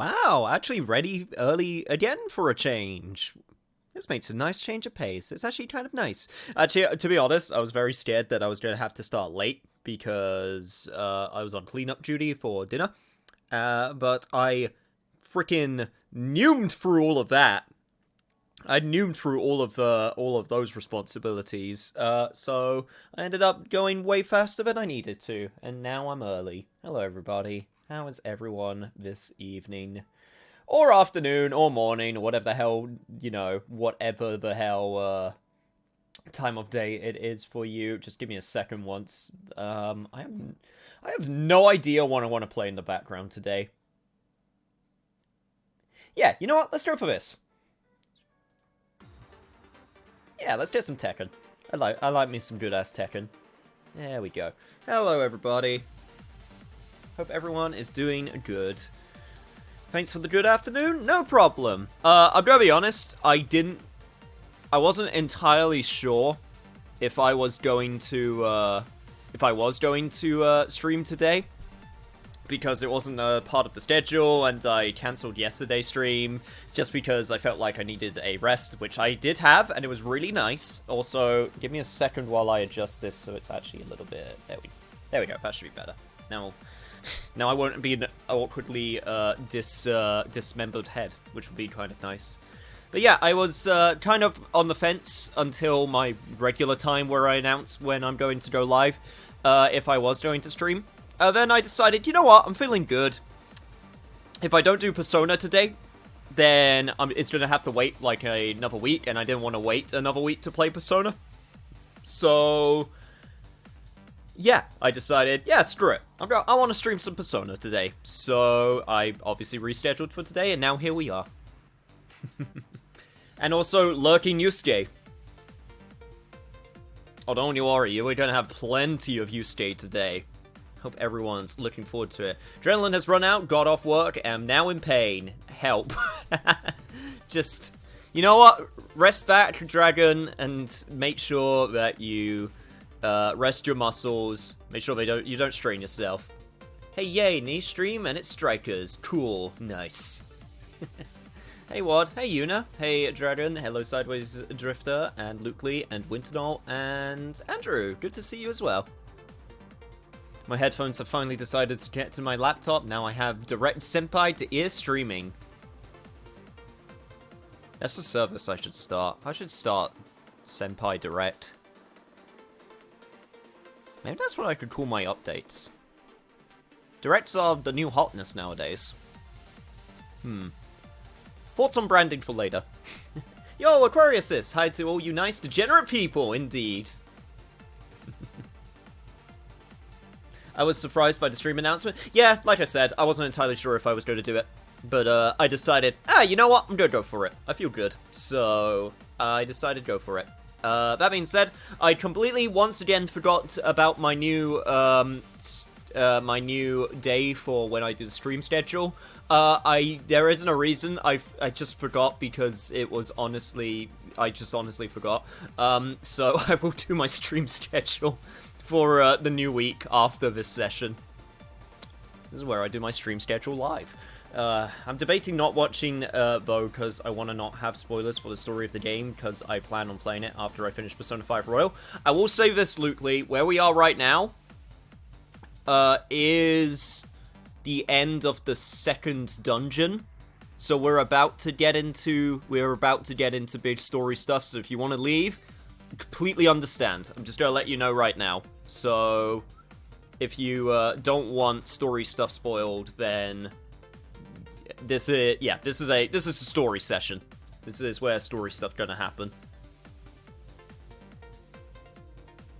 Wow, actually ready early again for a change. This makes a nice change of pace. It's actually kind of nice. Actually, to be honest, I was very scared that I was going to have to start late because I was on cleanup duty for dinner. But I freaking numed through all of that. I numed through all of those responsibilities. So I ended up going way faster than I needed to, and now I'm early. Hello, everybody. How is everyone this evening? Or afternoon, or morning, or whatever the hell, whatever the hell, time of day it is for you. Just give me a second once. I have no idea what I want to play in the background today. Yeah, you know what? Let's go for this. Yeah, let's do some Tekken. I like me some good-ass Tekken. There we go. Hello, everybody. Hope everyone is doing good. Thanks for the good afternoon. No problem. I'm gonna be honest. I wasn't entirely sure if I was going to stream today, because it wasn't a part of the schedule, and I cancelled yesterday's stream just because I felt like I needed a rest, which I did have, and it was really nice. Also, give me a second while I adjust this so it's actually a little bit... There we go. That should be better. Now I won't be an awkwardly dismembered head, which would be kind of nice. But yeah, I was kind of on the fence until my regular time where I announce when I'm going to go live, if I was going to stream. Then I decided, you know what, I'm feeling good. If I don't do Persona today, then it's going to have to wait like another week, and I didn't want to wait another week to play Persona. So, yeah, I decided, yeah, screw it. I want to stream some Persona today. So, I obviously rescheduled for today, and now here we are. And also, lurking Yusuke. Oh, don't you worry, we're going to have plenty of Yusuke today. Hope everyone's looking forward to it. Adrenaline has run out, got off work, am now in pain. Help. Just, you know what? Rest back, Dragon, and make sure that you rest your muscles. Make sure you don't strain yourself. Hey, yay, knee stream, and it's strikers. Cool. Nice. Hey, Wad. Hey, Yuna. Hey, Dragon. Hello, Sideways Drifter, and Lukely, and Winternall, and Andrew. Good to see you as well. My headphones have finally decided to get to my laptop. Now I have direct Senpai to ear streaming. That's the service I should start. I should start Senpai Direct. Maybe that's what I could call my updates. Directs are the new hotness nowadays. Thoughts on branding for later. Yo, Aquariusis! Hi to all you nice, degenerate people, indeed. I was surprised by the stream announcement. Yeah, like I said, I wasn't entirely sure if I was going to do it. But I decided, you know what? I'm going to go for it. I feel good. So, I decided to go for it. That being said, I completely once again forgot about my new day for when I do the stream schedule. There isn't a reason. I just forgot because it was I just honestly forgot. So I will do my stream schedule for the new week after this session. This is where I do my stream schedule live. I'm debating not watching, though, because I want to not have spoilers for the story of the game, because I plan on playing it after I finish Persona 5 Royal. I will say this, Lukely, where we are right now, is the end of the second dungeon. So we're about to get into big story stuff, so if you want to leave, completely understand. I'm just gonna let you know right now. So, if you don't want story stuff spoiled, then this is a story session. This is where story stuff gonna happen.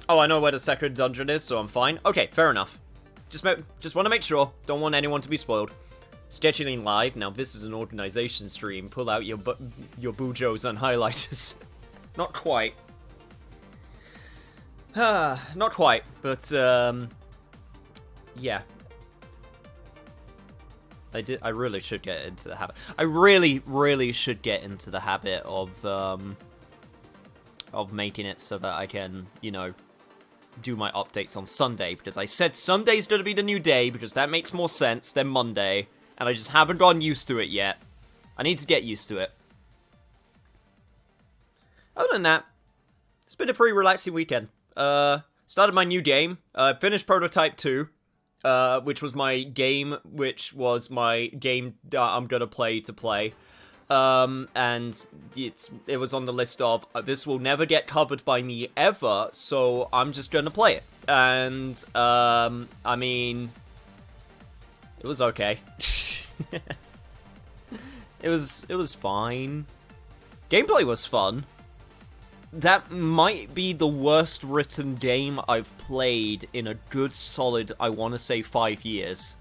Oh, I know where the second dungeon is, so I'm fine. Okay, fair enough. Just want to make sure. Don't want anyone to be spoiled. Scheduling live. Now, this is an organization stream. Pull out your bujos and highlighters. Not quite. Not quite, but, yeah. I really should get into the habit. I really, really should get into the habit of making it so that I can, do my updates on Sunday, because I said Sunday's gonna be the new day, because that makes more sense than Monday, and I just haven't gotten used to it yet. I need to get used to it. Other than that, it's been a pretty relaxing weekend. Started my new game. Finished Prototype 2, which was my game that I'm gonna play. And it was on the list of, this will never get covered by me ever, so I'm just gonna play it. And, I mean, it was okay. It was fine. Gameplay was fun. That might be the worst written game I've played in a good solid, I want to say, 5 years.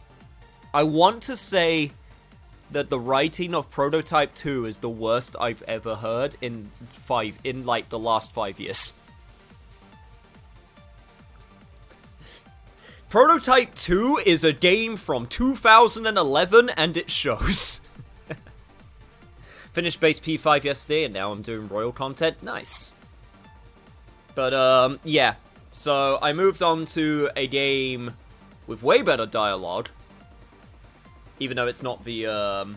I want to say that the writing of Prototype 2 is the worst I've ever heard in like the last 5 years. Prototype 2 is a game from 2011 and it shows. Finished base P5 yesterday and now I'm doing Royal content. Nice. But yeah. So I moved on to a game with way better dialogue. Even though it's not the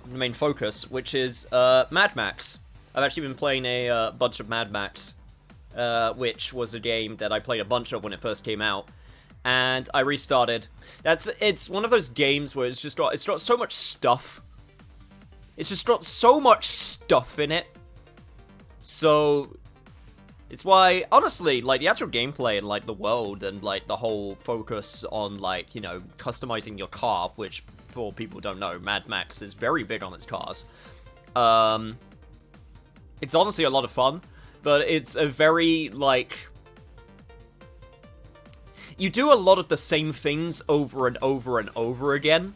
main focus, which is Mad Max. I've actually been playing a bunch of Mad Max, which was a game that I played a bunch of when it first came out, and I restarted. It's one of those games where it's got so much stuff. It's just got so much stuff in it. So it's why, honestly, like, the actual gameplay and, like, the world and, like, the whole focus on, like, you know, customizing your car, which, for people who don't know, Mad Max is very big on its cars. It's honestly a lot of fun, but it's a very, like, you do a lot of the same things over and over and over again.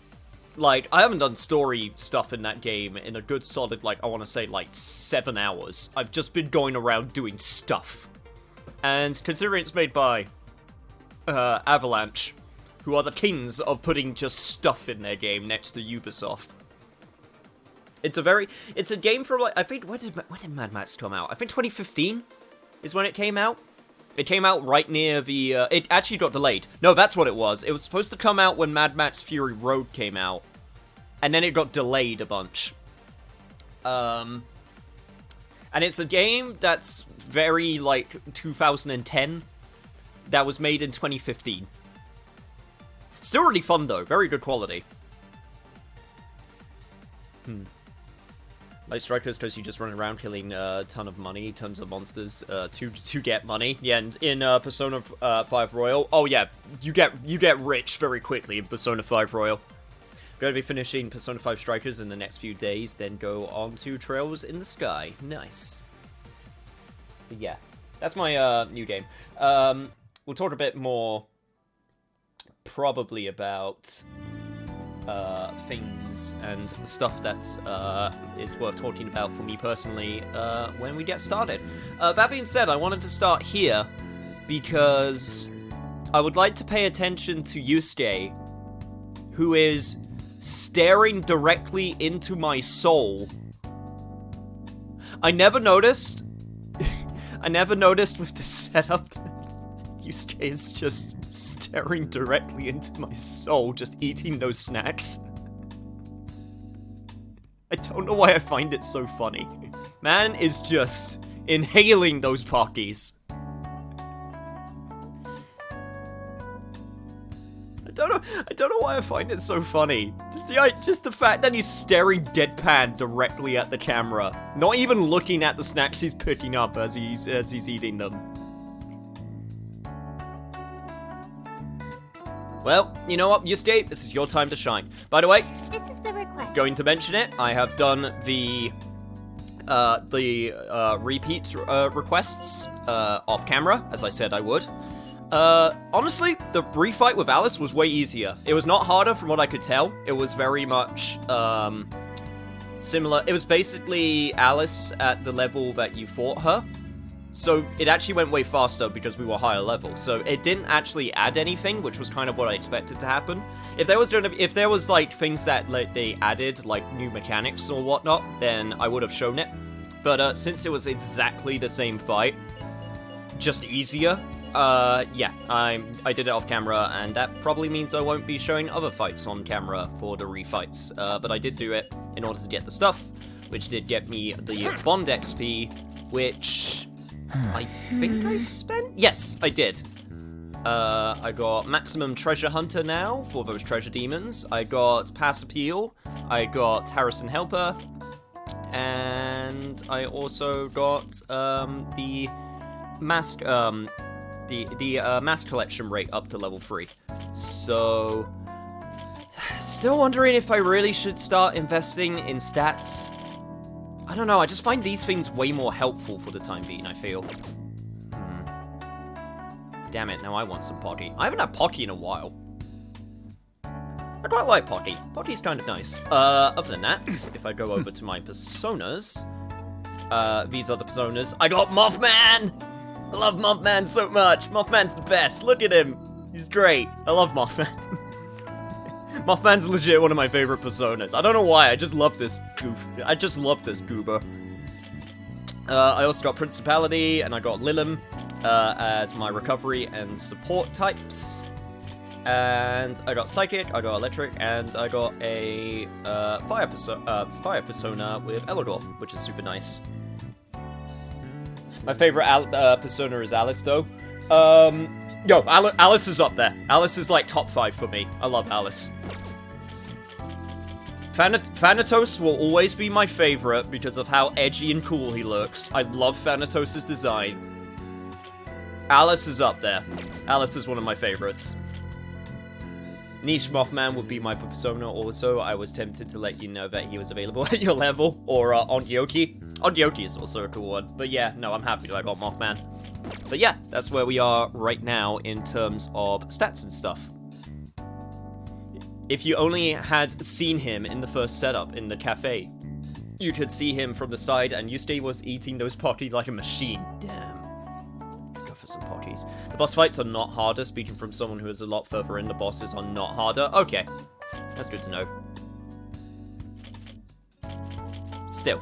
Like, I haven't done story stuff in that game in a good solid, like, I want to say, like, 7 hours. I've just been going around doing stuff. And considering it's made by Avalanche, who are the kings of putting just stuff in their game next to Ubisoft. It's a game from, like, I think, when did Mad Max come out? I think 2015 is when it came out. It came out right near the, it actually got delayed. No, that's what it was. It was supposed to come out when Mad Max Fury Road came out. And then it got delayed a bunch. And it's a game that's very, like, 2010. That was made in 2015. Still really fun, though. Very good quality. Light Strikers, because you just run around killing a ton of money, tons of monsters, to get money. Yeah, and in Persona 5 Royal, oh yeah, you get rich very quickly in Persona 5 Royal. Going to be finishing Persona 5 Strikers in the next few days, then go on to Trails in the Sky. Nice. But yeah, that's my new game. We'll talk a bit more, probably, about things and stuff that's is worth talking about for me personally when we get started. That being said, I wanted to start here because I would like to pay attention to Yusuke, who is staring directly into my soul. I never noticed with the setup that Yusuke is just staring directly into my soul, just eating those snacks. I don't know why I find it so funny. Man is just inhaling those Pockies. I don't know why I find it so funny. Just the fact that he's staring deadpan directly at the camera, not even looking at the snacks he's picking up as he's eating them. Well, you know what, Yusuke, this is your time to shine. By the way, this is the request. Going to mention it, I have done the repeat requests off camera, as I said I would. Honestly, the refight with Alice was way easier. It was not harder from what I could tell. It was very much, similar. It was basically Alice at the level that you fought her. So it actually went way faster because we were higher level. So it didn't actually add anything, which was kind of what I expected to happen. If there was like things that like they added, like new mechanics or whatnot, then I would have shown it. But since it was exactly the same fight, just easier, Yeah, I did it off camera, and that probably means I won't be showing other fights on camera for the refights. But I did do it in order to get the stuff, which did get me the Bond XP, which I think I spent? Yes, I did. I got Maximum Treasure Hunter now for those treasure demons. I got Pass Appeal. I got Harrison Helper. And I also got, the mask, mask collection rate up to level 3. So, still wondering if I really should start investing in stats. I don't know, I just find these things way more helpful for the time being, I feel. Damn it, now I want some Pocky. I haven't had Pocky in a while. I quite like Pocky. Pocky's kind of nice. Other than that, if I go over to my personas, these are the personas. I got Mothman! I love Mothman so much. Mothman's the best. Look at him. He's great. I love Mothman. Mothman's legit one of my favorite personas. I don't know why, I just love this goof. I just love this goober. I also got Principality, and I got Lilim as my recovery and support types. And I got Psychic, I got Electric, and I got a fire persona with Elidor, which is super nice. My favorite persona is Alice, though. Alice is up there. Alice is like top 5 for me. I love Alice. Thanatos will always be my favorite because of how edgy and cool he looks. I love Thanatos' design. Alice is up there. Alice is one of my favorites. Niche Mothman would be my persona also. I was tempted to let you know that he was available at your level. Or Aunt Yoki. Aunt Yoki is also a cool one. But yeah, no, I'm happy that I got Mothman. But yeah, that's where we are right now in terms of stats and stuff. If you only had seen him in the first setup in the cafe, you could see him from the side, and Yusuke was eating those Pocky like a machine. Damn. Go for some Pockies. The boss fights are not harder, speaking from someone who is a lot further in. The bosses are not harder. Okay. That's good to know. Still,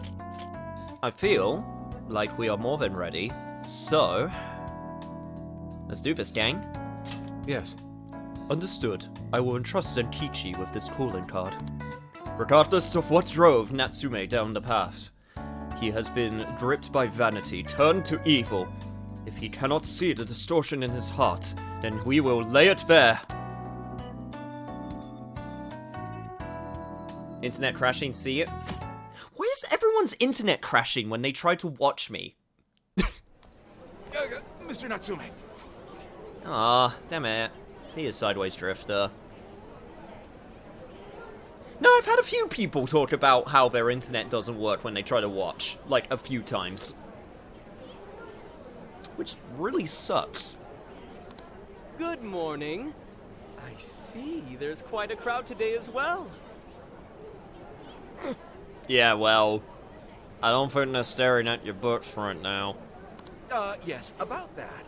I feel like we are more than ready, so let's do this, gang. Yes. Understood. I will entrust Zenkichi with this calling card. Regardless of what drove Natsume down the path, he has been gripped by vanity, turned to evil. If he cannot see the distortion in his heart, then we will lay it bare. Internet crashing, see it? Why is everyone's internet crashing when they try to watch me? Mr. Natsume. Aw, damn it. See you, Sideways Drifter. No, I've had a few people talk about how their internet doesn't work when they try to watch. Like, a few times. Which really sucks. Good morning. I see there's quite a crowd today as well. Yeah, well, I don't think they're staring at your books right now. Yes, about that.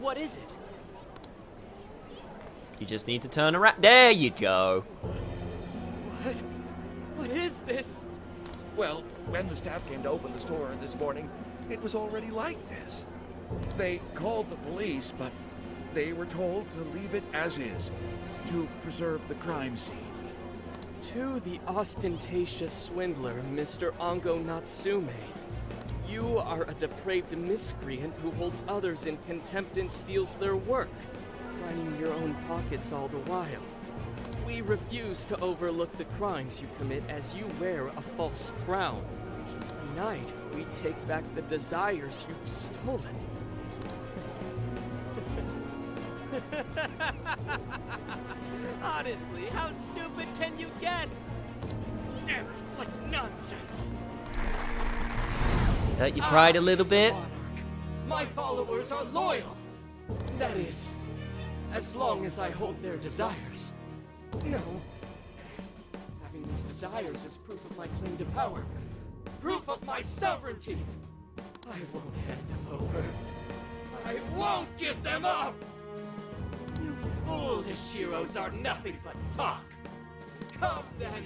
What is it? You just need to turn around. There you go. What? What is this? Well, when the staff came to open the store this morning, it was already like this. They called the police, but they were told to leave it as is, to preserve the crime scene. To the ostentatious swindler, Mr. Ongo Natsume. You are a depraved miscreant who holds others in contempt and steals their work, lining your own pockets all the while. We refuse to overlook the crimes you commit as you wear a false crown. Tonight, we take back the desires you've stolen. Honestly, how stupid can you get? Damn it, what nonsense! Hurt your pride a little bit? Monarch. My followers are loyal! That is, as long as I hold their desires. No. Having these desires is proof of my claim to power. Proof of my sovereignty! I won't hand them over. I won't give them up! You foolish heroes are nothing but talk. Come then,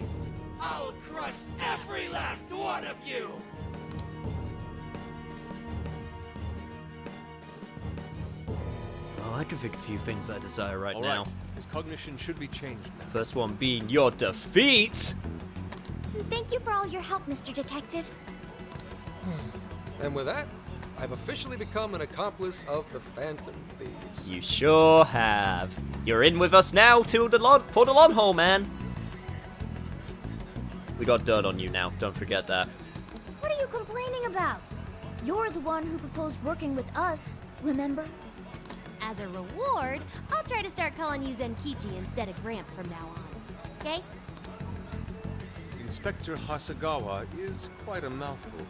I'll crush every last one of you! I can think of a few things I desire right now. Alright, his cognition should be changed now. First one being your defeat! Thank you for all your help, Mr. Detective. And with that, I've officially become an accomplice of the Phantom Thieves. You sure have. You're in with us now for the long haul, man. We got dirt on you now, don't forget that. What are you complaining about? You're the one who proposed working with us, remember? As a reward, I'll try to start calling you Zenkichi instead of Gramps from now on. Okay? Inspector Hasagawa is quite a mouthful.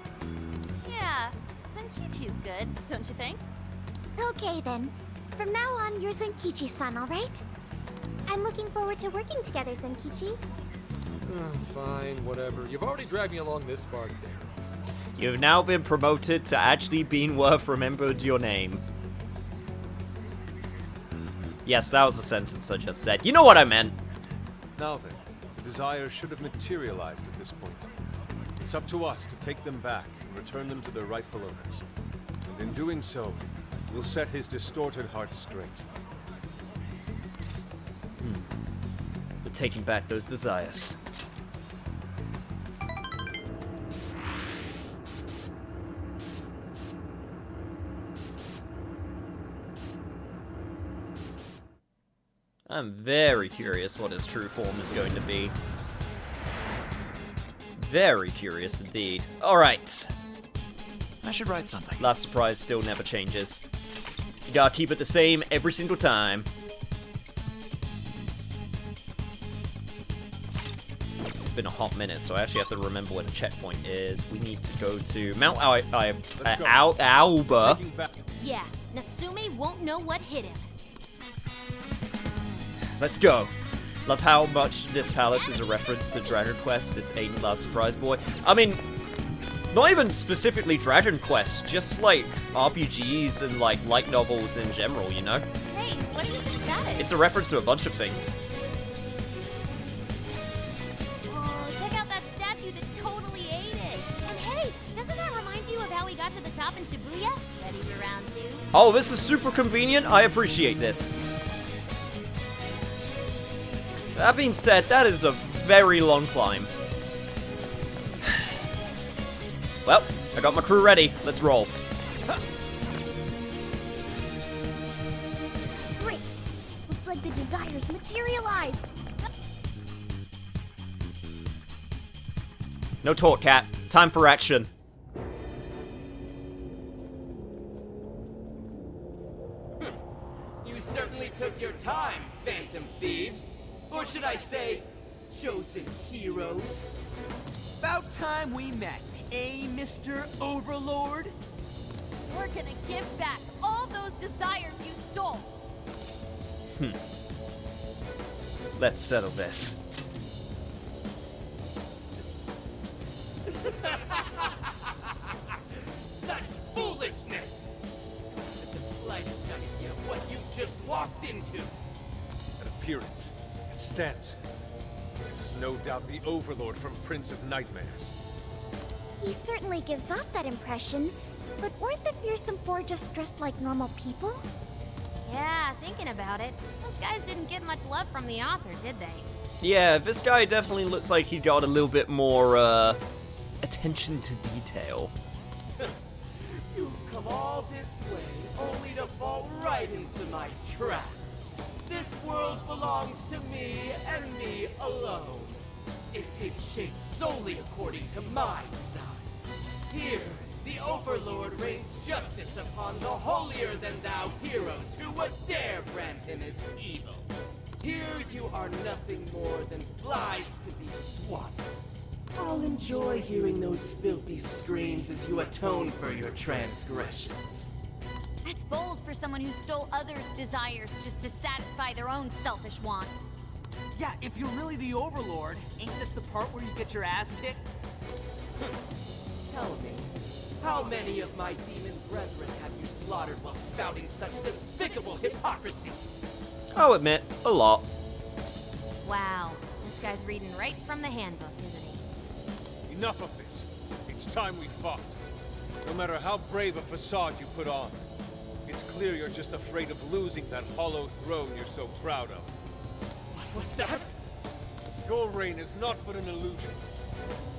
Yeah, Zenkichi's good, don't you think? Okay then. From now on, you're Zenkichi-san, alright? I'm looking forward to working together, Zenkichi. Fine, whatever. You've already dragged me along this far today. You've now been promoted to actually being worth remembered your name. Yes, that was a sentence I just said. You know what I meant. Now then, the desires should have materialized at this point. It's up to us to take them back and return them to their rightful owners. And in doing so, we'll set his distorted heart straight. We're taking back those desires. I'm very curious what his true form is going to be. Very curious indeed. Alright. I should write something. Last surprise still never changes. You gotta keep it the same every single time. It's been a hot minute, so I actually have to remember where the checkpoint is. We need to go to Mount Alba. Taking back Yeah, Natsume won't know what hit him. Let's go. Love how much this palace is a reference to Dragon Quest, this Aiden Last Surprise Boy. I mean, not even specifically Dragon Quest, just like RPGs and like light novels in general, you know? Hey, what do you think that is? It's a reference to a bunch of things. Oh, check out that statue that totally ate it. And hey, doesn't that remind you of how we got to the top in Shibuya? Ready for round 2? Oh, this is super convenient. I appreciate this. That being said, that is a very long climb. Well, I got my crew ready. Let's roll. Great. Looks like the desires materialize. No talk, cat. Time for action. You certainly took your time, Phantom Thieves. Or should I say, chosen heroes? About time we met, eh, Mr. Overlord? We're gonna give back all those desires you stole. Let's settle this. Such foolishness! Not the slightest idea of what you just walked into. that appearance. It stands. This is no doubt the Overlord from Prince of Nightmares. He certainly gives off that impression, but weren't the fearsome four just dressed like normal people? Yeah, thinking about it, those guys didn't get much love from the author, did they? Yeah, this guy definitely looks like he got a little bit more, attention to detail. You've come all this way, only to fall right into my trap. This world belongs to me and me alone. It takes shape solely according to my design. Here, the Overlord rains justice upon the holier-than-thou heroes who would dare brand him as evil. Here you are nothing more than flies to be swatted. I'll enjoy hearing those filthy screams as you atone for your transgressions. That's bold for someone who stole others' desires just to satisfy their own selfish wants. Yeah, if you're really the Overlord, ain't this the part where you get your ass kicked? Tell me, how many of my demon brethren have you slaughtered while spouting such despicable hypocrisies? I'll admit, a lot. Wow, this guy's reading right from the handbook, isn't he? Enough of this. It's time we fought. No matter how brave a facade you put on, It's clear you're just afraid of losing that hollow throne you're so proud of. What's that? Your reign is not but an illusion.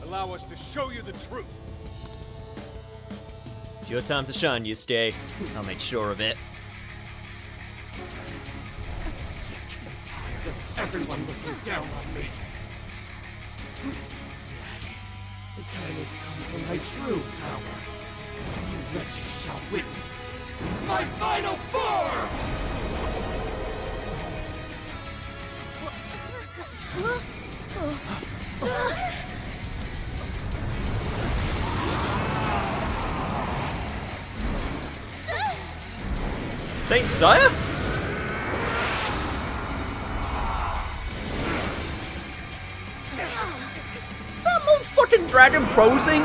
Allow us to show you the truth. It's your time to shine, you stay. I'll make sure of it. I'm sick and tired of everyone looking down on me. Yes, the time has come for my true power. You wretches shall witness my final form! Saint Sire? Is that motherfucking dragon prosing?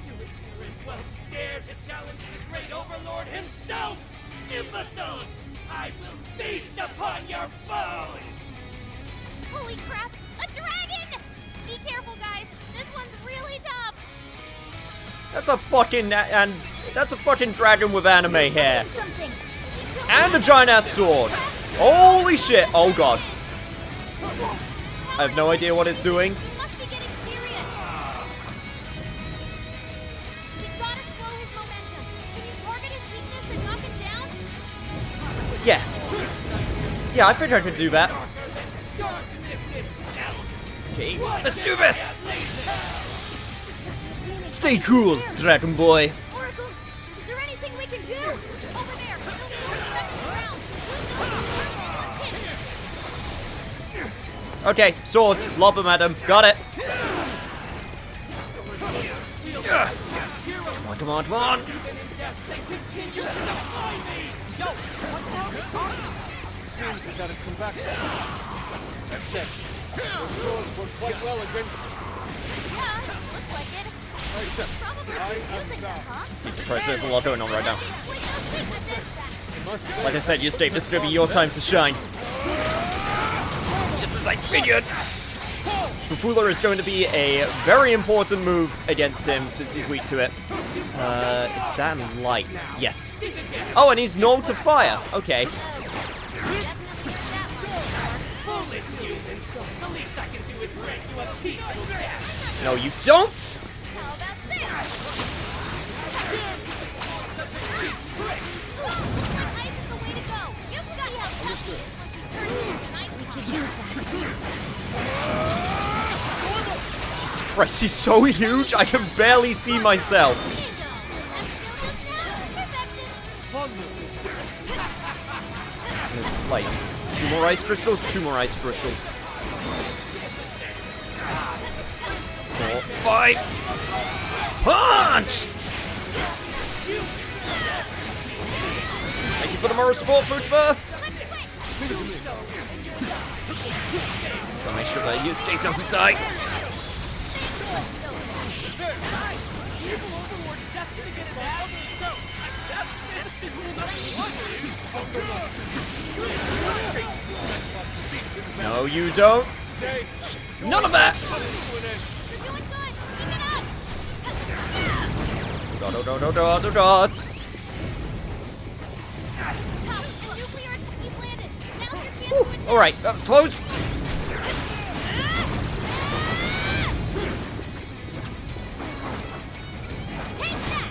You ignorant whelps dare to challenge the great Overlord himself! Imbeciles! I will feast upon your bones! Holy crap! A dragon! Be careful, guys. This one's really tough. That's a fucking dragon with anime hair. Something. And a giant ass sword. Holy shit. Oh god. I have no idea what it's doing. He must be getting serious. We've got to slow his momentum. Can you target his weakness and knock him down? Yeah. Yeah, I think I could do that. Darkness itself! Okay, let's do this! Stay cool, Dragon Boy. Oracle, is there anything we can do? Over there, those swords stuck in the ground. Use those Okay, swords, lob them at him. Got it. Come on, come on. It seems he's added some backside. That said, those swords work quite well against him. Yeah, looks like it. Except, Probably I using am them, not. huh? Surprised there's a lot going on right now. Exploit those weaknesses. Like I said, you stay. This is gonna be your time to shine. Just as I figured. Buffula is going to be a very important move against him since he's weak to it. It's that and light. Yes. Oh, and he's normal to fire. Okay. Foolish humans! The least I can do is grant you a peaceful death! No, you don't. How about this? Ice is the way to go. You can see how tough he is once he turns into an ice. We could use that. Jesus Christ, he's so huge. I can barely see myself. Bingo. That's still just now. Perfection. Like, 2 more ice crystals, 2 more ice crystals. 4, 5. Punch! Thank you for the moral support, Footspur. Gotta make sure that your state doesn't die. No, you don't. None of that. You're doing good. Keep it up. God. Tough. The nuclear he's landed. Now's your chance to attack. All right, that was close. Take that.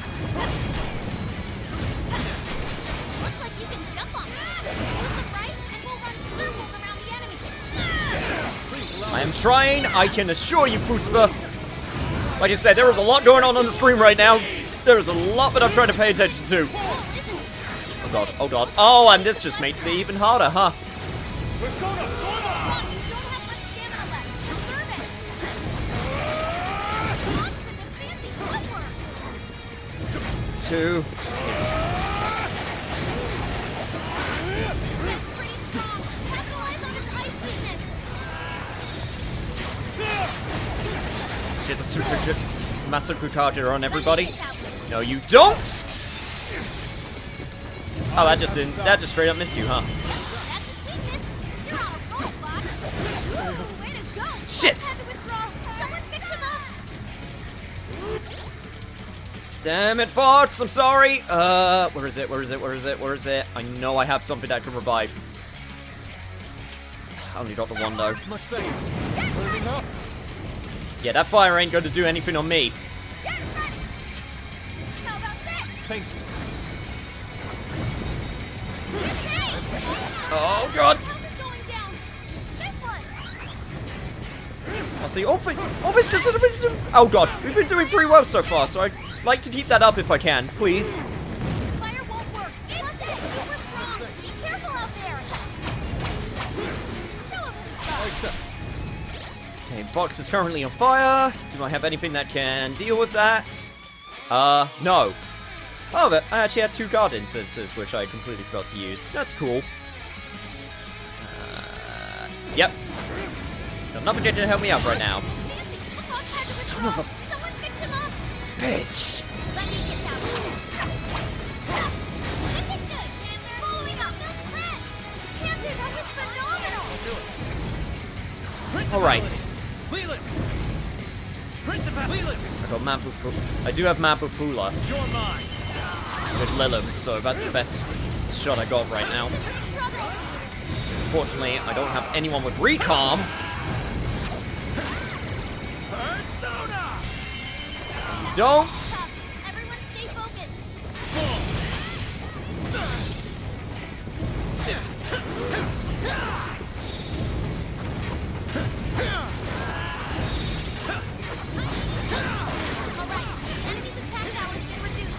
Looks like you can jump on that. Move them right, and we'll run circles around the enemy. I am trying. I can assure you, Footspur. Like I said, there is a lot going on the screen right now. There is a lot that I'm trying to pay attention to. Oh god, oh god. Oh, and this just makes it even harder, huh? Come on, you don't have much stamina left. Conserve it. Come on for the fancy footwork. 2. That's pretty strong. Capitalize on his ice weakness. Get the super massive Kukaja on everybody. No, you don't! Oh, that just didn't. That just straight up missed you, huh? That's his weakness. You're all Shit! Had to withdraw. Someone fix him up. Damn it, bots! I'm sorry! Where is it? Where is it? Where is it? Where is it? I know I have something that can revive. I only got the one, though. Much thanks. Clearing up. Yeah, that fire ain't going to do anything on me. Get ready. How about this? Thank you. Oh, God! Help is going down. This one. I'll see. Oh, God. We've been doing pretty well so far, so I'd like to keep that up if I can, please. Fire won't work. Plus, it's super strong. Be careful out there. Show him some stuff. Okay, box is currently on fire. Do I have anything that can deal with that? No. Oh, but I actually had 2 guard instances, which I completely forgot to use. That's cool. Yep. Got nothing to help me out right now. Son of a Someone fix him up. bitch. Let me get that one. You did good, Panther. Following up those creds. Panther, that was phenomenal. Alright. Leland! Principal! Leland! I got I do have Mapufula You're mine! with Lilith, so that's the best shot I got right now. Unfortunately, I don't have anyone with Recom. Persona! Don't! Everyone stay focused. Alright, enemy's attack power's been reduced.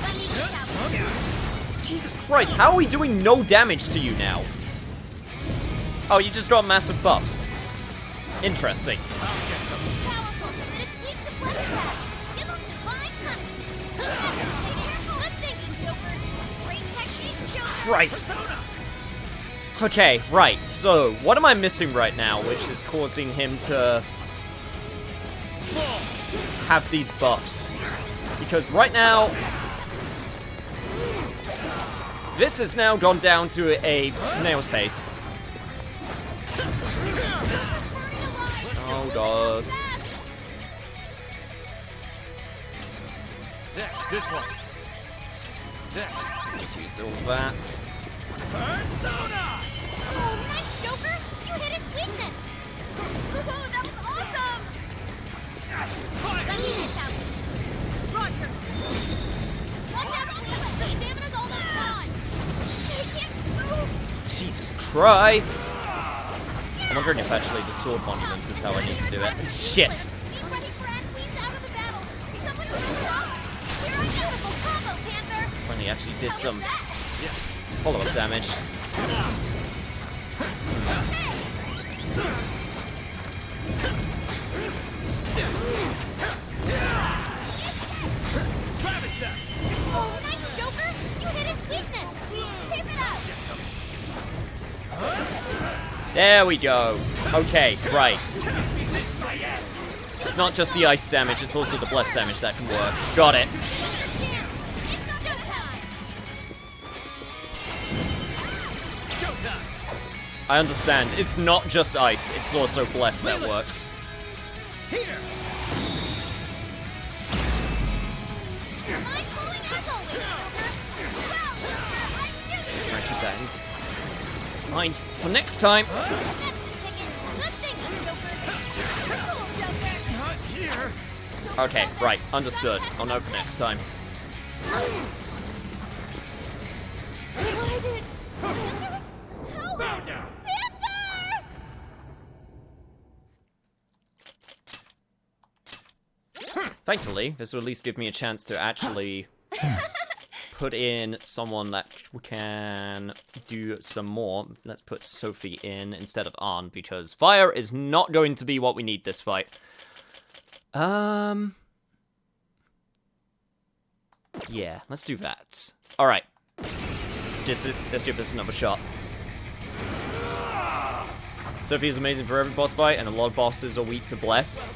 Let me get that one. Jesus Christ, how are we doing no damage to you now? Oh, you just got massive buffs. Interesting. Powerful, but it's weak to flesh attack. Give him divine punishment. Good thinking, Joker. Great technique, Jesus Joker. Christ. Okay, right, so what am I missing right now, which is causing him to have these buffs? Because right now, this has now gone down to a snail's pace. Oh god. This one! Just use all that. Persona! Oh, nice, Joker! You hit its weakness! Oh, that was awesome! Let me hit that one. Roger! Watch out, Leland! The stamina's almost gone! He can't move! Jesus Christ! I'm wondering if actually the sword monument is how I need to do it. Shit! Be ready for ad queens out of the battle! Someone finish it off! We're a beautiful combo, Panther! Finally actually did some That. follow-up damage. Oh, nice, Joker! You hit its weakness! Keep it up! There we go. Okay, right. It's not just the ice damage, it's also the bless damage that can work. Got it. I understand. It's not just ice, it's also bless that works. Try to keep that in mind for next time. Okay, right, understood. I'll know for next time. Bow down! Thankfully, this will at least give me a chance to actually put in someone that can do some more. Let's put Sophie in instead of Arn, because fire is not going to be what we need this fight. Yeah, let's do that. Alright. Let's give this another shot. Sophie is amazing for every boss fight, and a lot of bosses are weak to bless.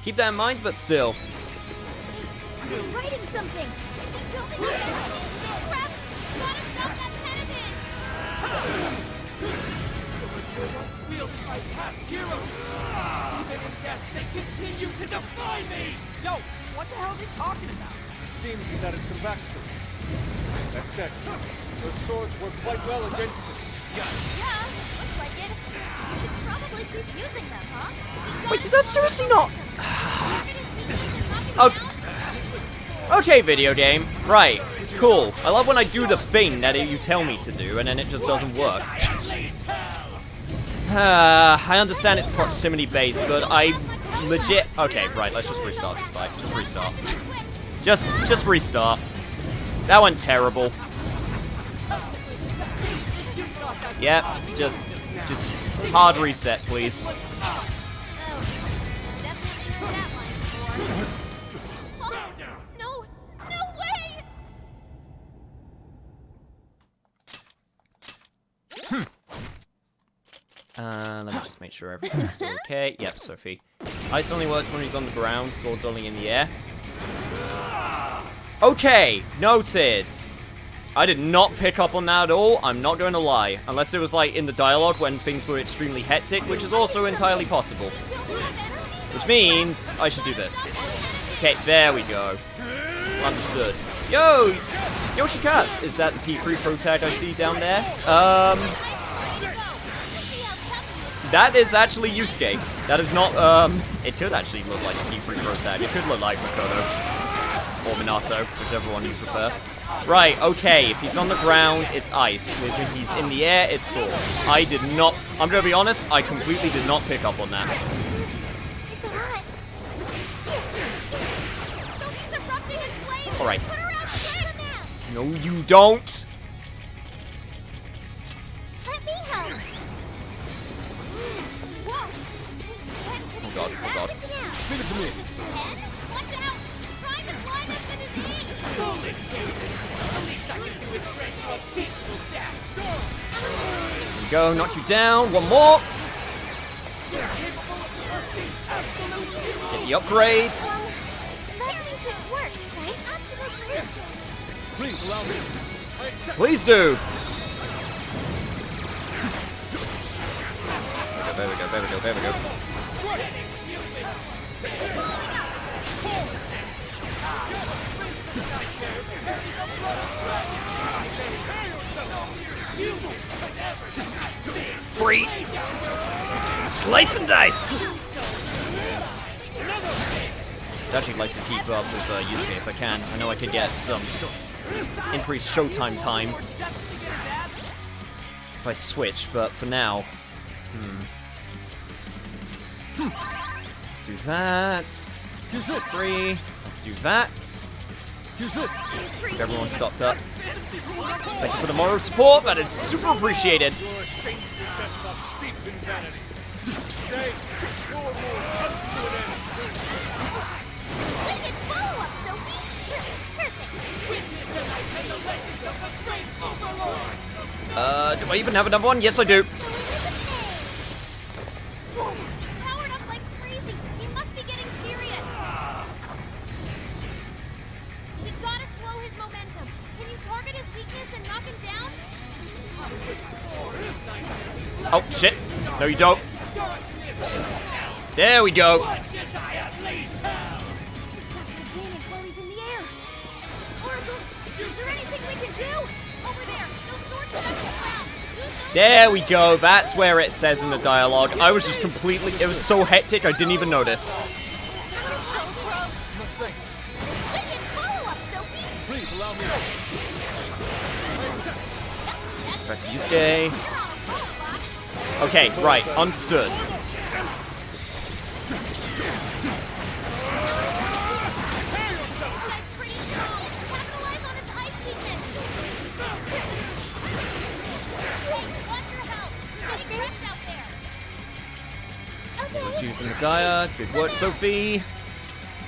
Keep that in mind, but still. He's writing something. Is he building a destiny? Crap! Gotta stop that pen of his! were once wielded by past heroes. Even in death, they continue to defy me! Yo, what the hell is he talking about? It seems he's added some backstory. That said, those swords work quite well against him. Yeah, looks like it. You should probably keep using them, huh? Wait, did that seriously not? Target his weakness and knock him Oh. down. Okay, video game. Right. Cool. I love when I do the thing that you tell me to do, and then it just doesn't work. I understand it's proximity based, but I legit... Okay, right, let's just restart this fight. Just restart. Just restart. That went terrible. Yep, just hard reset, please. Oh, definitely heard that line before. No, no way! Let me just make sure everything's still okay. Yep, Sophie. Ice only works when he's on the ground, swords only in the air. Okay, noted. I did not pick up on that at all, I'm not going to lie. Unless it was like in the dialogue when things were extremely hectic, which is also entirely possible. Which means I should do this. Okay, there we go. Understood. Yo! Yoshikatsu! Is that the P3 pro tag I see down there? That is actually Yusuke. That is not, it could actually look like a P3 pro tag. It could look like Makoto. Or Minato, whichever one you prefer. Right, okay, if he's on the ground, it's ice. If he's in the air, it's swords. I did not, I'm gonna be honest, I completely did not pick up on that. It's a lot. Sophie's erupting in flames. Alright. Put her outside of that. No, you don't! Let me help. Whoa. Oh god, oh god. Leave it to me. Pen, watch out. Trying to blind us with his aim. Holy shit! The least I can do is grant you a peaceful death! There we go, knock you down. One more. Get the upgrades. That means it worked, right? Optimal solution. Please allow me. I accept. Please do. There we go, there we go, there we go. Free. Slice and dice. I'd actually like to keep up with Yusuke if I can. I know I could get some increased showtime time if I switch, but for now, let's do that. 3. Let's do that. If everyone stopped up. Thank you for the moral support. That is super appreciated. You're ashamed of your best not steeped in vanity. Today, your war comes to an end. Wicked follow-up, Sophie. Perfect. Do I even have another one? Yes, I do. Whoa. Powered up like crazy. He must be getting serious. We gotta slow his momentum. Can you target his weakness and knock him down? Oh, shit. No, you don't. There we go. He's got the advantage while he's in the air. Oracle, is there anything we can do? Over there. Those swords touch the ground. Use those. There we go. That's where it says in the dialogue. I was just completely... It was so hectic, I didn't even notice. That was so close. Wicked follow-up, Sophie. Please allow me. I accept. Back to Yusuke. You're on a roll, Fox. Okay, right. Understood. This guy's pretty strong. Capitalize on his ice weakness. Hey, watch your health. You're getting wrecked out there. Okay. Let's use Medaya. Good work, Sophie.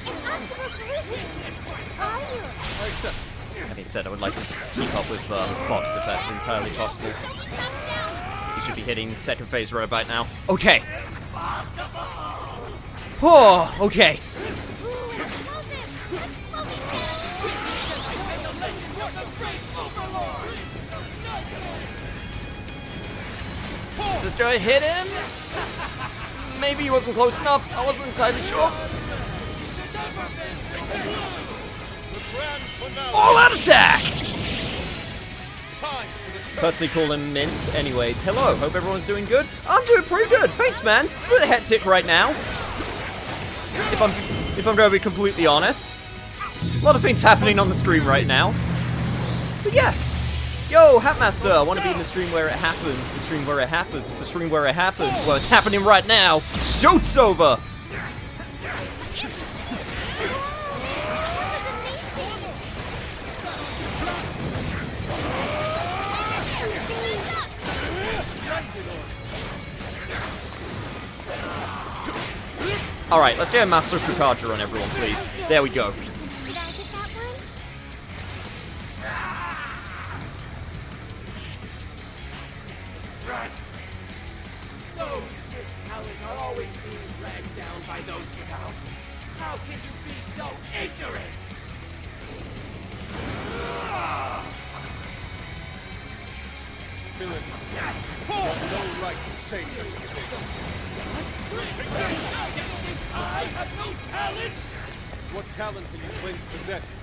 Optimal solution. Are you? I accept. That being said, I would like to keep up with Fox if that's entirely possible. Sophie, calm down. We should be hitting second phase right about now. Okay. Oh, okay. Ooh, explosive. Explosive. Is this gonna hit him? Maybe he wasn't close enough. I wasn't entirely sure. All out attack! Personally call him Mint. Anyways, hello. Hope everyone's doing good. I'm doing pretty good. Thanks, man. It's a bit hectic right now. If I'm going to be completely honest. A lot of things happening on the stream right now. But yeah. Yo, Hatmaster, I want to be in the stream where it happens. The stream where it happens. The stream where it happens. Well, it's happening right now. Show's over! Alright, let's get a Master Kukaja on everyone, please. There we go. Rats! Those with talent are always being dragged down by those without. How can you be so ignorant? Villain, you have no right to say such a thing. I have no talent! What talent can you claim to possess?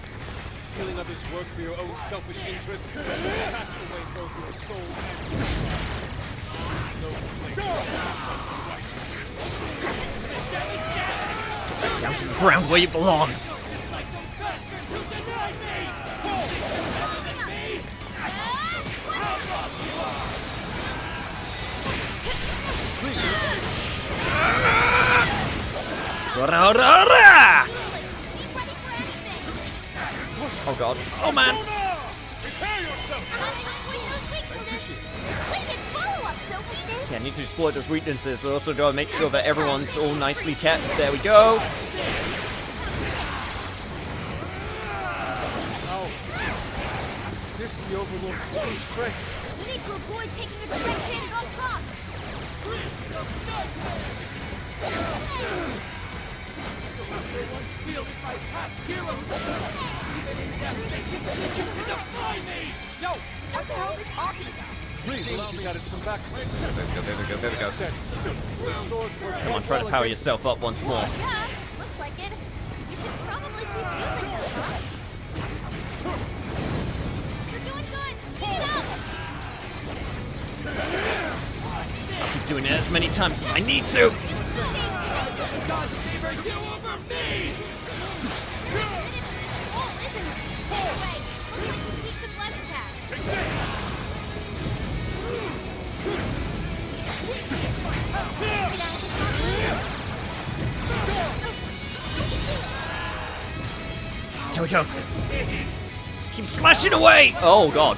Stealing others' work for your own selfish interests? Cast away both your soul and your life. No place. Down to the ground where you belong. Like those bastards who denied me! Oh god. Oh man. Yeah, I need to exploit those weaknesses. I also gotta make sure that everyone's all nicely kept. There we go. Oh. Is this the Overlord's true strength? We need to avoid taking a direct hit at all costs. Everyone's fielded by past heroes! Even in death, they continue to defy me! Yo, what the hell are they talking about? Please allow me added some backstory. There we go. Your swords were Come on, try to power yourself up once more. Yeah, looks like it. You should probably keep using them, huh? You're doing good. Keep it up. I'll keep doing it as many times as I need to. God favor you over me! Here we go. Keep slashing away! Oh god.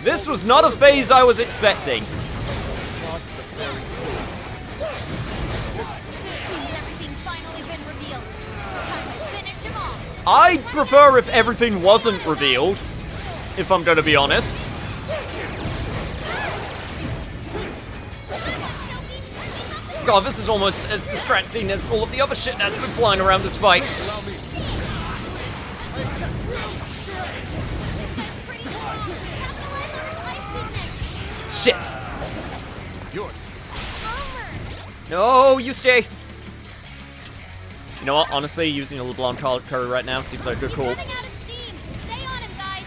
This was not a phase I was expecting. Everything's finally been revealed. Time to finish him off. I'd prefer if everything wasn't revealed, if I'm gonna be honest. God, this is almost as distracting as all of the other shit that's been flying around this fight. Shit! yours. No, you stay! You know what, honestly, using a LeBlanc curry right now seems like a good call.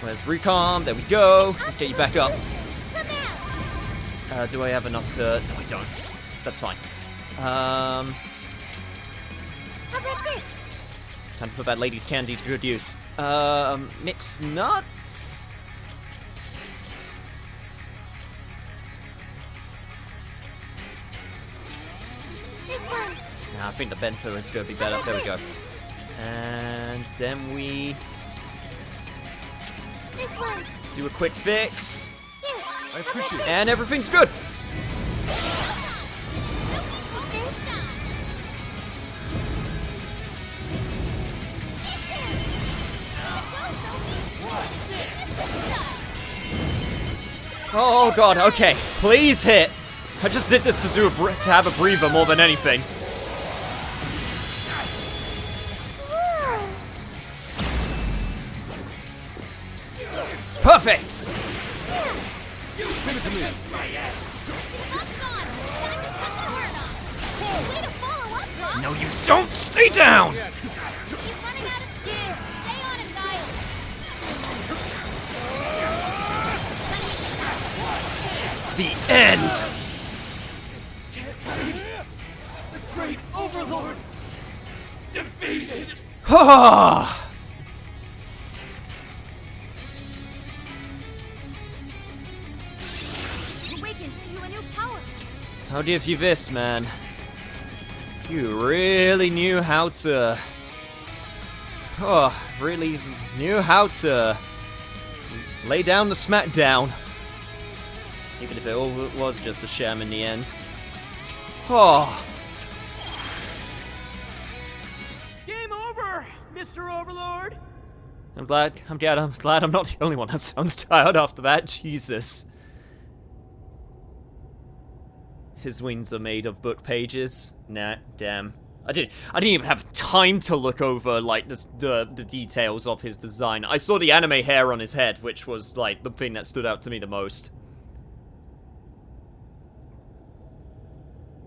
Where's recon? There we go. Let's get you back up. Do I have enough to... No, I don't. That's fine. How about this? Time to put that lady's candy to good use. Mixed nuts? This one. Nah, I think the bento is gonna be better. There we go. And then we This one. do a quick fix. Here. I appreciate it. And everything's good. Oh god, okay. Please hit. I just did this to have a breather more than anything. Perfect! Give it to me. Lock's gone. Time to cut the herd off. Way to follow up, Buck. No, you don't! Stay down! He's running out of steam. Stay on him, guys. The end! The great Overlord defeated. Awakened to a new power. How did you this, man? You really knew how to... really knew how to... lay down the smackdown. Even if it all was just a sham in the end. Game over, Mr. Overlord. I'm glad I'm not the only one that sounds tired after that. Jesus. His wings are made of book pages. Nah, damn. I didn't even have time to look over like the details of his design. I saw the anime hair on his head, which was like the thing that stood out to me the most.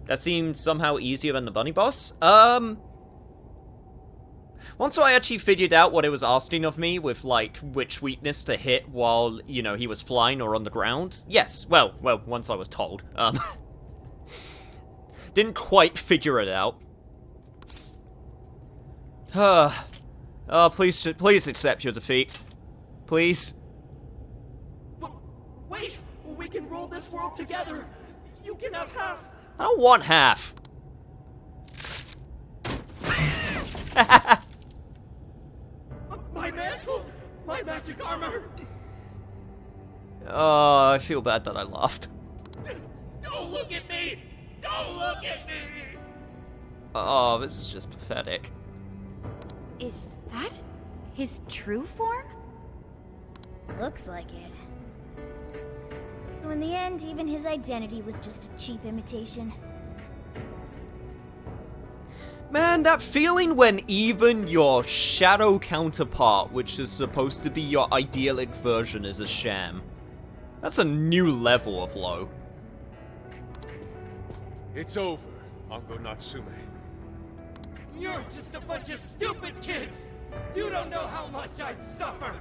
That seemed somehow easier than the bunny boss. Once I actually figured out what it was asking of me with, like, which weakness to hit while, you know, he was flying or on the ground. Yes, well, once I was told. Didn't quite figure it out. Please accept your defeat. Please. Wait! We can rule this world together! You can have half! I don't want half. My mantle! My magic armor! Oh, I feel bad that I laughed. Don't look at me! Don't look at me! Oh, this is just pathetic. Is that his true form? Looks like it. So in the end, even his identity was just a cheap imitation. Man, that feeling when even your shadow counterpart, which is supposed to be your idyllic version, is a sham. That's a new level of low. It's over, Ango Natsume. You're just a bunch of stupid kids! You don't know how much I've suffered!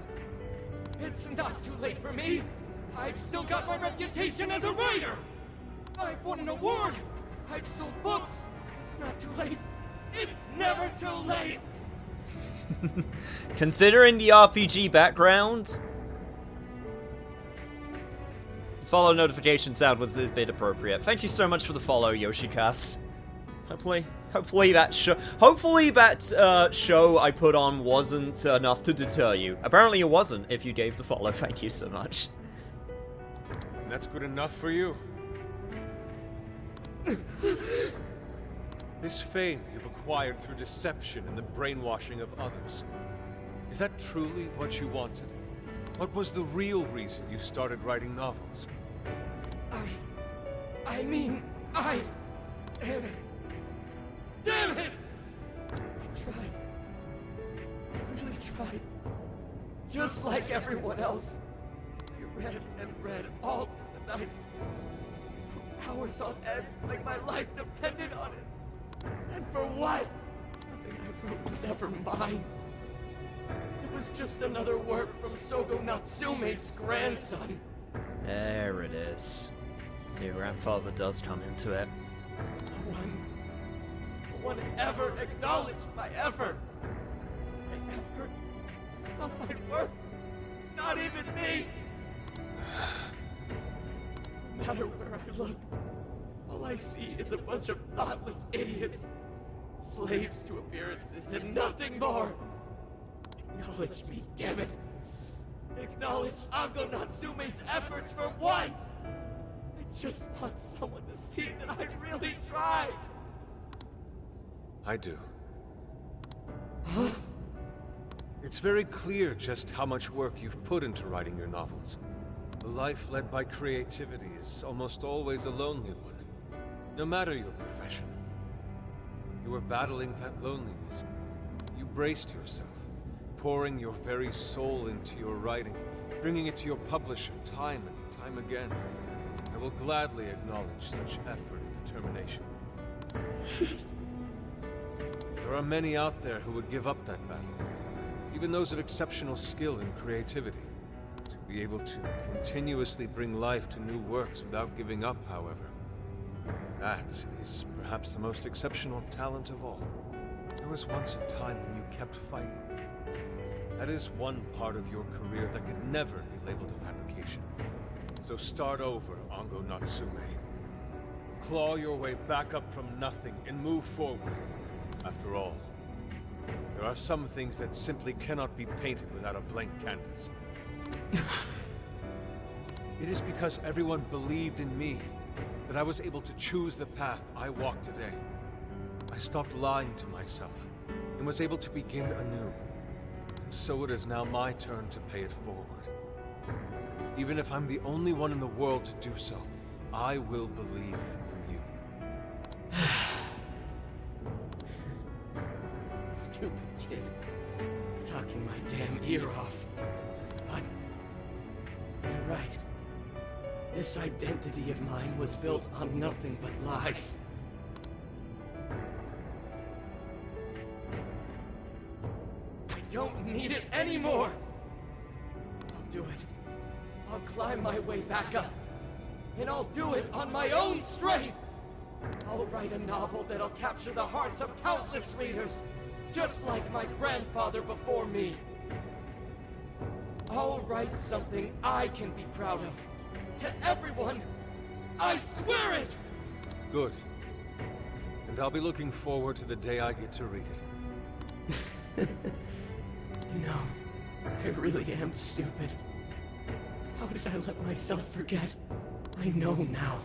It's not too late for me! I've still got my reputation as a writer! I've won an award! I've sold books! It's not too late! It's never too late! Considering the RPG background, the follow notification sound was a bit appropriate. Thank you so much for the follow, Yoshikas. Hopefully that show I put on wasn't enough to deter you. Apparently it wasn't if you gave the follow. Thank you so much. And that's good enough for you. This fame you've acquired through deception and the brainwashing of others. Is that truly what you wanted? What was the real reason you started writing novels? I mean, damn it! Damn it! I tried. I really tried. Just like everyone else. I read and read all through the night. Hours on end, like my life depended on it. And for what? Nothing I wrote was ever mine. It was just another work from Sogo Natsume's grandson. There it is. So your grandfather does come into it. No one ever acknowledged my effort. My effort, not my work, not even me. No matter where I look, all I see is a bunch of thoughtless idiots, slaves to appearances and nothing more. Acknowledge me, damn it. Acknowledge Ango Natsume's efforts for once. I just want someone to see that I really tried. I do. It's very clear just how much work you've put into writing your novels. A life led by creativity is almost always a lonely one, no matter your profession. You were battling that loneliness. You braced yourself, pouring your very soul into your writing, bringing it to your publisher time and time again. I will gladly acknowledge such effort and determination. There are many out there who would give up that battle, even those of exceptional skill and creativity. To be able to continuously bring life to new works without giving up, however, that is perhaps the most exceptional talent of all. There was once a time when you kept fighting. That is one part of your career that could never be labeled a fabrication. So start over, Ango Natsume. Claw your way back up from nothing and move forward. After all, there are some things that simply cannot be painted without a blank canvas. It is because everyone believed in me that I was able to choose the path I walk today. I stopped lying to myself and was able to begin anew. And so it is now my turn to pay it forward. Even if I'm the only one in the world to do so, I will believe in you. Stupid kid. Talking my damn ear off. But you're right. This identity of mine was built on nothing but lies. I don't need it anymore! I'll do it. I'll climb my way back up. And I'll do it on my own strength! I'll write a novel that'll capture the hearts of countless readers, just like my grandfather before me. I'll write something I can be proud of. To everyone! I swear it! Good. And I'll be looking forward to the day I get to read it. You know, I really am stupid. How did I let myself forget? I know now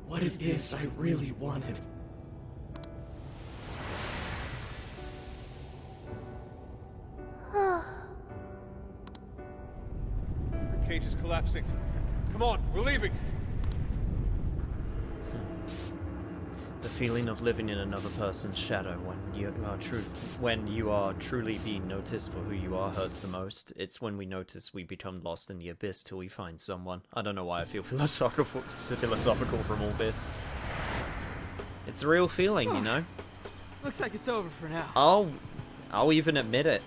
what it is I really wanted. The cage is collapsing. Come on, we're leaving! The feeling of living in another person's shadow when you are truly being noticed for who you are hurts the most. It's when we notice we become lost in the abyss till we find someone. I don't know why I feel philosophical from all this. It's a real feeling, you know? Looks like it's over for now. I'll even admit it.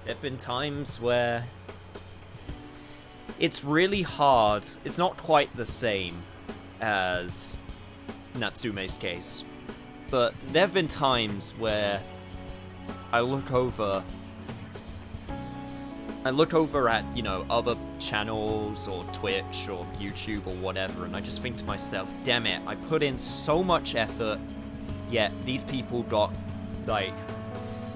There've been times where it's really hard. It's not quite the same as Natsume's case, but there have been times where I look over at, you know, other channels or Twitch or YouTube or whatever, and I just think to myself, damn it, I put in so much effort, yet these people got, like,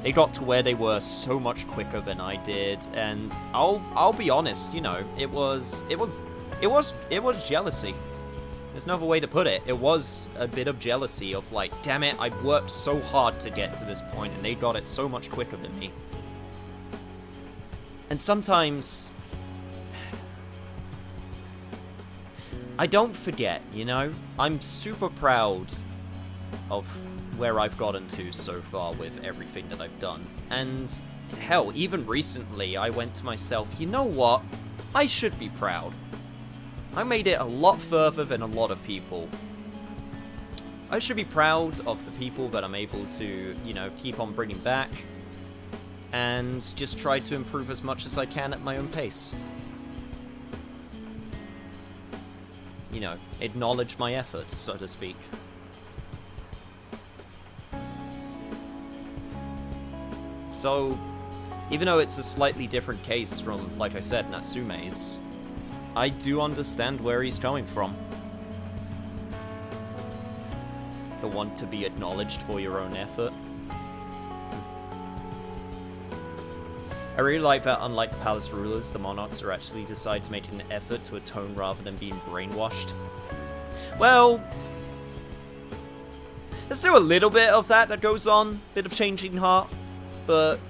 they got to where they were so much quicker than I did, and I'll be honest, you know, it was jealousy. There's no other way to put it. It was a bit of jealousy of like, damn it, I've worked so hard to get to this point and they got it so much quicker than me. And sometimes I don't forget, you know? I'm super proud of where I've gotten to so far with everything that I've done. And hell, even recently I went to myself, you know what? I should be proud. I made it a lot further than a lot of people. I should be proud of the people that I'm able to, you know, keep on bringing back. And just try to improve as much as I can at my own pace. You know, acknowledge my efforts, so to speak. So, even though it's a slightly different case from, like I said, Natsume's, I do understand where he's coming from. The want to be acknowledged for your own effort. I really like that, unlike palace rulers, the monarchs are actually decide to make an effort to atone rather than being brainwashed. Well, there's still a little bit of that goes on, bit of changing heart, but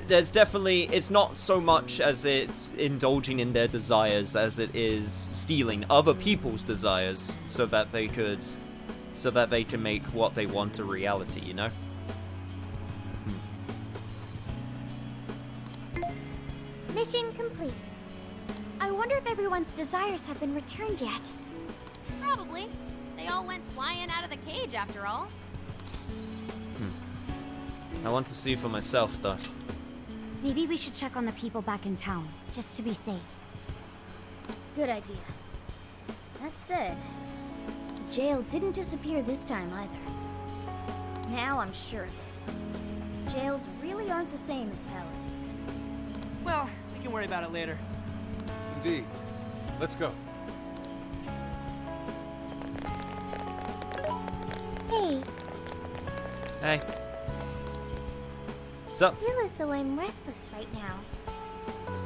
there's definitely, it's not so much as it's indulging in their desires as it is stealing other people's desires so that they can make what they want a reality, you know? Mission complete. one's desires have been returned yet. Probably. They all went flying out of the cage after all. I want to see for myself, though. Maybe we should check on the people back in town, just to be safe. Good idea. That said, the jail didn't disappear this time either. Now I'm sure of it. Jails really aren't the same as palaces. Well, we can worry about it later. Indeed. Let's go. Hey, Hey. So, I feel as though I'm restless right now.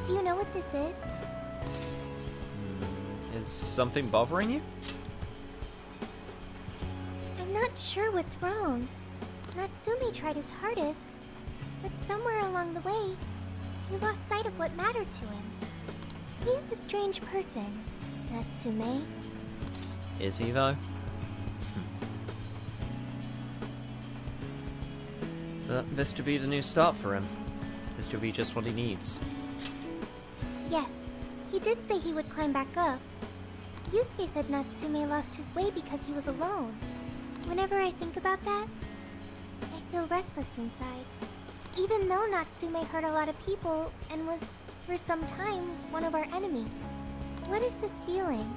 Do you know what this is? is something bothering you? I'm not sure what's wrong. Natsume tried his hardest, but somewhere along the way, he lost sight of what mattered to him. He is a strange person, Natsume. Is he, though? But this could be the new start for him. This could be just what he needs. Yes, he did say he would climb back up. Yusuke said Natsume lost his way because he was alone. Whenever I think about that, I feel restless inside. Even though Natsume hurt a lot of people and was, for some time, one of our enemies. What is this feeling?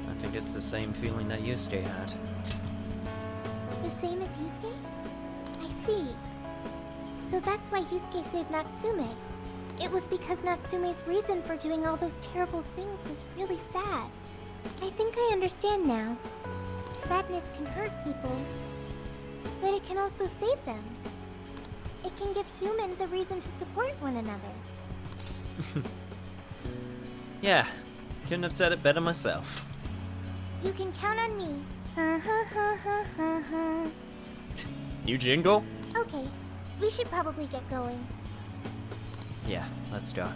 I think it's the same feeling that Yusuke had. The same as Yusuke? I see. So that's why Yusuke saved Natsume. It was because Natsume's reason for doing all those terrible things was really sad. I think I understand now. Sadness can hurt people, but it can also save them. It can give humans a reason to support one another. Yeah, couldn't have said it better myself. You can count on me. New jingle? Okay, we should probably get going. Yeah, let's go.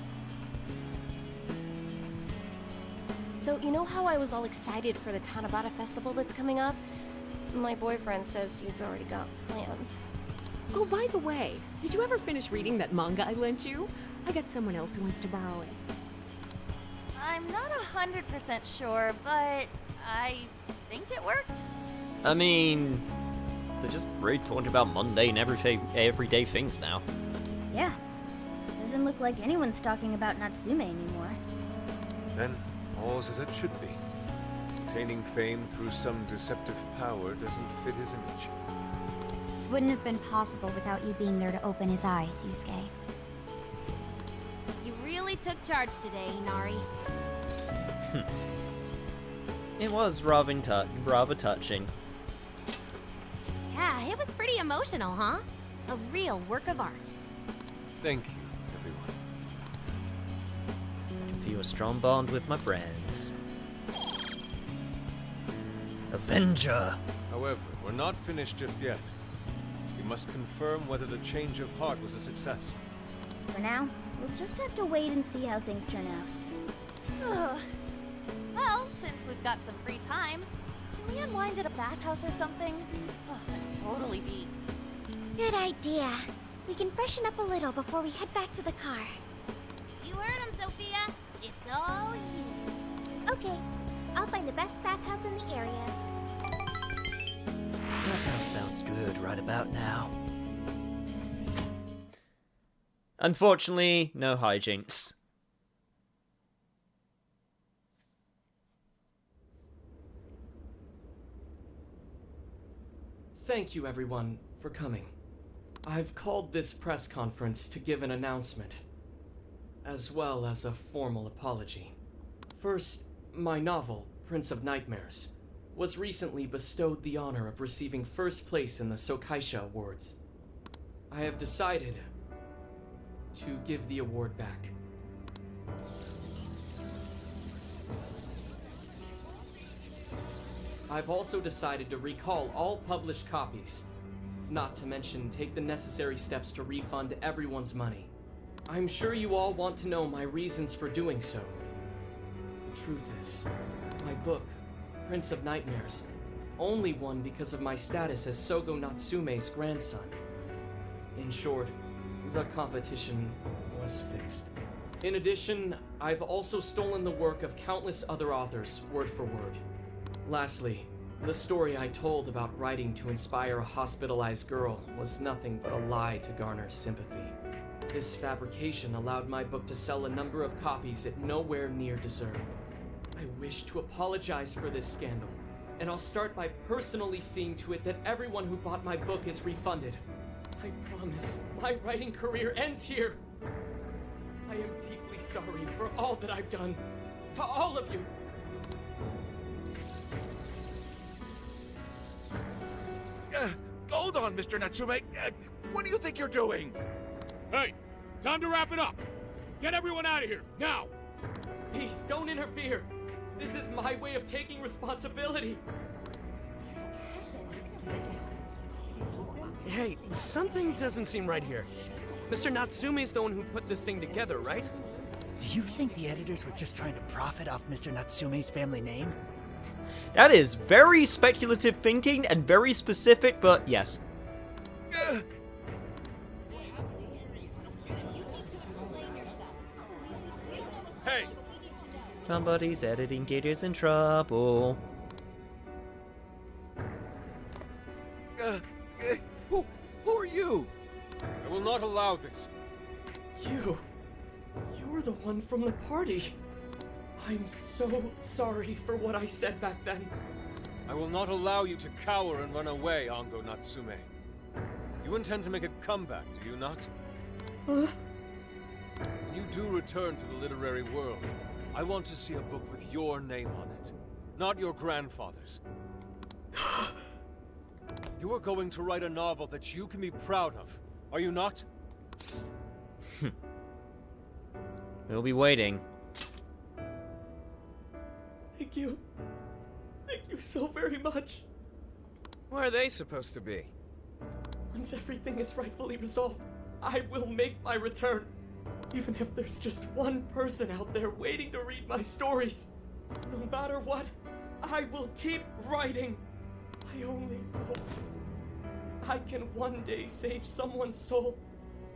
So, you know how I was all excited for the Tanabata festival that's coming up? My boyfriend says he's already got plans. Oh, by the way, did you ever finish reading that manga I lent you? I got someone else who wants to borrow it. I'm not 100% sure, but I think it worked. I mean, they're just really talking about mundane, everyday things now. Yeah. Doesn't look like anyone's talking about Natsume anymore. Then, all's as it should be. Attaining fame through some deceptive power doesn't fit his image. This wouldn't have been possible without you being there to open his eyes, Yusuke. You really took charge today, Inari. It was rather touching. Yeah, it was pretty emotional, huh? A real work of art. Thank you, everyone. I can feel a strong bond with my friends. Avenger! However, we're not finished just yet. We must confirm whether the change of heart was a success. For now, we'll just have to wait and see how things turn out. Well, since we've got some free time, can we unwind at a bathhouse or something? I'm totally beat. Good idea. We can freshen up a little before we head back to the car. You heard him, Sophia. It's all you. Okay, I'll find the best bathhouse in the area. That sounds good right about now. Unfortunately, no hijinks. Thank you, everyone, for coming. I've called this press conference to give an announcement, as well as a formal apology. First, my novel, Prince of Nightmares, was recently bestowed the honor of receiving first place in the Sokaisha Awards. I have decided to give the award back. I've also decided to recall all published copies, not to mention take the necessary steps to refund everyone's money. I'm sure you all want to know my reasons for doing so. The truth is, my book, Prince of Nightmares, only won because of my status as Sogo Natsume's grandson. In short, the competition was fixed. In addition, I've also stolen the work of countless other authors, word for word. Lastly, the story I told about writing to inspire a hospitalized girl was nothing but a lie to garner sympathy. This fabrication allowed my book to sell a number of copies it nowhere near deserved. I wish to apologize for this scandal, and I'll start by personally seeing to it that everyone who bought my book is refunded. I promise my writing career ends here. I am deeply sorry for all that I've done. To all of you. Hold on, Mr. Natsume. What do you think you're doing? Hey, time to wrap it up. Get everyone out of here, now! Please, don't interfere. This is my way of taking responsibility. Hey, something doesn't seem right here. Mr. Natsume's the one who put this thing together, right? Do you think the editors were just trying to profit off Mr. Natsume's family name? That is very speculative thinking and very specific, but yes. Hey! Somebody's editing Gator's in trouble. Who are you? I will not allow this. You're the one from the party. I'm so sorry for what I said back then. I will not allow you to cower and run away, Ango Natsume. You intend to make a comeback, do you not? When you do return to the literary world, I want to see a book with your name on it, not your grandfather's. You are going to write a novel that you can be proud of, are you not? We'll be waiting. Thank you. Thank you so very much. Where are they supposed to be? Once everything is rightfully resolved, I will make my return. Even if there's just one person out there waiting to read my stories. No matter what, I will keep writing. I only hope I can one day save someone's soul,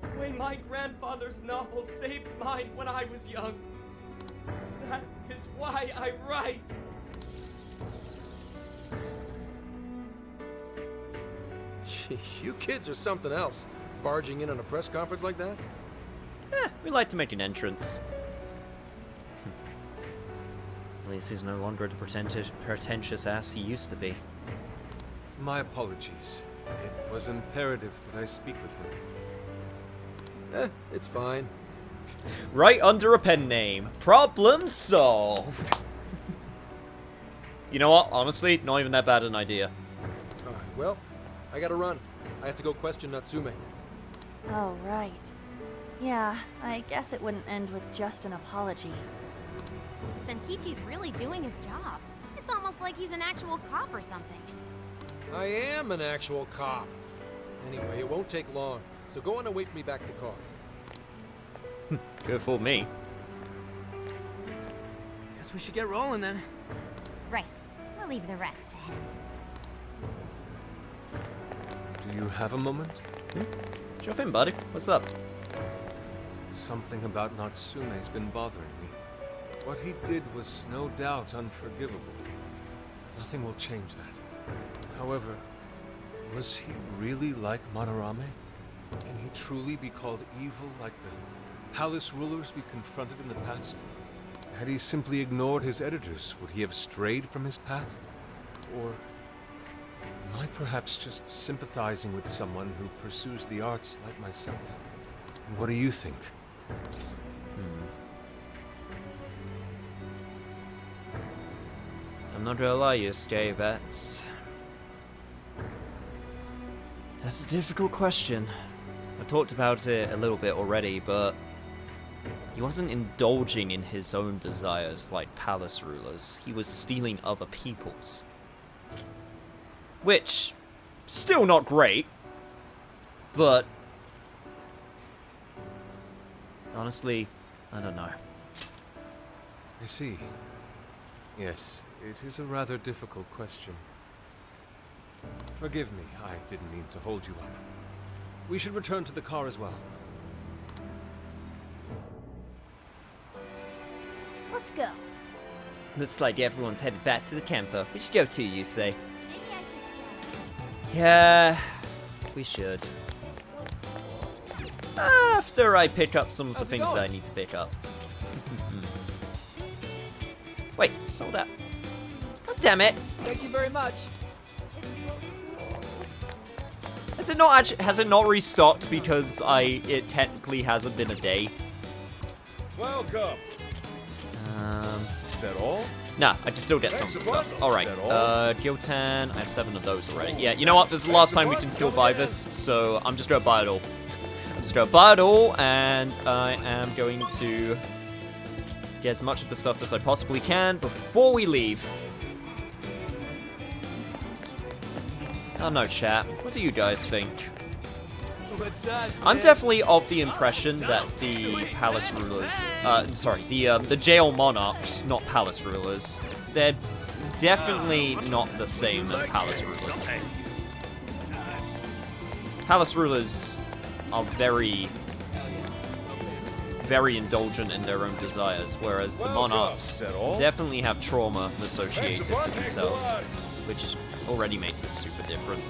the way my grandfather's novel saved mine when I was young. That is why I write. Sheesh, you kids are something else. Barging in on a press conference like that? We like to make an entrance. At least he's no longer the pretentious ass he used to be. My apologies. It was imperative that I speak with him. It's fine. Right under a pen name. Problem solved. You know what? Honestly, not even that bad an idea. Alright, well, I gotta run. I have to go question Natsume. Oh, right. Yeah, I guess it wouldn't end with just an apology. Senkichi's really doing his job. It's almost like he's an actual cop or something. I am an actual cop. Anyway, it won't take long, so go on and wait for me back at the car. Good for me. Guess we should get rolling then. Right. We'll leave the rest to him. Do you have a moment? Jump in, buddy. What's up? Something about Natsume's been bothering me. What he did was no doubt unforgivable. Nothing will change that. However, was he really like Madarame? Can he truly be called evil like the palace rulers we confronted in the past? Had he simply ignored his editors, would he have strayed from his path? Or am I perhaps just sympathizing with someone who pursues the arts like myself? And what do you think? I'm not gonna lie, you Stay Vets. That's a difficult question. I talked about it a little bit already, but he wasn't indulging in his own desires like palace rulers. He was stealing other people's. Which, still not great, but honestly, I don't know. I see. Yes, it is a rather difficult question. Forgive me, I didn't mean to hold you up. We should return to the car as well. let's go. Looks like everyone's headed back to the camper. We should go too, you say? Maybe I should Yeah, we should. After I pick up some of the How's it things that going? I need to pick up. Wait, sold out. Oh, damn it! Thank you very much. Has it not restocked because it technically hasn't been a day? Welcome. Is that all? Nah, I can still get some of the Thanks, stuff. Bud. Alright, Is that all? Giltan, I have 7 of those already. Yeah, you know what? This is the last time we can still buy this, so I'm just gonna buy it all. I'm just gonna buy it all, and I am going to get as much of the stuff as I possibly can before we leave. Oh no, chat. What do you guys think? What's that? I'm definitely of the impression that the palace rulers, sorry, the jail monarchs, not palace rulers, they're definitely not the same as palace rulers. Palace rulers are very, very indulgent in their own desires, whereas the monarchs definitely have trauma associated to themselves, which already makes it super different.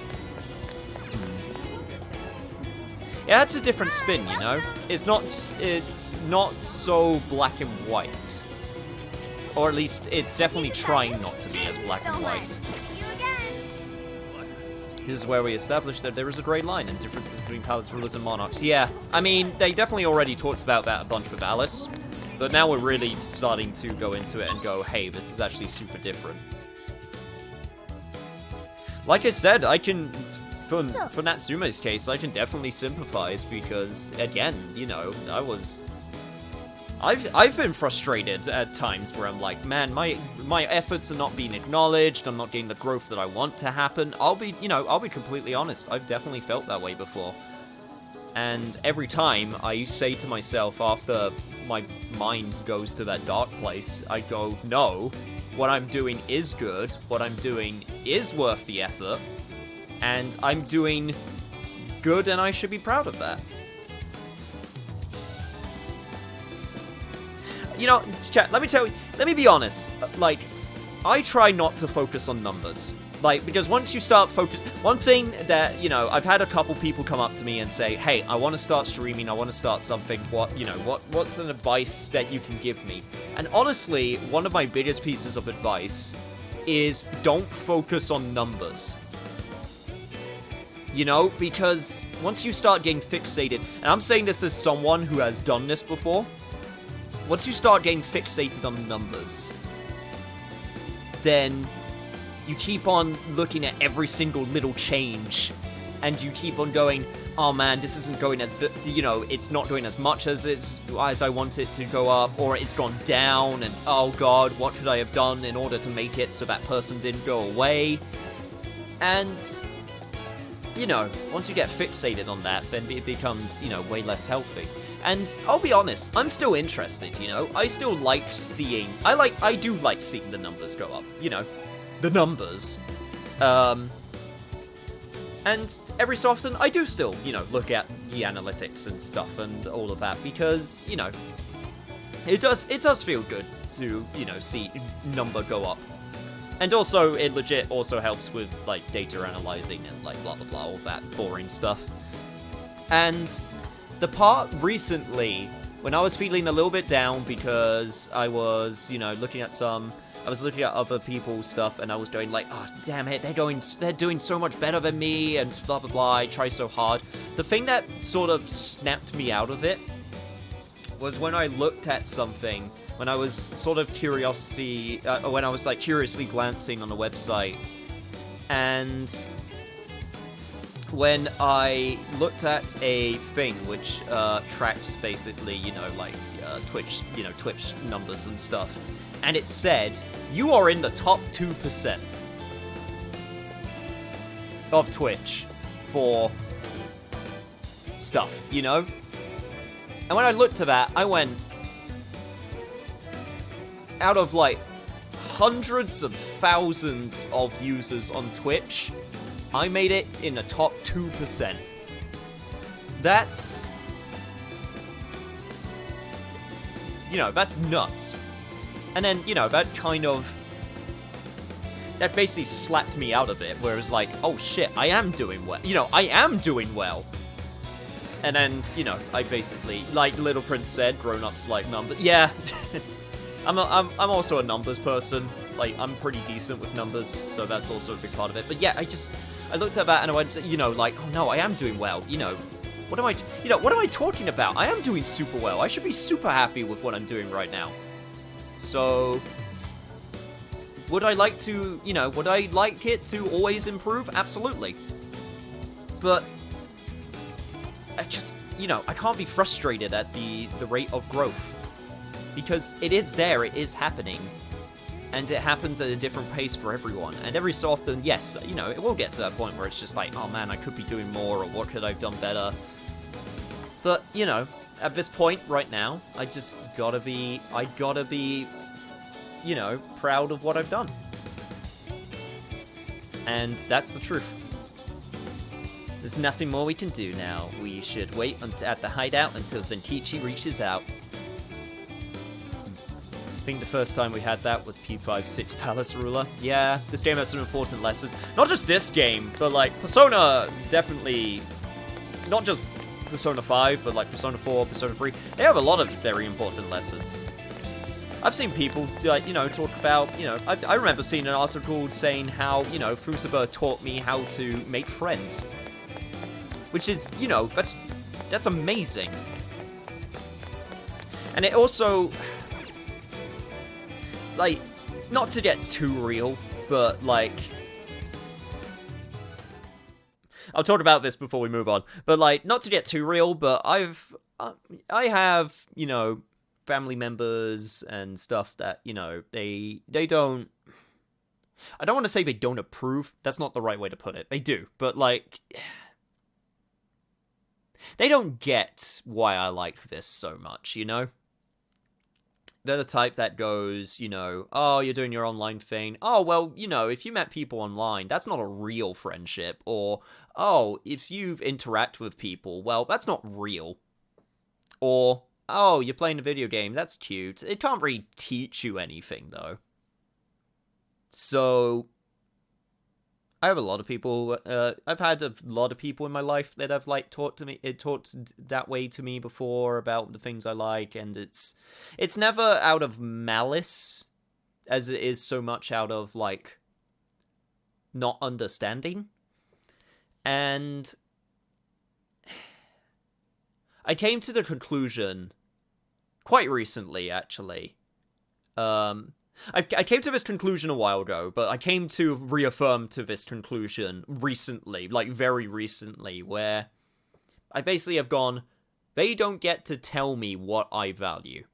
Yeah, that's a different spin, you know? It's not so black and white. Or at least, it's definitely trying not to be as black and white. This is where we established that there is a grey line and differences between palace rulers and monarchs. Yeah, I mean, they definitely already talked about that a bunch with Alice. But now we're really starting to go into it and go, hey, this is actually super different. Like I said, I can... For Natsume's case, I can definitely sympathize because, again, you know, I've been frustrated at times where I'm like, man, my efforts are not being acknowledged, I'm not getting the growth that I want to happen. I'll be completely honest, I've definitely felt that way before. And every time I say to myself after my mind goes to that dark place, I go, no, what I'm doing is good, what I'm doing is worth the effort, and I'm doing good and I should be proud of that. You know, chat, let me be honest. Like, I try not to focus on numbers. Like, because once you start one thing that, you know, I've had a couple people come up to me and say, hey, I want to start streaming, I want to start something, what's an advice that you can give me? And honestly, one of my biggest pieces of advice is don't focus on numbers. You know, because once you start getting fixated, and I'm saying this as someone who has done this before, once you start getting fixated on numbers, then you keep on looking at every single little change, and you keep on going, oh man, this isn't going as, you know, it's not going as much as I want it to go up, or it's gone down, and oh god, what could I have done in order to make it so that person didn't go away? And, you know, once you get fixated on that, then it becomes, you know, way less healthy. And I'll be honest, I'm still interested, you know? I still like seeing... I do like seeing the numbers go up, you know? The numbers. And every so often, I do still, you know, look at the analytics and stuff and all of that, because, you know, it does feel good to, you know, see number go up. And also, it legit also helps with, like, data analyzing and, like, blah blah blah, all that boring stuff. And the part recently, when I was feeling a little bit down because I was, you know, looking at other people's stuff, and I was going like, oh, damn it, they're doing so much better than me, and blah blah blah, I try so hard. The thing that sort of snapped me out of it was when I looked at something, when I was sort of curiously glancing on the website, and when I looked at a thing which tracks basically, you know, like Twitch numbers and stuff, and it said, you are in the top 2% of Twitch for stuff, you know? And when I looked at that, I went, out of like hundreds of thousands of users on Twitch, I made it in the top 2%. That's, you know, that's nuts. And then, you know, that basically slapped me out of it, where it was like, oh shit, I am doing well. You know, I am doing well. And then, you know, I basically, like Little Prince said, grown-ups like numbers. Yeah, I'm also a numbers person. Like, I'm pretty decent with numbers, so that's also a big part of it. But yeah, I looked at that and I went, you know, like, oh no, I am doing well. You know, what am I talking about? I am doing super well. I should be super happy with what I'm doing right now. So, would I like to, you know, would I like it to always improve? Absolutely. But I just, you know, I can't be frustrated at the rate of growth. Because it is there, it is happening. And it happens at a different pace for everyone. And every so often, yes, you know, it will get to that point where it's just like, oh man, I could be doing more, or what could I have done better? But, you know, at this point, right now, I gotta be, you know, proud of what I've done. And that's the truth. There's nothing more we can do now. We should wait at the hideout until Zenkichi reaches out. I think the first time we had that was P5-6 Palace Ruler. Yeah, this game has some important lessons. Not just this game, but like Persona definitely, not just Persona 5, but like Persona 4, Persona 3. They have a lot of very important lessons. I've seen people, like, you know, talk about, you know, I remember seeing an article saying how, you know, Futaba taught me how to make friends. Which is, you know, that's amazing. And it also, like, not to get too real, but like, I'll talk about this before we move on, but like, not to get too real, but I have, you know, family members and stuff that, you know, they don't, I don't want to say they don't approve, that's not the right way to put it, they do, but like, they don't get why I like this so much, you know? They're the type that goes, you know, oh, you're doing your online thing. Oh, well, you know, if you met people online, that's not a real friendship. Or, oh, if you've interact with people, well, that's not real. Or, oh, you're playing a video game, that's cute. It can't really teach you anything, though. So, I have a lot of people, I've had a lot of people in my life that have, like, talked that way to me before about the things I like, and it's never out of malice, as it is so much out of, like, not understanding. And I came to the conclusion, quite recently, actually, I came to this conclusion a while ago, but I came to reaffirm to this conclusion recently, like very recently, where I basically have gone, they don't get to tell me what I value.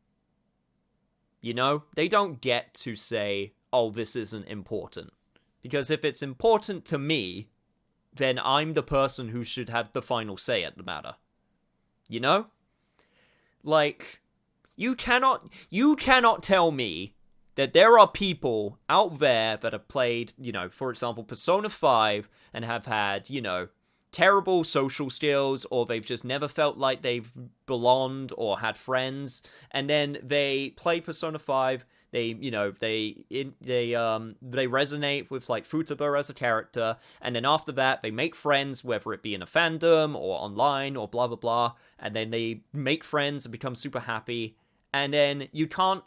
You know? They don't get to say, oh, this isn't important. Because if it's important to me, then I'm the person who should have the final say at the matter. You know? Like, you cannot tell me that there are people out there that have played, you know, for example, Persona 5 and have had, you know, terrible social skills, or they've just never felt like they've belonged or had friends, and then they play Persona 5, they, you know, they resonate with, like, Futaba as a character, and then after that, they make friends, whether it be in a fandom or online or blah, blah, blah, and then they make friends and become super happy. And then you can't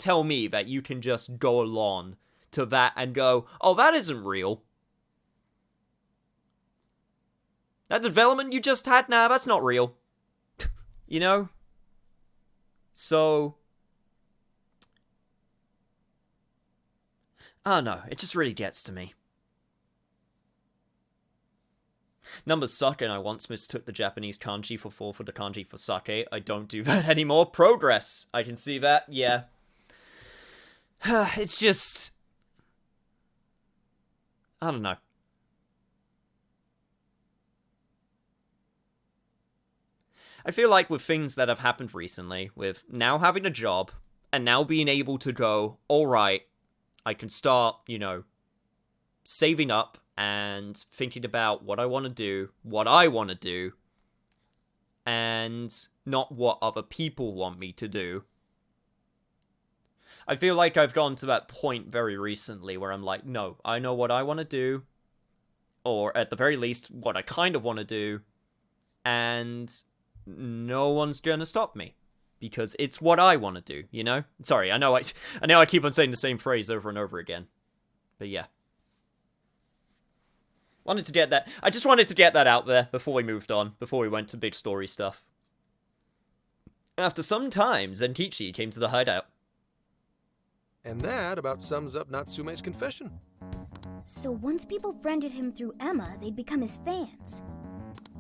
tell me that you can just go along to that and go, oh, that isn't real. That development you just had, nah, that's not real. You know? So, I don't know, it just really gets to me. Numbers suck, and I once mistook the Japanese kanji for the kanji for sake. I don't do that anymore. Progress! I can see that, yeah. It's just, I don't know. I feel like with things that have happened recently, with now having a job, and now being able to go, alright, I can start, you know, saving up, and thinking about what I want to do, and not what other people want me to do. I feel like I've gone to that point very recently where I'm like, no, I know what I want to do, or at the very least, what I kind of want to do, and no one's gonna stop me. Because it's what I want to do, you know? Sorry, I know I keep on saying the same phrase over and over again. But yeah. Wanted to get that. I just wanted to get that out there before we moved on, before we went to big story stuff. After some time, Zenkichi came to the hideout. And that about sums up Natsume's confession. So once people friended him through Emma, they'd become his fans.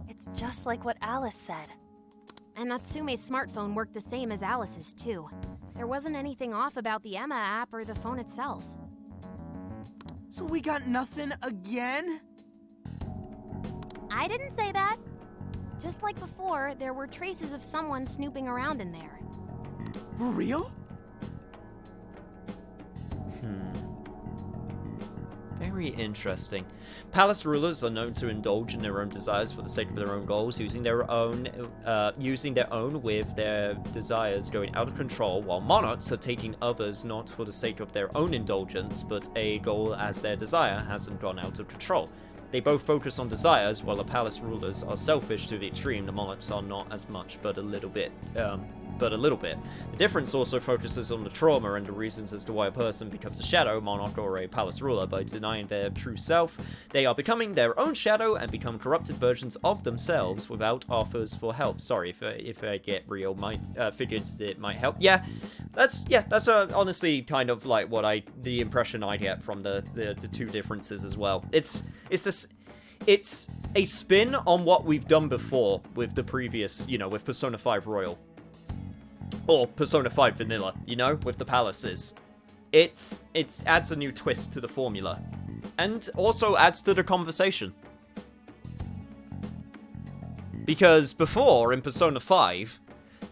It's just like what Alice said. And Natsume's smartphone worked the same as Alice's, too. There wasn't anything off about the Emma app or the phone itself. So we got nothing again? I didn't say that. Just like before, there were traces of someone snooping around in there. For real? Very interesting. Palace rulers are known to indulge in their own desires for the sake of their own goals, using their own with their desires going out of control, while monarchs are taking others not for the sake of their own indulgence, but a goal as their desire hasn't gone out of control. They both focus on desires, while the palace rulers are selfish to the extreme. The monarchs are not as much, but a little bit. The difference also focuses on the trauma and the reasons as to why a person becomes a shadow monarch or a palace ruler. By denying their true self, they are becoming their own shadow and become corrupted versions of themselves without offers for help. Sorry if I get real. Figured it might help. Yeah, that's honestly kind of like the impression I get from the two differences as well. It's a spin on what we've done before with the previous, with Persona 5 Royal. Or Persona 5 Vanilla, with the palaces. It adds a new twist to the formula. And also adds to the conversation. Because before, in Persona 5,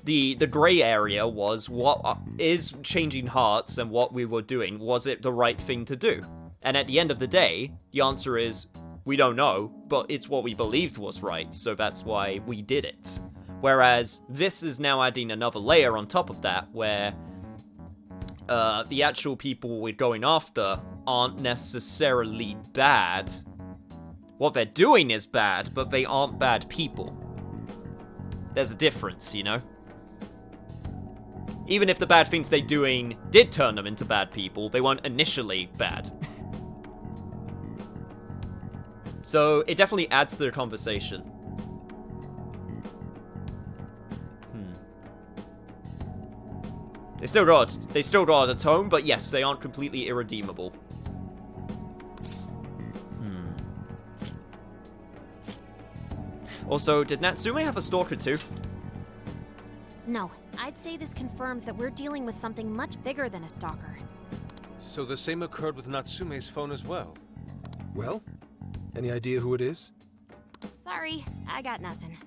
the grey area was what is changing hearts and what we were doing. Was it the right thing to do? And at the end of the day, the answer is, we don't know, but it's what we believed was right, so that's why we did it. Whereas this is now adding another layer on top of that, where the actual people we're going after aren't necessarily bad. What they're doing is bad, but they aren't bad people. There's a difference, Even if the bad things they're doing did turn them into bad people, they weren't initially bad. So it definitely adds to the conversation. They still got a tone, but yes, they aren't completely irredeemable. Also, did Natsume have a stalker too? No, I'd say this confirms that we're dealing with something much bigger than a stalker. So the same occurred with Natsume's phone as well? Well, any idea who it is? Sorry, I got nothing.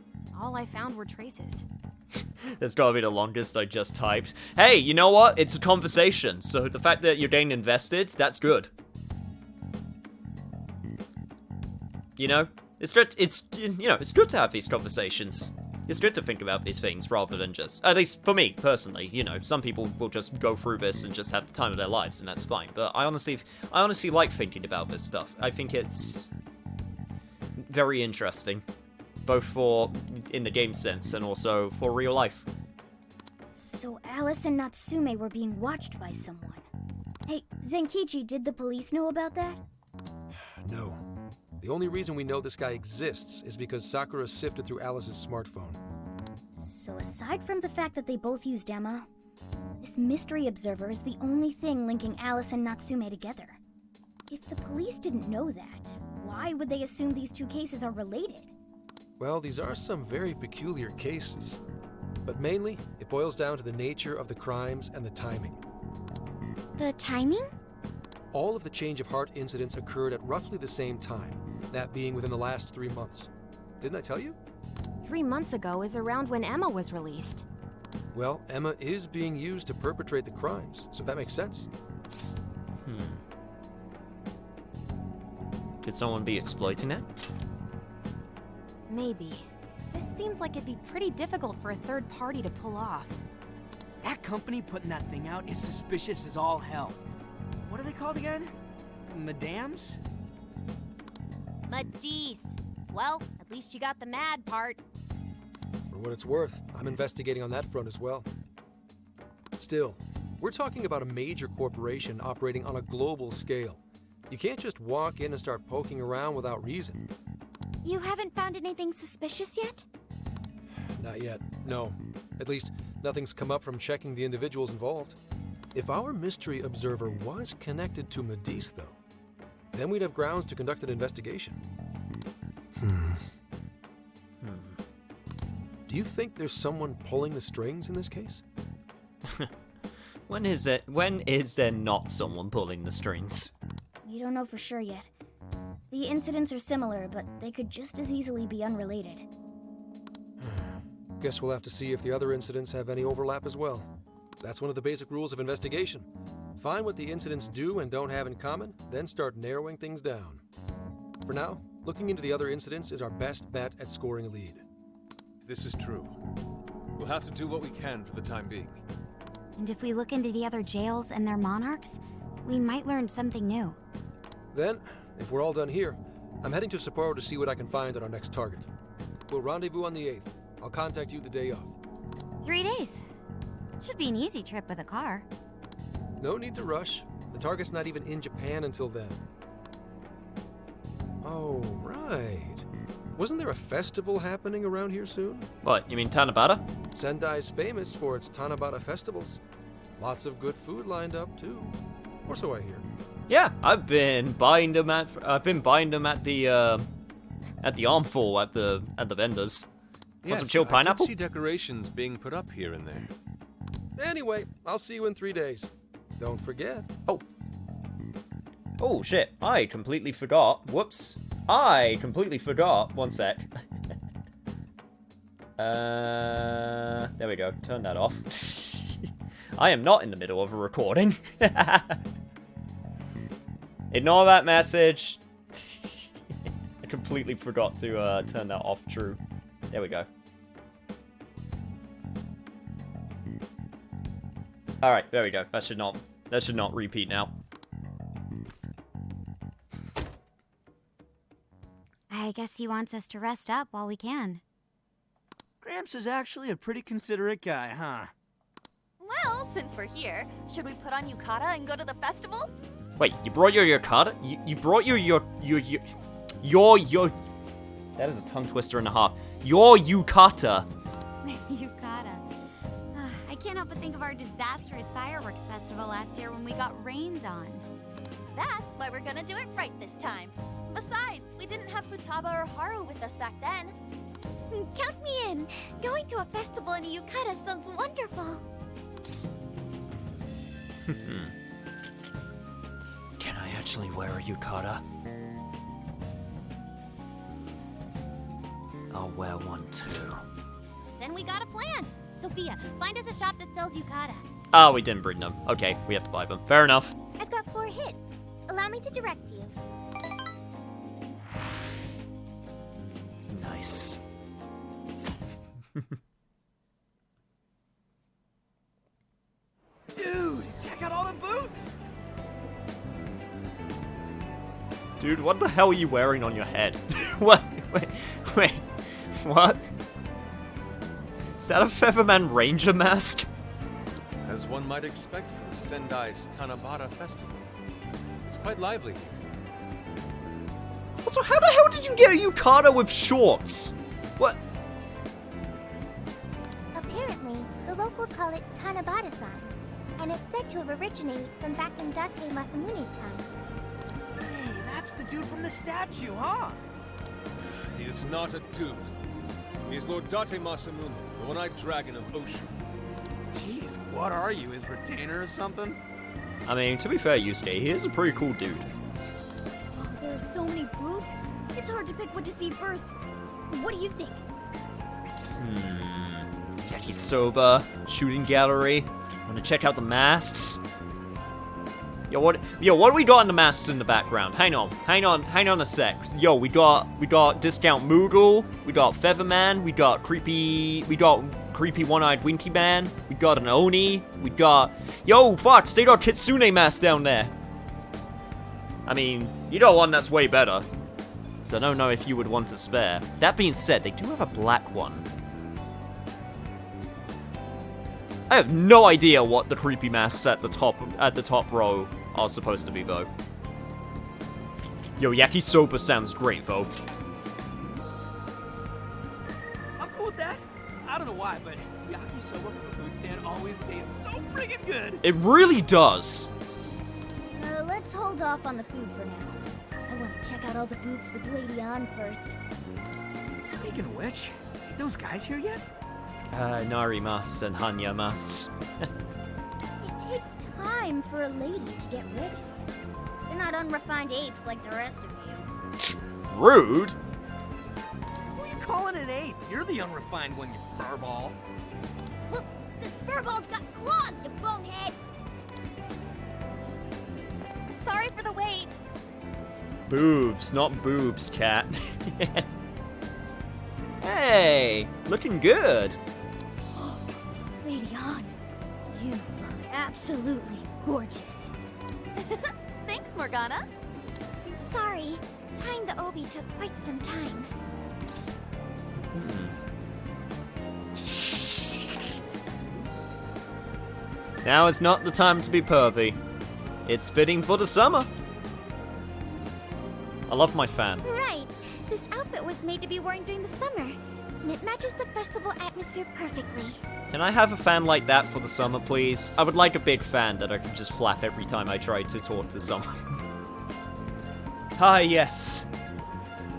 All I found were traces. That's gotta be the longest I just typed. Hey, you know what? It's a conversation, so the fact that you're getting invested, that's good. It's good. It's good to have these conversations. It's good to think about these things rather than just, at least for me personally. Some people will just go through this and just have the time of their lives, and that's fine. But I honestly like thinking about this stuff. I think it's very interesting. Both in the game sense and also for real life. So Alice and Natsume were being watched by someone. Hey, Zenkichi, did the police know about that? No. The only reason we know this guy exists is because Sakura sifted through Alice's smartphone. So aside from the fact that they both used Emma, this mystery observer is the only thing linking Alice and Natsume together. If the police didn't know that, why would they assume these two cases are related? Well, these are some very peculiar cases. But mainly, it boils down to the nature of the crimes and the timing. The timing? All of the change of heart incidents occurred at roughly the same time, that being within the last 3 months. Didn't I tell you? 3 months ago is around when Emma was released. Well, Emma is being used to perpetrate the crimes, so that makes sense. Could someone be exploiting it? Maybe. This seems like it'd be pretty difficult for a third party to pull off. That company putting that thing out is suspicious as all hell. What are they called again? Madams? Madisse. Well, at least you got the mad part. For what it's worth, I'm investigating on that front as well. Still, we're talking about a major corporation operating on a global scale. You can't just walk in and start poking around without reason. You haven't found anything suspicious yet? Not yet, no. At least, nothing's come up from checking the individuals involved. If our mystery observer was connected to Madisse, though, then we'd have grounds to conduct an investigation. Do you think there's someone pulling the strings in this case? When is there not someone pulling the strings? We don't know for sure yet. The incidents are similar, but they could just as easily be unrelated. Guess we'll have to see if the other incidents have any overlap as well. That's one of the basic rules of investigation. Find what the incidents do and don't have in common, then start narrowing things down. For now, looking into the other incidents is our best bet at scoring a lead. This is true. We'll have to do what we can for the time being. And if we look into the other jails and their monarchs, we might learn something new. Then, if we're all done here, I'm heading to Sapporo to see what I can find at our next target. We'll rendezvous on the 8th. I'll contact you the day of. 3 days. Should be an easy trip with a car. No need to rush. The target's not even in Japan until then. Oh, right. Wasn't there a festival happening around here soon? What, you mean Tanabata? Sendai's famous for its Tanabata festivals. Lots of good food lined up, too. Or so I hear. Yeah, I've been buying them at the armful at the vendors. Want some chilled pineapple? I did see decorations being put up here and there. Anyway, I'll see you in 3 days. Don't forget. Oh shit, I completely forgot. Whoops. I completely forgot. One sec. There we go. Turn that off. I am not in the middle of a recording. Ignore that message. I completely forgot to turn that off. True. There we go. Alright, there we go. That should not repeat now. I guess he wants us to rest up while we can. Gramps is actually a pretty considerate guy, huh? Well, since we're here, should we put on yukata and go to the festival? Wait, you brought your yukata? You brought your that is a tongue twister and a half. Your yukata. Yukata. I can't help but think of our disastrous fireworks festival last year when we got rained on. That's why we're gonna do it right this time. Besides, we didn't have Futaba or Haru with us back then. Count me in! Going to a festival in a yukata sounds wonderful! Can I actually wear a yukata? I'll wear one too. Then we got a plan! Sophia, find us a shop that sells yukata. Oh, we didn't bring them. Okay, we have to buy them. Fair enough. I've got 4 hits. Allow me to direct you. Nice. Dude, check out all the boots! Dude, what the hell are you wearing on your head? What? Wait. What? Is that a Featherman Ranger mask? As one might expect from Sendai's Tanabata Festival. It's quite lively here. Also, how the hell did you get a yukata with shorts? What? Apparently, the locals call it Tanabata-san, and it's said to have originated from back in Date Masamune's time. Hey, that's the dude from the statue, huh? He is not a dude. He is Lord Date Masamune, the one-eyed dragon of Oshu. Jeez, what are you, his retainer or something? I mean, to be fair, Yusuke, he is a pretty cool dude. There are so many booths, it's hard to pick what to see first. What do you think? Yakisoba, shooting gallery. Wanna check out the masks? Yo, what do we got in the masks in the background? Hang on a sec. Yo, we got Discount Moogle, we got Featherman, we got creepy one-eyed Winky Man, we got an Oni, we got... Yo, fuck, they got Kitsune mask down there. I mean, you got one that's way better. So I don't know if you would want to spare. That being said, they do have a black one. I have no idea what the creepy masks at the top row are supposed to be, though. Yo, yakisoba sounds great, though. I'm cool with that. I don't know why, but yakisoba from the food stand always tastes so friggin' good. It really does. Let's hold off on the food for now. I want to check out all the booths with Lady On first. Speaking of which, ain't those guys here yet? Nari masks and Hanya masks. It takes time for a lady to get ready. They're not unrefined apes like the rest of you. Rude? Who are you calling an ape? You're the unrefined one, you furball. Look, this furball's got claws, you bonehead! Sorry for the wait. Boobs, not boobs, cat. Hey, looking good. Lady On, you look absolutely gorgeous. Thanks, Morgana. Sorry, tying the obi took quite some time. Now is not the time to be pervy. It's fitting for the summer. I love my fan. Right. This outfit was made to be worn during the summer, and it matches the festival atmosphere perfectly. Can I have a fan like that for the summer, please? I would like a big fan that I could just flap every time I try to talk to someone. Ah, yes.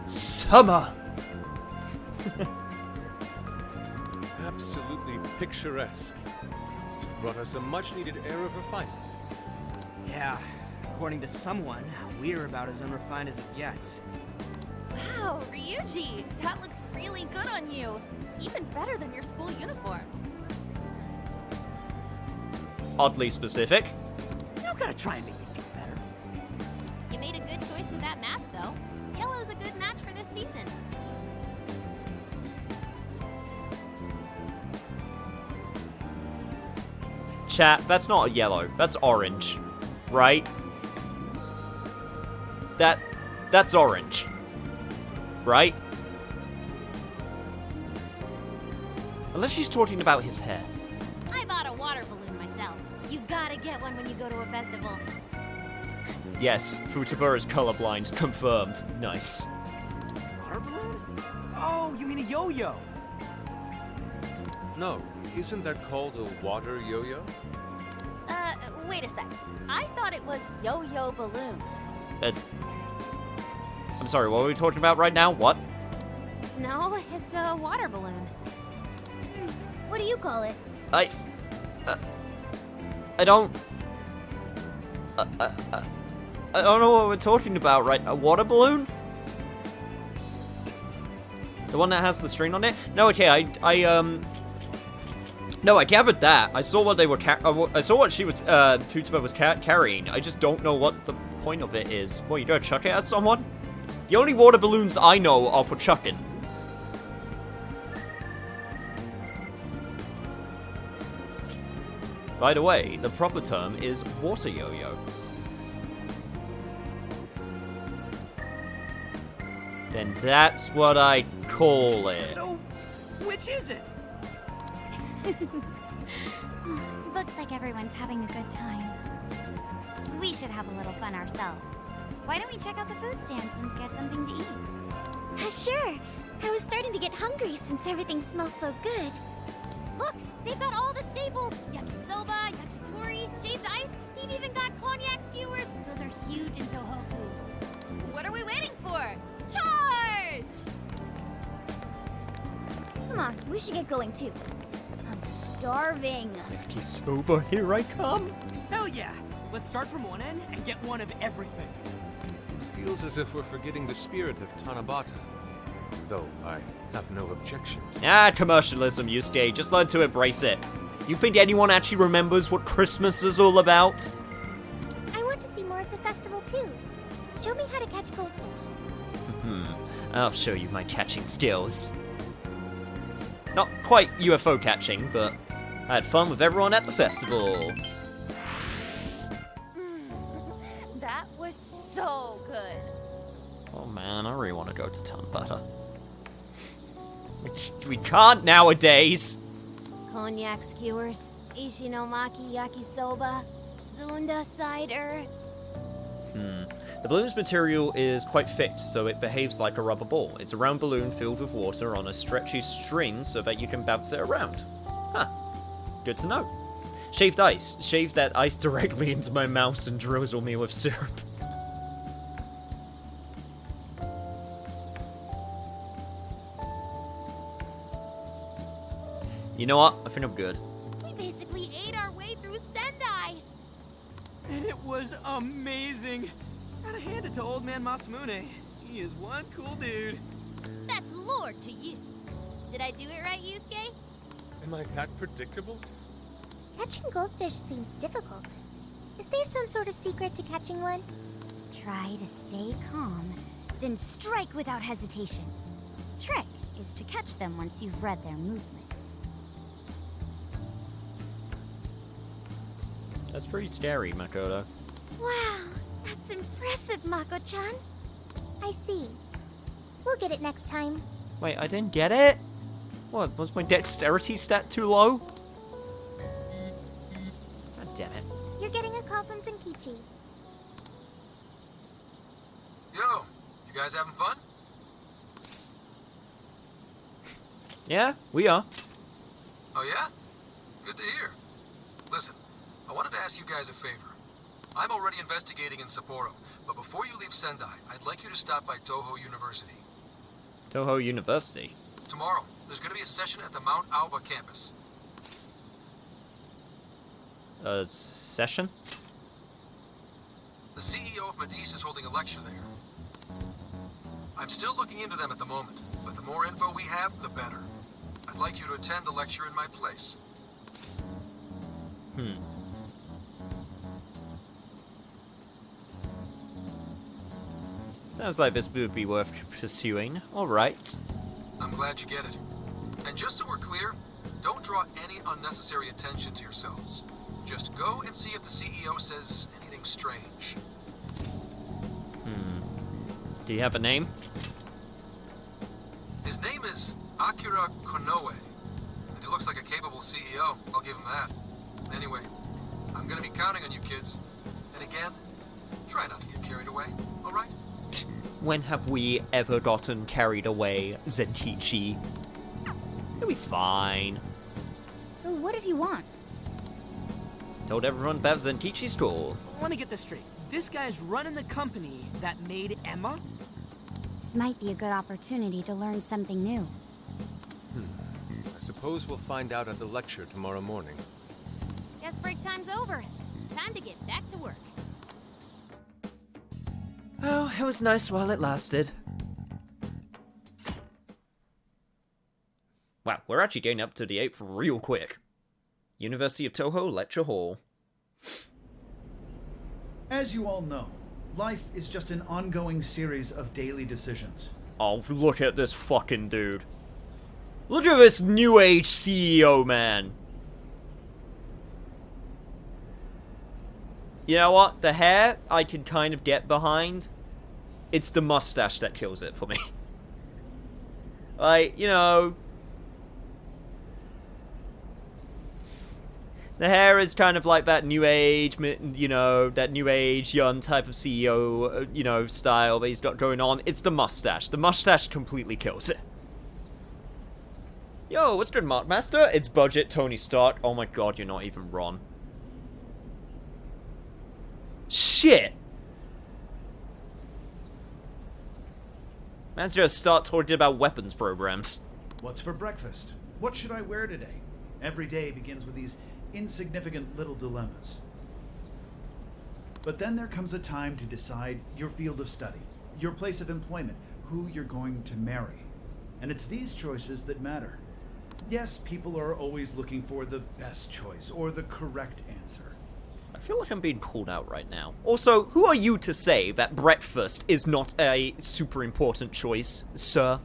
Summer! Absolutely picturesque. You've brought us a much-needed air of refinement. Yeah, according to someone, we're about as unrefined as it gets. Wow, Ryuji, that looks really good on you. Even better than your school uniform. Oddly specific. You don't gotta try and make me feel better. You made a good choice with that mask, though. Yellow's a good match for this season. Chat, that's not a yellow. That's orange. Right? That's orange. Right? Unless she's talking about his hair. I bought a water balloon myself. You gotta get one when you go to a festival. Yes, Futaba is colorblind. Confirmed. Nice. Water balloon? Oh, you mean a yo-yo? No, isn't that called a water yo-yo? Wait a sec. I thought it was yo-yo balloon. I'm sorry, what are we talking about right now? What? No, it's a water balloon. What do you call it? I don't... I don't know what we're talking about, right? A water balloon? The one that has the string on it? No, okay, No, I gathered that. I saw what they were I saw what she was, Futaba was carrying. I just don't know what the point of it is. What, you gonna chuck it at someone? The only water balloons I know are for chucking. By the way, the proper term is water yo-yo. Then that's what I call it. So, which is it? Looks like everyone's having a good time. We should have a little fun ourselves. Why don't we check out the food stands and get something to eat? Sure. I was starting to get hungry since everything smells so good. Look, they've got all the staples. Yakisoba, yakitori, shaved ice. They've even got cognac skewers. Those are huge in Tohoku. What are we waiting for? Charge! Come on, we should get going too. I'm starving. Yakisoba, here I come. Hell yeah! Let's start from one end and get one of everything. Feels as if we're forgetting the spirit of Tanabata. Though I have no objections. Ah, commercialism, Yusuke. Just learn to embrace it. You think anyone actually remembers what Christmas is all about? I want to to catch goldfish. I'll show you my catching skills. Not quite UFO catching, but I had fun with everyone at the festival. That was so good. Oh man, I really want to go to Tanabata. We can't nowadays. Cognac skewers, ishinomaki yakisoba, zunda cider. The balloon's material is quite fixed, so it behaves like a rubber ball. It's a round balloon filled with water on a stretchy string so that you can bounce it around. Huh. Good to know. Shaved ice. Shave that ice directly into my mouth and drizzle me with syrup. You know what? I think I'm good. We basically ate our way through Sendai. And it was amazing. Gotta hand it to old man Masamune. He is one cool dude. That's Lord to you. Did I do it right, Yusuke? Am I that predictable? Catching goldfish seems difficult. Is there some sort of secret to catching one? Try to stay calm, then strike without hesitation. Trick is to catch them once you've read their movements. That's pretty scary, Makoto. Wow, that's impressive, Mako-chan. I see. We'll get it next time. Wait, I didn't get it? What, was my dexterity stat too low? God damn it. You're getting a call from Zenkichi. Yo, you guys having fun? Yeah, we are. Oh yeah? Good to hear. Listen, I wanted to ask you guys a favor. I'm already investigating in Sapporo, but before you leave Sendai, I'd like you to stop by Toho University. Toho University? Tomorrow, there's going to be a session at the Mount Aoba campus. A session? The CEO of Matisse is holding a lecture there. I'm still looking into them at the moment, but the more info we have, the better. I'd like you to attend the lecture in my place. Sounds like this would be worth pursuing. Alright. I'm glad you get it. And just so we're clear, don't draw any unnecessary attention to yourselves. Just go and see if the CEO says anything strange. Do you have a name? His name is Akira Konoe, and he looks like a capable CEO, I'll give him that. Anyway, I'm gonna be counting on you kids. And again, try not to get carried away, alright? When have we ever gotten carried away, Zenkichi? It'll be fine. So what did he want? Told everyone about Zenkichi's call. Let me get this straight. This guy's running the company that made Emma? This might be a good opportunity to learn something new. I suppose we'll find out at the lecture tomorrow morning. Guess break time's over. Time to get back to work. Oh, it was nice while it lasted. Wow, we're actually getting up to the 8th real quick. University of Toho Lecture Hall. As you all know, life is just an ongoing series of daily decisions. Oh, look at this fucking dude. Look at this new age CEO, man. You know what? The hair, I can kind of get behind. It's the mustache that kills it for me. Like, you know... The hair is kind of like that new age, you know, that new age, young type of CEO, you know, style that he's got going on. It's the mustache. The mustache completely kills it. Yo, what's good, Mark Master? It's budget Tony Stark. Oh my god, you're not even Ron. Shit! Man's gonna start talking about weapons programs. What's for breakfast? What should I wear today? Every day begins with these insignificant little dilemmas. But then there comes a time to decide your field of study, your place of employment, who you're going to marry. And it's these choices that matter. Yes, people are always looking for the best choice or the correct answer. feel like I'm being called out right now. Also, who are you to say that breakfast is not a super important choice, sir?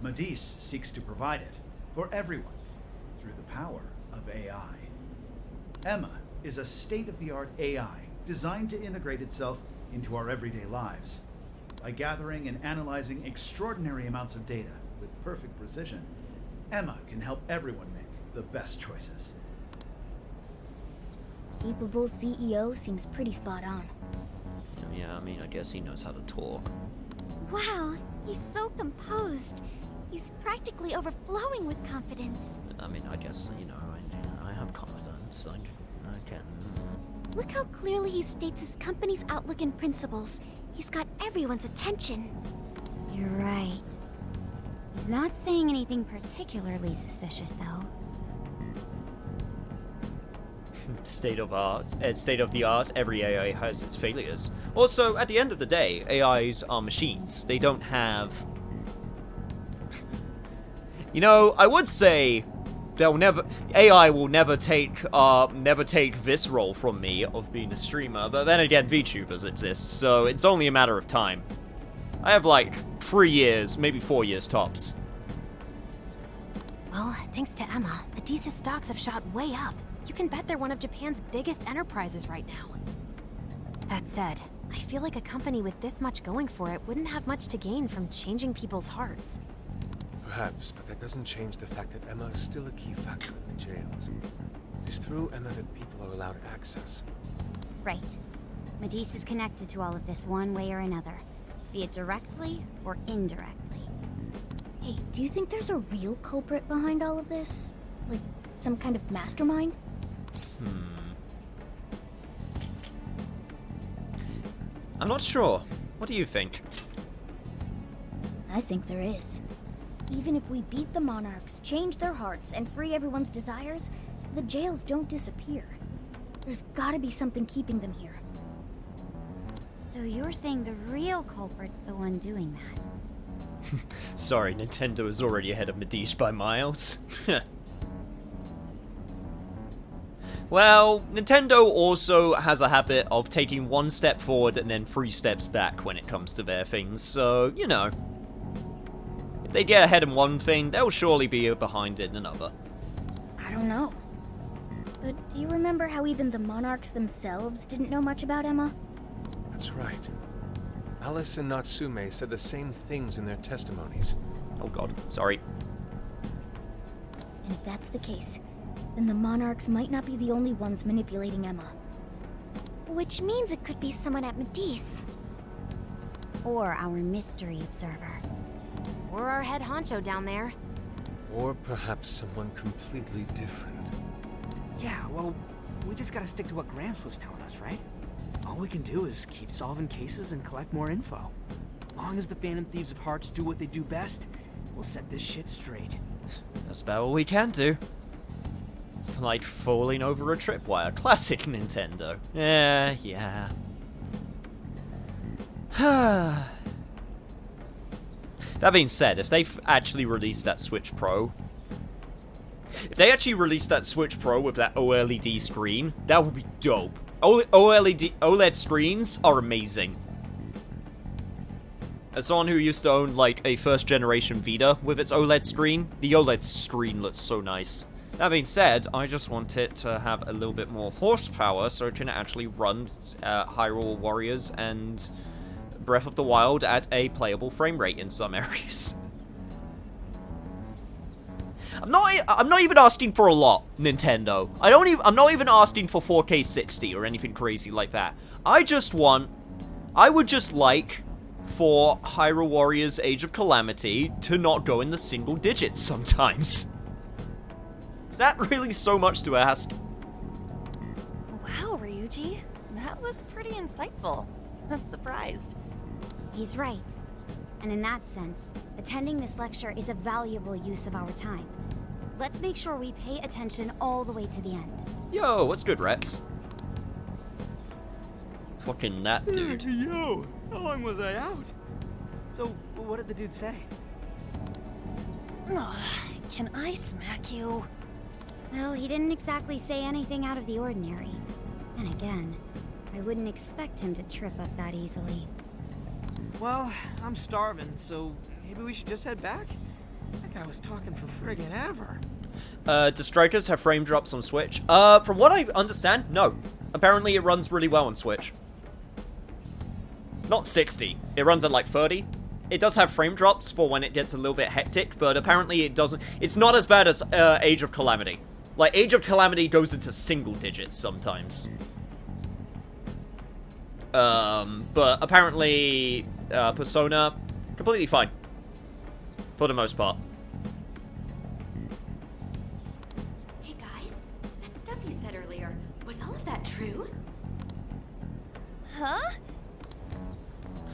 Medivh seeks to provide it for everyone through the power of AI. Emma is a state-of-the-art AI designed to integrate itself into our everyday lives. By gathering and analyzing extraordinary amounts of data with perfect precision, Emma can help everyone make the best choices. Capable CEO seems pretty spot on. Yeah, I mean, I guess he knows how to talk. Wow, he's so composed. He's practically overflowing with confidence. I mean, I guess, you know, I have confidence. I can... Look how clearly he states his company's outlook and principles. He's got everyone's attention. You're right. He's not saying anything particularly suspicious, though. State of the art, every AI has its failures. Also, at the end of the day, AIs are machines. They don't have... You know, I would say AI will never take this role from me of being a streamer, but then again, VTubers exist, so it's only a matter of time. I have like 3 years, maybe 4 years tops. Well, thanks to Emma, Medivh's stocks have shot way up. You can bet they're one of Japan's biggest enterprises right now. That said, I feel like a company with this much going for it wouldn't have much to gain from changing people's hearts. Perhaps, but that doesn't change the fact that Emma is still a key factor in the jails. It is through Emma that people are allowed access. Right. Medivh is connected to all of this one way or another, be it directly or indirectly. Hey, do you think there's a real culprit behind all of this? Like, some kind of mastermind? I'm not sure. What do you think? I think there is. Even if we beat the Monarchs, change their hearts, and free everyone's desires, the jails don't disappear. There's gotta be something keeping them here. So you're saying the real culprit's the one doing that? Sorry, Nintendo is already ahead of Medivh by miles. Well, Nintendo also has a habit of taking 1 step forward and then 3 steps back when it comes to their things, so, you know. If they get ahead in one thing, they'll surely be behind in another. I don't know. But do you remember how even the Monarchs themselves didn't know much about Emma? That's right. Alice and Natsume said the same things in their testimonies. Oh god, sorry. And if that's the case, then the Monarchs might not be the only ones manipulating Emma. Which means it could be someone at Medivh. Or our mystery observer. Or our head honcho down there. Or perhaps someone completely different. Yeah, well, we just gotta stick to what Gramps was telling us, right? All we can do is keep solving cases and collect more info. Long as the Phantom Thieves of Hearts do what they do best, we'll set this shit straight. That's about all we can do. It's like falling over a tripwire. Classic Nintendo. Yeah. That being said, if they actually released that Switch Pro... If they actually released that Switch Pro with that OLED screen, that would be dope. OLED screens are amazing. As someone who used to own, like, a first-generation Vita with its OLED screen, the OLED screen looks so nice. That being said, I just want it to have a little bit more horsepower so it can actually run Hyrule Warriors and Breath of the Wild at a playable frame rate in some areas. I'm not even asking for a lot, Nintendo. I'm not even asking for 4K 60 or anything crazy like that. I would just like for Hyrule Warriors Age of Calamity to not go in the single digits sometimes. Is that really so much to ask? Wow, Ryuji. That was pretty insightful. I'm surprised. He's right. And in that sense, attending this lecture is a valuable use of our time. Let's make sure we pay attention all the way to the end. Yo, what's good, Rex? Fucking that dude. Yo, how long was I out? So, what did the dude say? Can I smack you? Well, he didn't exactly say anything out of the ordinary. Then again, I wouldn't expect him to trip up that easily. Well, I'm starving, so maybe we should just head back? That guy was talking for friggin' ever. Do strikers have frame drops on Switch? From what I understand, no. Apparently it runs really well on Switch. Not 60. It runs at like 30. It does have frame drops for when it gets a little bit hectic, but apparently it doesn't. It's not as bad as Age of Calamity. Like, Age of Calamity goes into single digits sometimes. But apparently, Persona, completely fine. For the most part. Hey guys, that stuff you said earlier, was all of that true? Huh?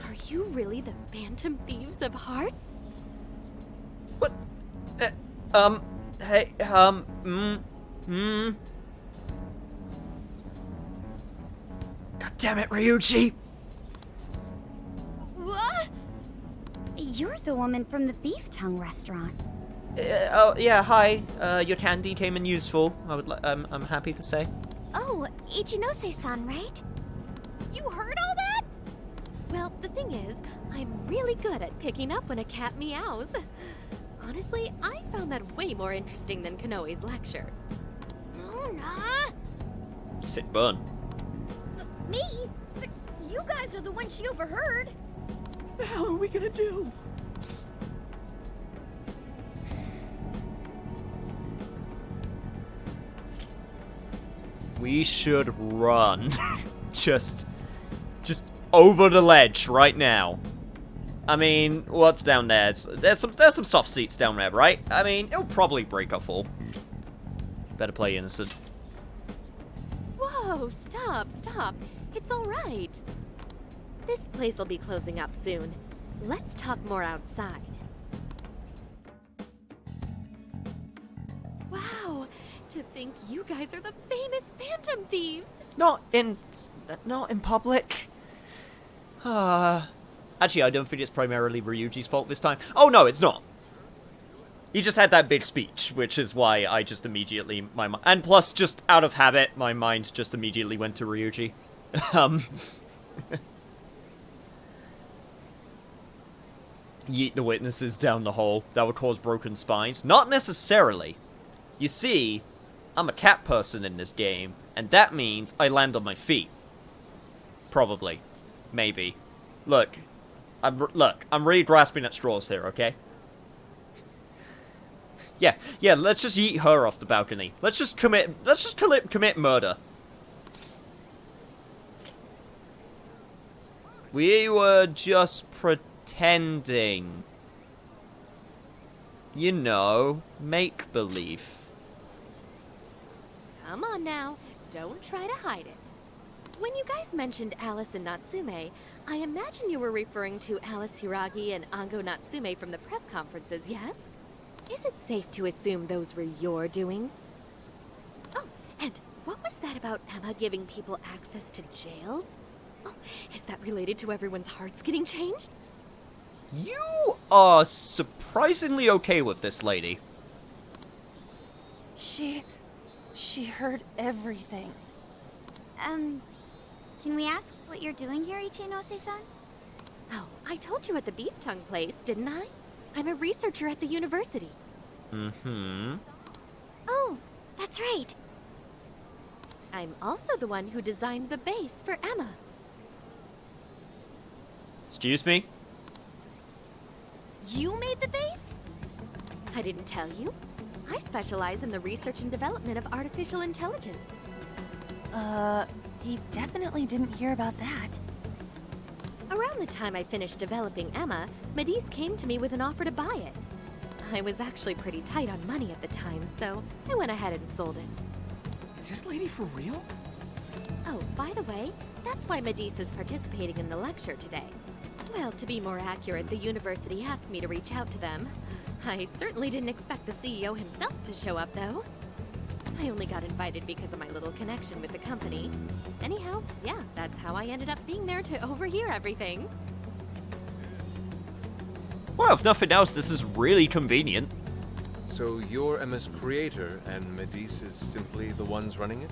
Are you really the Phantom Thieves of Hearts? Hey, God damn it, Ryuji! What? You're the woman from the Beef Tongue restaurant. Oh, yeah, hi. Your candy came in useful, I'm happy to say. Oh, Ichinose-san, right? You heard all that? Well, the thing is, I'm really good at picking up when a cat meows. Honestly, I found that way more interesting than Konoe's lecture. Mona! Sit burn. Me? But you guys are the ones she overheard. The hell are we gonna do? We should run. just over the ledge right now. I mean, what's down there? There's some soft seats down there, right? I mean, it'll probably break our fall. Better play innocent. Whoa, stop. It's all right. This place will be closing up soon. Let's talk more outside. Wow, to think you guys are the famous Phantom Thieves. Not in public. Actually, I don't think it's primarily Ryuji's fault this time. Oh, no, it's not. He just had that big speech, which is why I just immediately... And plus, just out of habit, my mind just immediately went to Ryuji. Yeet the witnesses down the hole. That would cause broken spines. Not necessarily. You see, I'm a cat person in this game, and that means I land on my feet. Probably. Maybe. Look, I'm really grasping at straws here, okay? Yeah, let's just yeet her off the balcony. Let's just commit murder. We were just pretending. You know, make-believe. Come on now, don't try to hide it. When you guys mentioned Alice and Natsume, I imagine you were referring to Alice Hiragi and Ango Natsume from the press conferences, yes? Is it safe to assume those were your doing? Oh, and what was that about Emma giving people access to jails? Oh, is that related to everyone's hearts getting changed? You are surprisingly okay with this lady. She heard everything. Can we ask what you're doing here, Ichinose-san? Oh, I told you at the Beef Tongue place, didn't I? I'm a researcher at the university. Mm-hmm. Oh, that's right. I'm also the one who designed the base for Emma. Excuse me? You made the base? I didn't tell you. I specialize in the research and development of artificial intelligence. He definitely didn't hear about that. Around the time I finished developing Emma, Medice came to me with an offer to buy it. I was actually pretty tight on money at the time, so I went ahead and sold it. Is this lady for real? Oh, by the way, that's why Medice is participating in the lecture today. Well, to be more accurate, the university asked me to reach out to them. I certainly didn't expect the CEO himself to show up, though. I only got invited because of my little connection with the company. Anyhow, yeah, that's how I ended up being there to overhear everything. Well, if nothing else, this is really convenient. So you're Emma's creator, and Medice is simply the ones running it?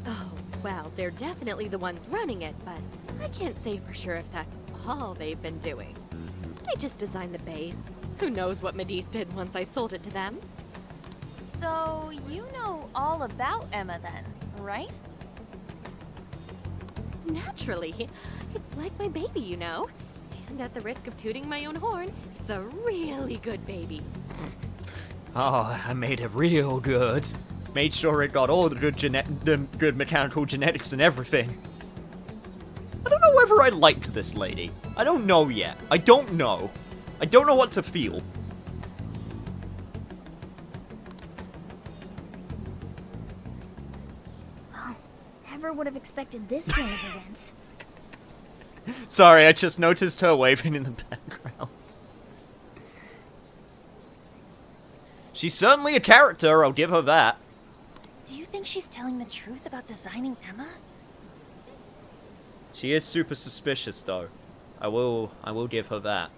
Oh, Well, they're definitely the ones running it, but I can't say for sure if that's all they've been doing. I just designed the base. Who knows what Medice did once I sold it to them? So, you know all about Emma then, right? Naturally. It's like my baby, you know. And at the risk of tooting my own horn, it's a really good baby. Oh, I made it real good. Made sure it got all the good mechanical genetics and everything. I don't know whether I liked this lady. I don't know yet. I don't know. I don't know what to feel. Oh, never would have expected this turn of events. Sorry, I just noticed her waving in the background. She's certainly a character, I'll give her that. Do you think she's telling the truth about designing Emma? She is super suspicious, though. I will give her that.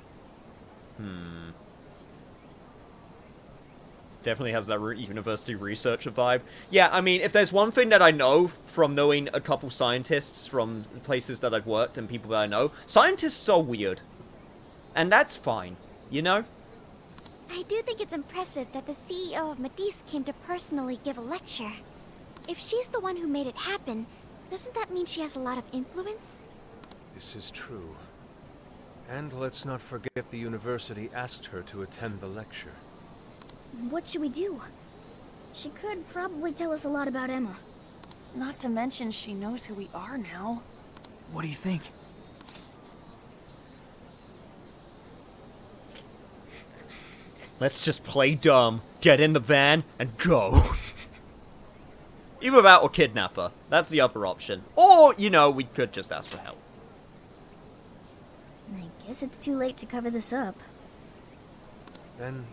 Definitely has that university researcher vibe. Yeah, I mean, if there's one thing that I know from knowing a couple scientists from places that I've worked and people that I know, scientists are weird. And that's fine, you know? I do think it's impressive that the CEO of Medice came to personally give a lecture. If she's the one who made it happen, doesn't that mean she has a lot of influence? This is true. And let's not forget the university asked her to attend the lecture. What should we do? She could probably tell us a lot about Emma. Not to mention she knows who we are now. What do you think? Let's just play dumb, get in the van, and go. Either that or kidnap her. That's the other option. Or, you know, we could just ask for help. I guess it's too late to cover this up. Then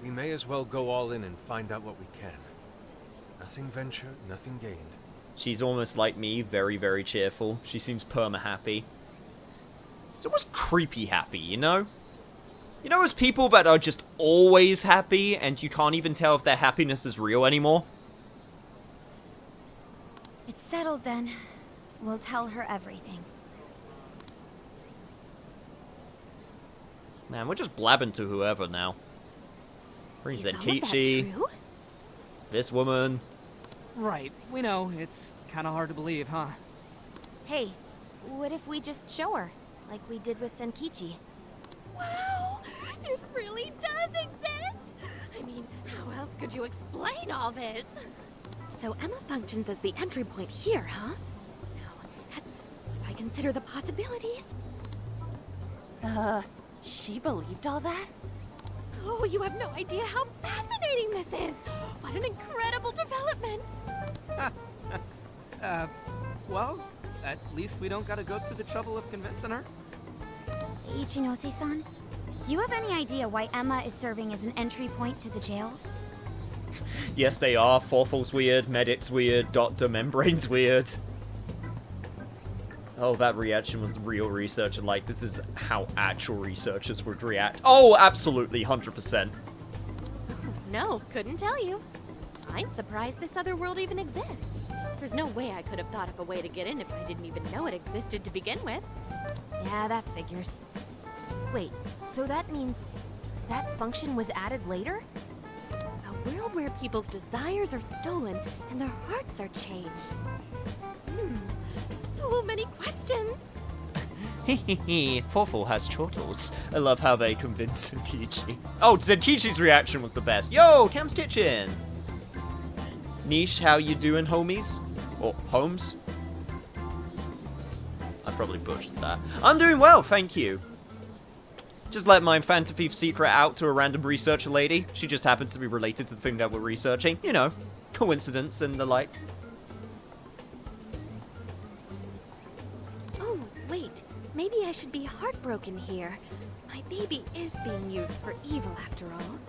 we may as well go all in and find out what we can. Nothing ventured, nothing gained. She's almost like me, very, very cheerful. She seems perma-happy. It's almost creepy happy, you know? You know those people that are just always happy, and you can't even tell if their happiness is real anymore? It's settled then. We'll tell her everything. Man, we're just blabbing to whoever now. Brings in Kichi. This woman. Right, we know. It's kind of hard to believe, huh? Hey, what if we just show her, like we did with Senkichi? Wow! It really does exist! I mean, how else could you explain all this? So Emma functions as the entry point here, huh? Now, that's if I consider the possibilities. She believed all that? Oh, you have no idea how fascinating this is! What an incredible development! Well, at least we don't gotta go through the trouble of convincing her. Ichinose-san, do you have any idea why Emma is serving as an entry point to the jails? Yes, they are. Forthal's weird, Medic's weird, Dr. Membrane's weird. Oh, that reaction was the real researcher. Like, this is how actual researchers would react. Oh, absolutely, 100%. No, couldn't tell you. I'm surprised this other world even exists. There's no way I could have thought of a way to get in if I didn't even know it existed to begin with. Yeah, that figures. Wait, so that means that function was added later? A world where people's desires are stolen and their hearts are changed. So many questions. Hehehe, Forthal has chortles. I love how they convinced Zenkichi. Oh, Zenkichi's reaction was the best. Yo, Cam's Kitchen! Niche, how you doing, homies? Or homes? I probably butchered that. I'm doing well, thank you. Just let my Phantom Thief secret out to a random researcher lady. She just happens to be related to the thing that we're researching. You know, coincidence and the like. Oh, wait. Maybe I should be heartbroken here. My baby is being used for evil after all.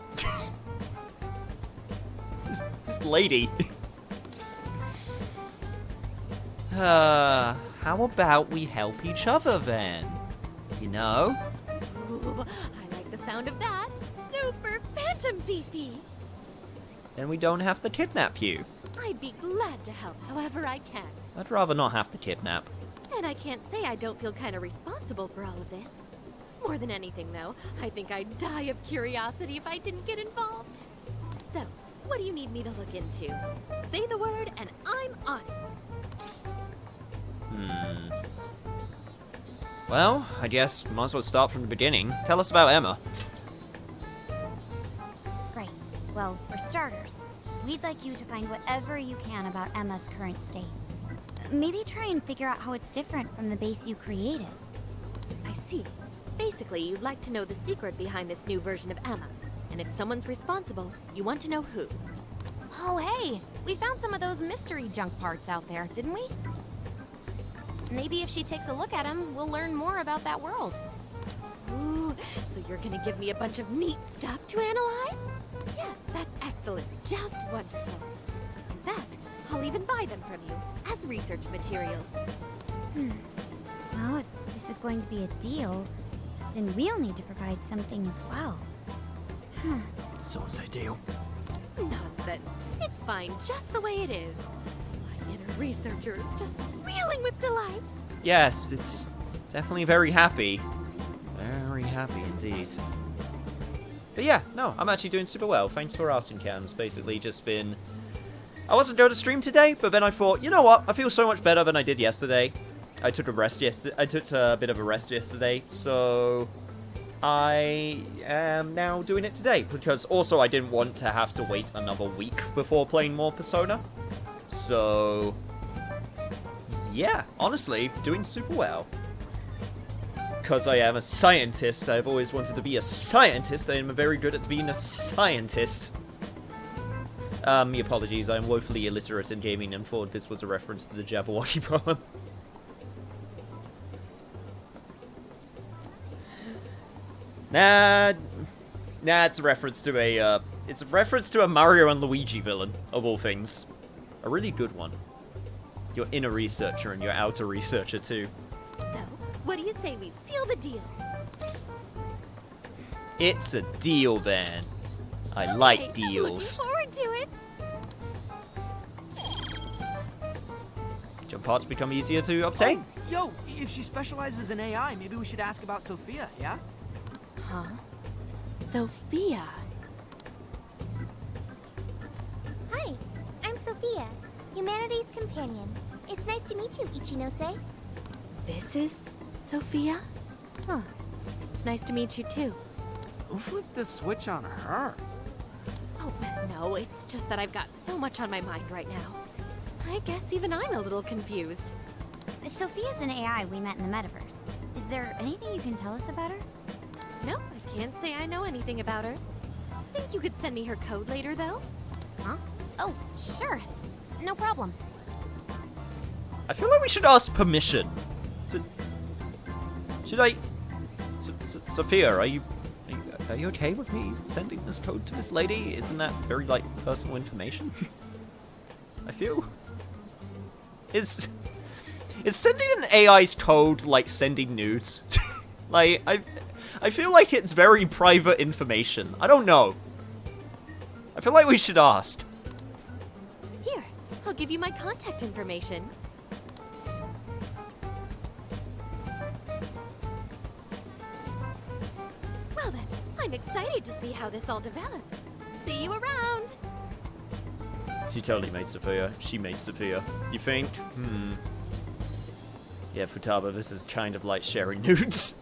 This lady. How about we help each other then? You know? Ooh, I like the sound of that. Super Phantom Thiefy. Then we don't have to kidnap you. I'd be glad to help however I can. I'd rather not have to kidnap. And I can't say I don't feel kind of responsible for all of this. More than anything, though, I think I'd die of curiosity if I didn't get involved. So, what do you need me to look into? Say the word, and I'm on it. Well, I guess might as well start from the beginning. Tell us about Emma. Great. Well, for starters, we'd like you to find whatever you can about Emma's current state. Maybe try and figure out how it's different from the base you created. I see. Basically, you'd like to know the secret behind this new version of Emma. And if someone's responsible, you want to know who. Oh, hey, we found some of those mystery junk parts out there, didn't we? Maybe if she takes a look at them, we'll learn more about that world. Ooh, so you're gonna give me a bunch of neat stuff to analyze? Yes, that's excellent. Just wonderful. In fact, I'll even buy them from you as research materials. Well, if this is going to be a deal, then we'll need to provide something as well. Someone say deal. Nonsense. It's fine just the way it is. My inner researcher is just squealing with delight. Yes, it's definitely very happy. Very happy indeed. But yeah, no, I'm actually doing super well. Thanks for asking, Cams. Basically just been... I wasn't going to stream today, but then I thought, you know what? I feel so much better than I did yesterday. I took a rest yesterday. I took a bit of a rest yesterday, so I am now doing it today. Because also I didn't want to have to wait another week before playing more Persona. So yeah, honestly, doing super well. Because I am a scientist, I've always wanted to be a scientist. I am very good at being a scientist. My apologies, I am woefully illiterate in gaming and thought this was a reference to the Jabberwocky poem. Nah, it's a reference to a Mario and Luigi villain, of all things. A really good one. Your inner researcher and your outer researcher too. So, what do you say we seal the deal? It's a deal then. I like deals. I'm looking forward to it. Jump parts become easier to obtain? Oh, yo, if she specializes in AI, maybe we should ask about Sophia, yeah? Huh? Sophia. Hi, I'm Sophia, Humanity's companion. It's nice to meet you, Ichinose. This is Sophia? Huh. It's nice to meet you too. Who flipped the switch on her? Oh, no, it's just that I've got so much on my mind right now. I guess even I'm a little confused. Sophia's an AI we met in the metaverse. Is there anything you can tell us about her? No, I can't say I know anything about her. Think you could send me her code later, though? Huh? Oh, sure. No problem. I feel like we should ask permission. Should I... Sophia, are you okay with me sending this code to this lady? Isn't that very, like, personal information? I feel... Is sending an AI's code like sending nudes? Like, I feel like it's very private information. I don't know. I feel like we should ask. Here, I'll give you my contact information. Well then, I'm excited to see how this all develops. See you around! She totally made Sophia. She made Sophia. You think? Yeah, Futaba, this is kind of like sharing nudes.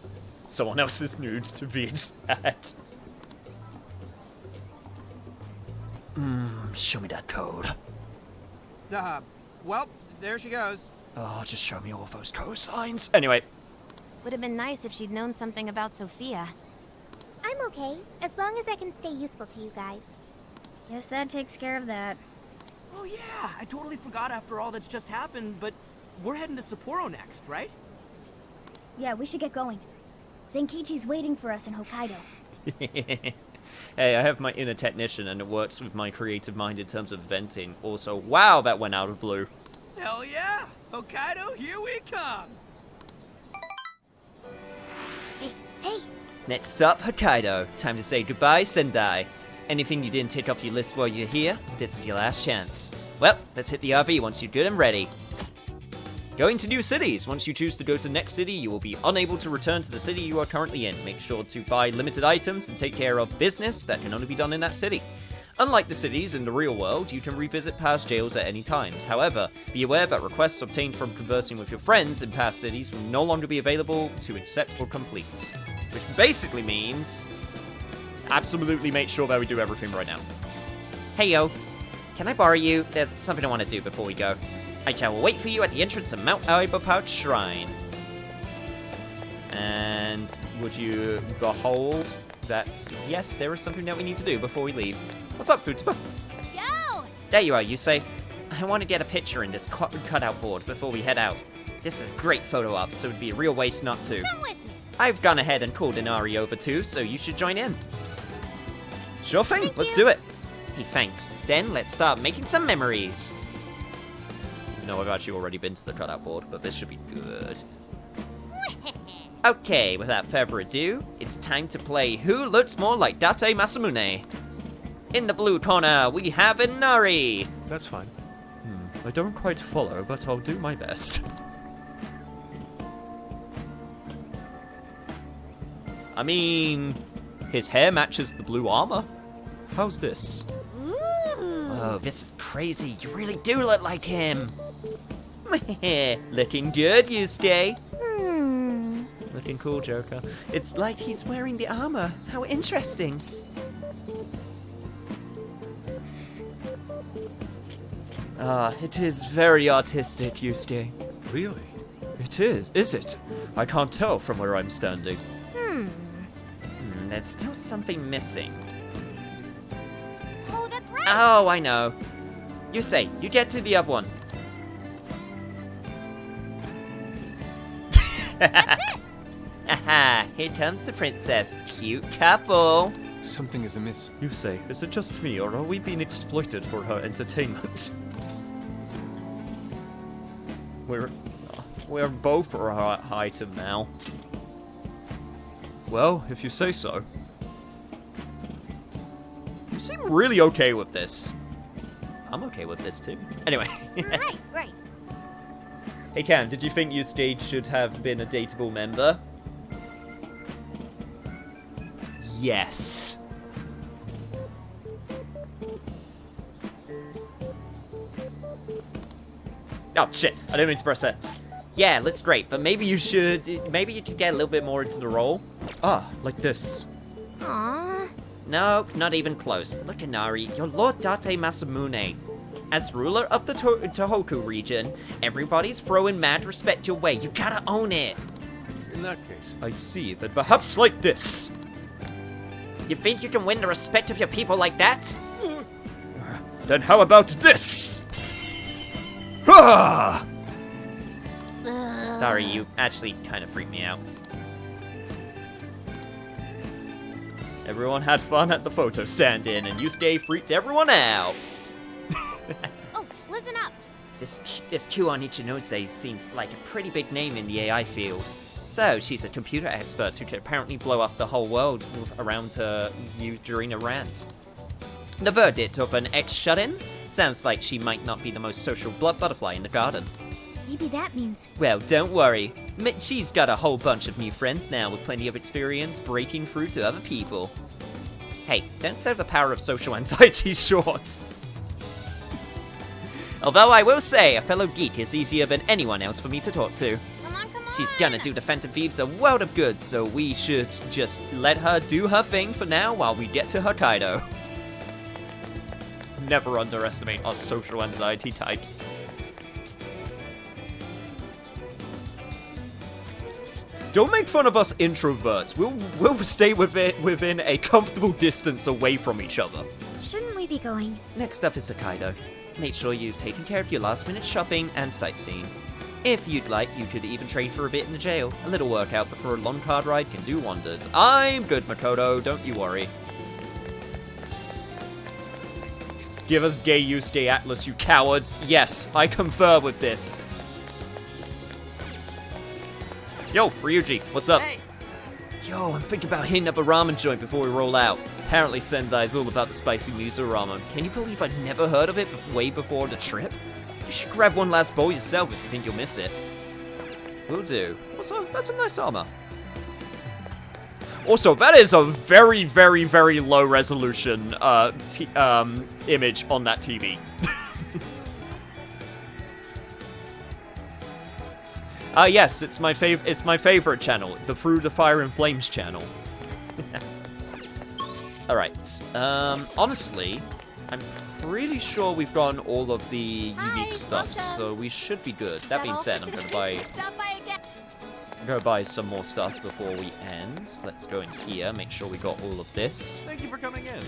Someone else's nudes, to be exact. Show me that code. Well, there she goes. Oh, just show me all those code signs. Anyway. Would have been nice if she'd known something about Sophia. I'm okay, as long as I can stay useful to you guys. Guess that takes care of that. Oh yeah, I totally forgot after all that's just happened, but we're heading to Sapporo next, right? Yeah, we should get going. Zenkichi's waiting for us in Hokkaido. Hey, I have my inner technician and it works with my creative mind in terms of venting. Also, wow, that went out of blue. Hell yeah! Hokkaido, here we come! Hey! Next up, Hokkaido. Time to say goodbye, Sendai. Anything you didn't tick off your list while you're here, this is your last chance. Well, let's hit the RV once you're good and ready. Going to new cities. Once you choose to go to the next city, you will be unable to return to the city you are currently in. Make sure to buy limited items and take care of business that can only be done in that city. Unlike the cities in the real world, you can revisit past jails at any time. However, be aware that requests obtained from conversing with your friends in past cities will no longer be available to accept or complete. Which basically means absolutely make sure that we do everything right now. Hey yo, can I borrow you? There's something I want to do before we go. I shall wait for you at the entrance of Mount Iberpout Shrine. And would you behold that, yes, there is something that we need to do before we leave. What's up, Futaba? Yo! There you are, Yusei. I want to get a picture in this cutout board before we head out. This is a great photo op, so it'd be a real waste not to. Come with me. I've gone ahead and called Inari over too, so you should join in. Sure thing, let's do it. Hey, thanks. Then let's start making some memories. Even though I've actually already been to the cutout board, but this should be good. Okay, without further ado, it's time to play Who Looks More Like Date Masamune. In the blue corner, we have Inari. That's fine. I don't quite follow, but I'll do my best. I mean, his hair matches the blue armor. How's this? Ooh. Oh, this is crazy. You really do look like him. Looking good, Yusuke. Looking cool, Joker. It's like he's wearing the armor. How interesting. It is very artistic, Yusuke. Really? It is it? I can't tell from where I'm standing. There's still something missing. Oh, that's right. Oh, I know. Yusei, you get to the other one. That's it. Aha, here comes the princess. Cute couple. Something is amiss. Yusei, is it just me, or are we being exploited for her entertainment? We're both her item now. Well, if you say so. You seem really okay with this. I'm okay with this too. Anyway. Right. Hey Cam, did you think Yusuke should have been a dateable member? Yes. Oh shit, I didn't mean to press X. Yeah, looks great, but maybe you could get a little bit more into the role. Like this. Aww. No, not even close. Look, Inari, you're Lord Date Masamune. As ruler of the Tohoku region, everybody's throwing mad respect your way. You gotta own it. In that case, I see, but perhaps like this. You think you can win the respect of your people like that? Then how about this? Sorry, you actually kind of freaked me out. Everyone had fun at the photo stand-in, and Yusuke freaked everyone out. Oh, listen up. This Chuon Ichinose seems like a pretty big name in the AI field. So, she's a computer expert who could apparently blow up the whole world around you during a rant. The verdict of an ex-shut-in? Sounds like she might not be the most social butterfly in the garden. Maybe that means... Well, don't worry. She's got a whole bunch of new friends now with plenty of experience breaking through to other people. Hey, don't sell the power of social anxiety short. Although I will say, a fellow geek is easier than anyone else for me to talk to. Come on. She's gonna do the Phantom Thieves a world of good, so we should just let her do her thing for now while we get to Hokkaido. Never underestimate our social anxiety types. Don't make fun of us introverts. We'll stay within a comfortable distance away from each other. Shouldn't we be going? Next up is Hokkaido. Make sure you've taken care of your last-minute shopping and sightseeing. If you'd like, you could even train for a bit in the jail. A little workout before a long card ride can do wonders. I'm good, Makoto. Don't you worry. Give us gay Yusuke Atlas, you cowards. Yes, I confer with this. Yo, Ryuji, what's up? Hey. Yo, I'm thinking about hitting up a ramen joint before we roll out. Apparently Sendai's all about the spicy miso ramen. Can you believe I'd never heard of it way before the trip? You should grab one last bowl yourself if you think you'll miss it. Will do. Also, that's a nice armor. Also, that is a very, very, very low resolution image on that TV. Yes, it's my favorite channel, the Through the Fire and Flames channel. Alright, honestly, I'm pretty sure we've gotten all of the unique stuff, so we should be good. That being said, I'm gonna buy some more stuff before we end. Let's go in here, make sure we got all of this. Thank you for coming in.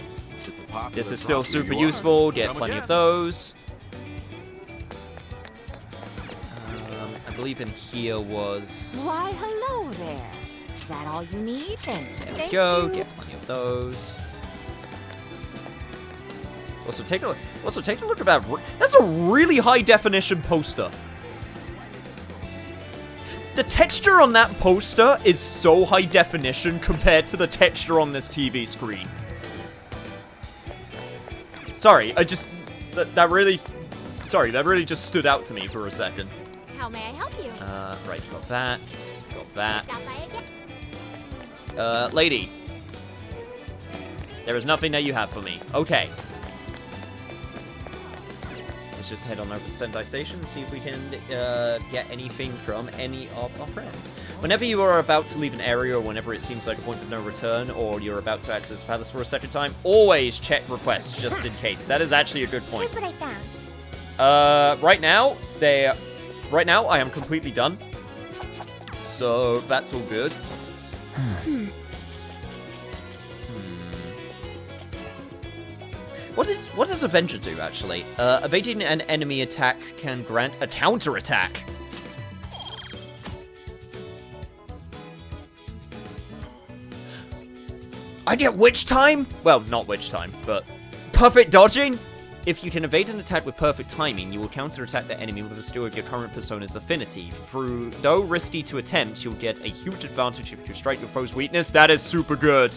This is still super useful, get plenty of those. I believe in here was... Why, hello there. Is that all you need? There we go, get plenty of those. Also, take a look at that. That's a really high definition poster. The texture on that poster is so high definition compared to the texture on this TV screen. Sorry, that really just stood out to me for a second. How may I help you? Right, got that. Lady. There is nothing that you have for me. Okay. Let's just head on over to Sendai Station and see if we can get anything from any of our friends. Whenever you are about to leave an area, or whenever it seems like a point of no return, or you're about to access the palace for a second time, always check requests just in case. That is actually a good point. Here's what I found. Right now, I am completely done. So, that's all good. What does Avenger do, actually? Evading an enemy attack can grant a counter-attack. I get Witch Time? Well, not Witch Time, but perfect dodging? If you can evade an attack with perfect timing, you will counter-attack the enemy with a skill of your current persona's affinity. Though risky to attempt, you'll get a huge advantage if you strike your foe's weakness. That is super good.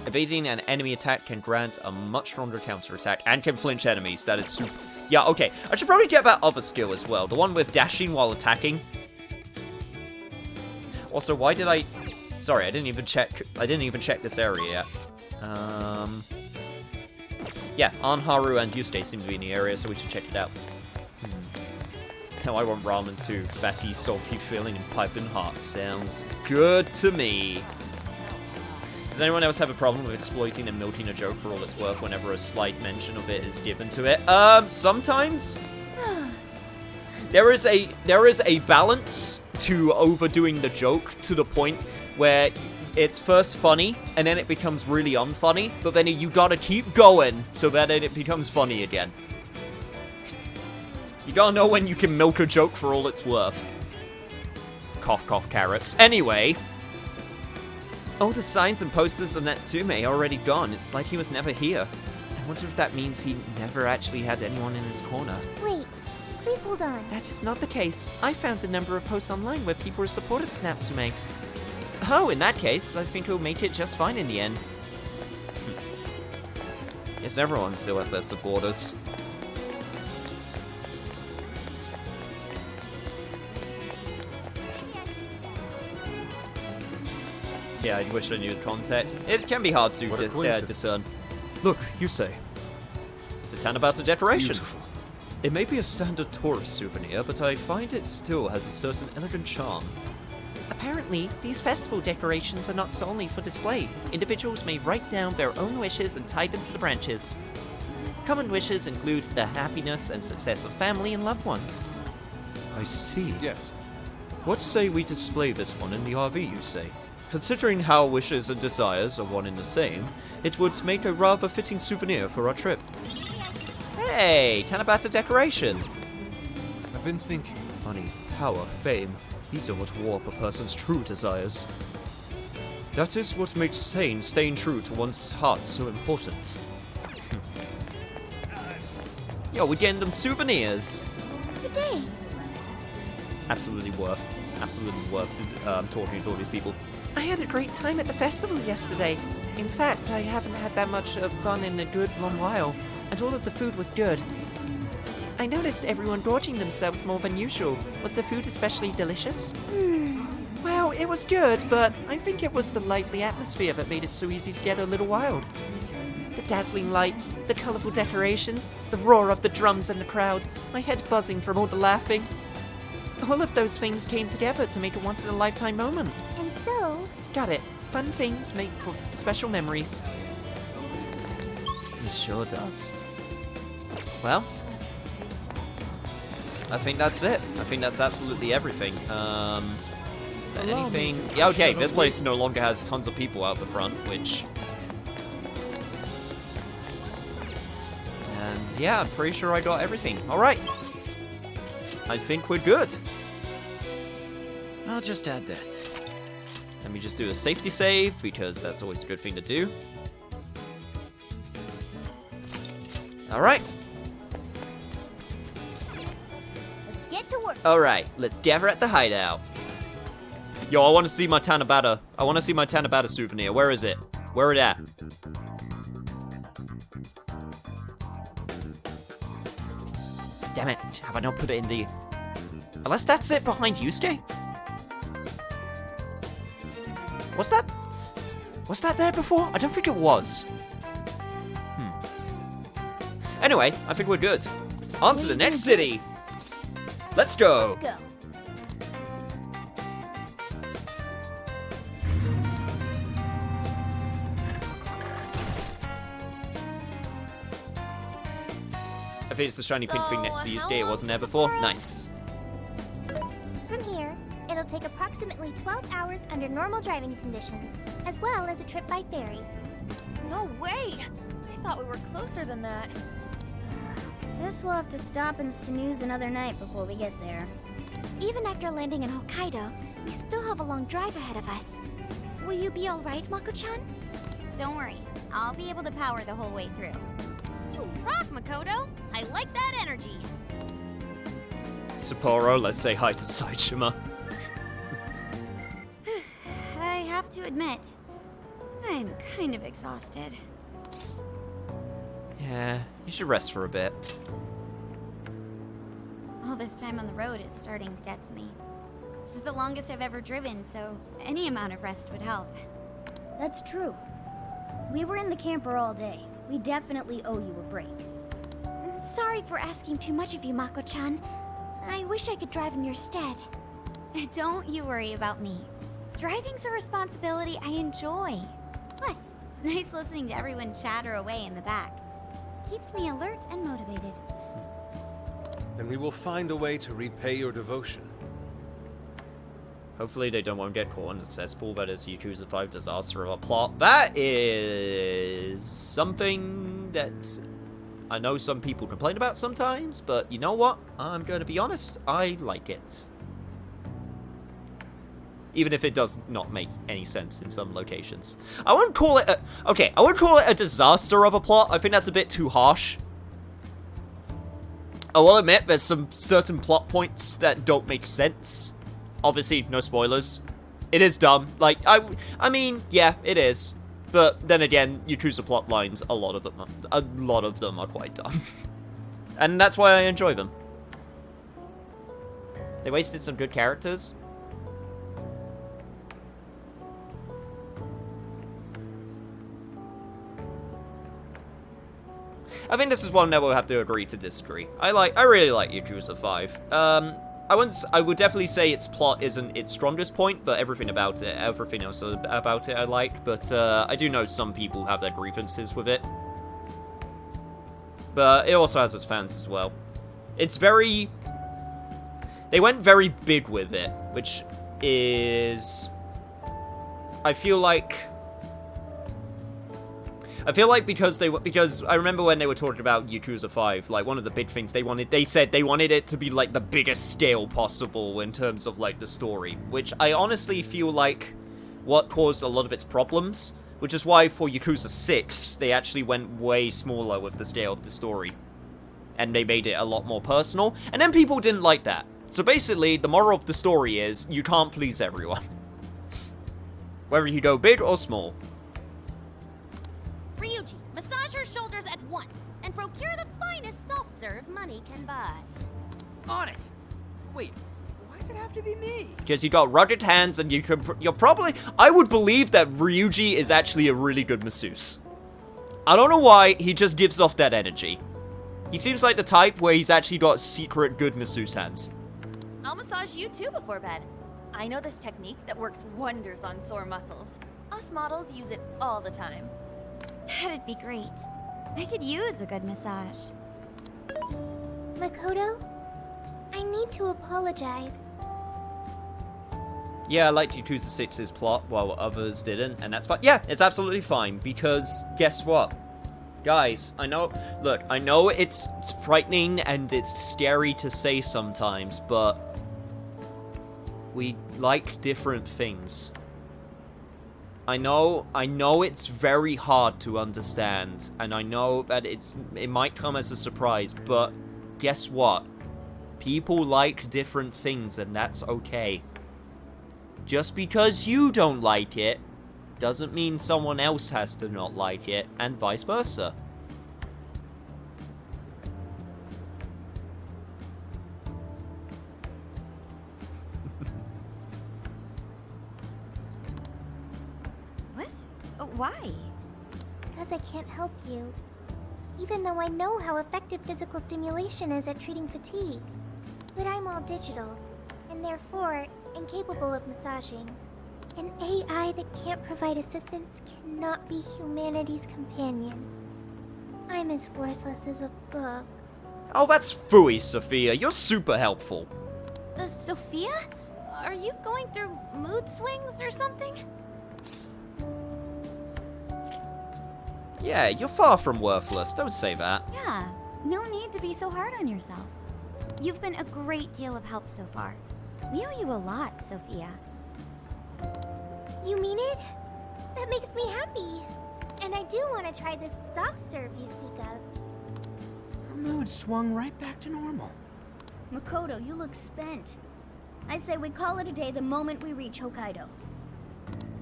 Evading an enemy attack can grant a much stronger counter-attack and can flinch enemies. That is super... Yeah, okay. I should probably get that other skill as well. The one with dashing while attacking. Also, why did I... Sorry, I didn't even check this area yet. Yeah, Anharu and Yusuke seem to be in the area, so we should check it out. Now I want ramen too. Fatty, salty feeling and piping hot. Sounds good to me. Does anyone else have a problem with exploiting and milking a joke for all it's worth whenever a slight mention of it is given to it? Sometimes. There is a balance to overdoing the joke to the point where it's first funny, and then it becomes really unfunny, but then you gotta keep going so that it becomes funny again. You gotta know when you can milk a joke for all it's worth. Cough, cough, carrots. Anyway. All the signs and posters of Natsume are already gone. It's like he was never here. I wonder if that means he never actually had anyone in his corner. Wait, please hold on. That is not the case. I found a number of posts online where people are supportive of Natsume. Oh, in that case, I think he'll make it just fine in the end. Yes, everyone still has their supporters. Yeah, I wish I knew the context. It can be hard to discern. Look, you say. It's a Tanabata decoration. Beautiful. It may be a standard tourist souvenir, but I find it still has a certain elegant charm. Apparently, these festival decorations are not solely for display. Individuals may write down their own wishes and tie them to the branches. Common wishes include the happiness and success of family and loved ones. I see. Yes. What say we display this one in the RV, you say? Considering how wishes and desires are one and the same, it would make a rather fitting souvenir for our trip. Hey, Tanabata decoration. I've been thinking. Money, power, fame. These are what warp a person's true desires. That is what makes staying true to one's heart so important. Yo, we're getting them souvenirs. Good day. Absolutely worth talking to all these people. I had a great time at the festival yesterday. In fact, I haven't had that much fun in a good long while, and all of the food was good. I noticed everyone gorging themselves more than usual. Was the food especially delicious? Well, it was good, but I think it was the lively atmosphere that made it so easy to get a little wild. The dazzling lights, the colourful decorations, the roar of the drums and the crowd, my head buzzing from all the laughing. All of those things came together to make a once-in-a-lifetime moment. And so... Got it. Fun things make for special memories. It sure does. Well, I think that's it. I think that's absolutely everything. Is there anything? Yeah, okay, this place no longer has tons of people out the front, which... And yeah, I'm pretty sure I got everything. Alright. I think we're good. I'll just add this. Let me just do a safety save, because that's always a good thing to do. Alright. Let's get to work. Alright, let's gather at the hideout. Yo, I want to see my Tanabata. I want to see my Tanabata souvenir. Where is it? Where it at? Damn it. Have I not put it in the... Unless that's it behind Yusuke? Was that there before? I don't think it was. Anyway, I think we're good. On to the next city. Let's go. Let's go. I think it's the shiny pink thing next to Yusuke. It wasn't there before. Nice. From here, it'll take approximately 12 hours under normal driving conditions, as well as a trip by ferry. No way! I thought we were closer than that. Guess we'll have to stop and snooze another night before we get there. Even after landing in Hokkaido, we still have a long drive ahead of us. Will you be alright, Mako-chan? Don't worry, I'll be able to power the whole way through. You rock, Makoto. I like that energy. Sapporo, let's say hi to Saitama. I have to admit, I'm kind of exhausted. Yeah, you should rest for a bit. All this time on the road is starting to get to me. This is the longest I've ever driven, so any amount of rest would help. That's true. We were in the camper all day. We definitely owe you a break. Sorry for asking too much of you, Mako-chan. I wish I could drive in your stead. Don't you worry about me. Driving's a responsibility I enjoy. Plus, it's nice listening to everyone chatter away in the back. Keeps me alert and motivated. Then we will find a way to repay your devotion. Hopefully they won't get caught in the cesspool that is Yakuza 5 disaster of a plot. That is something that I know some people complain about sometimes, but you know what? I'm going to be honest, I like it. Even if it does not make any sense in some locations. I wouldn't call it I wouldn't call it a disaster of a plot. I think that's a bit too harsh. I will admit there's some certain plot points that don't make sense. Obviously, no spoilers. It is dumb. Like, I mean, yeah, it is. But then again, Yakuza plot lines, a lot of them are quite dumb. And that's why I enjoy them. They wasted some good characters. I think this is one that we'll have to agree to disagree. I really like Yakuza 5. I would definitely say its plot isn't its strongest point, but everything else about it I like. But I do know some people have their grievances with it. But it also has its fans as well. It's very... They went very big with it, which is... I feel like because I remember when they were talking about Yakuza 5, like one of the big things they said they wanted it to be like the biggest scale possible in terms of like the story, which I honestly feel like what caused a lot of its problems, which is why for Yakuza 6 they actually went way smaller with the scale of the story. And they made it a lot more personal, and then people didn't like that. So basically, the moral of the story is you can't please everyone. Whether you go big or small. Ryuji, massage her shoulders at once, and procure the finest soft serve money can buy. On it! Wait, why does it have to be me? Because you got rugged hands and you're probably... I would believe that Ryuji is actually a really good masseuse. I don't know why, he just gives off that energy. He seems like the type where he's actually got secret good masseuse hands. I'll massage you too before bed. I know this technique that works wonders on sore muscles. Us models use it all the time. That'd be great. I could use a good massage. Makoto, I need to apologize. Yeah, I liked Yakuza 6's plot while others didn't, and that's fine. Yeah, it's absolutely fine, because guess what? Guys, I know it's frightening and it's scary to say sometimes, but we like different things. I know it's very hard to understand, and I know that it might come as a surprise, but guess what? People like different things, and that's okay. Just because you don't like it, doesn't mean someone else has to not like it, and vice versa. What? Why? Because I can't help you. Even though I know how effective physical stimulation is at treating fatigue. But I'm all digital, and therefore incapable of massaging. An AI that can't provide assistance cannot be humanity's companion. I'm as worthless as a book. Oh, that's phooey, Sophia. You're super helpful. Sophia? Are you going through mood swings or something? Yeah, you're far from worthless. Don't say that. Yeah, no need to be so hard on yourself. You've been a great deal of help so far. We owe you a lot, Sophia. You mean it? That makes me happy. And I do want to try this soft serve you speak of. Her mood swung right back to normal. Makoto, you look spent. I say we call it a day the moment we reach Hokkaido.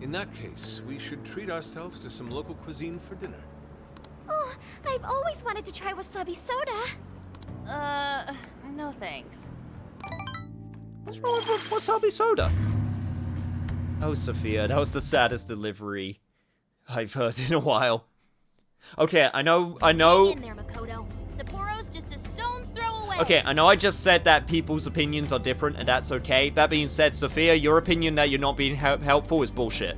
In that case, we should treat ourselves to some local cuisine for dinner. Oh, I've always wanted to try wasabi soda. No thanks. What's wrong with wasabi soda? Oh, Sophia, that was the saddest delivery I've heard in a while. Okay, I know. Hang in there, Makoto. Sapporo's just a stone's throw away. Okay, I know I just said that people's opinions are different, and that's okay. That being said, Sophia, your opinion that you're not being helpful is bullshit.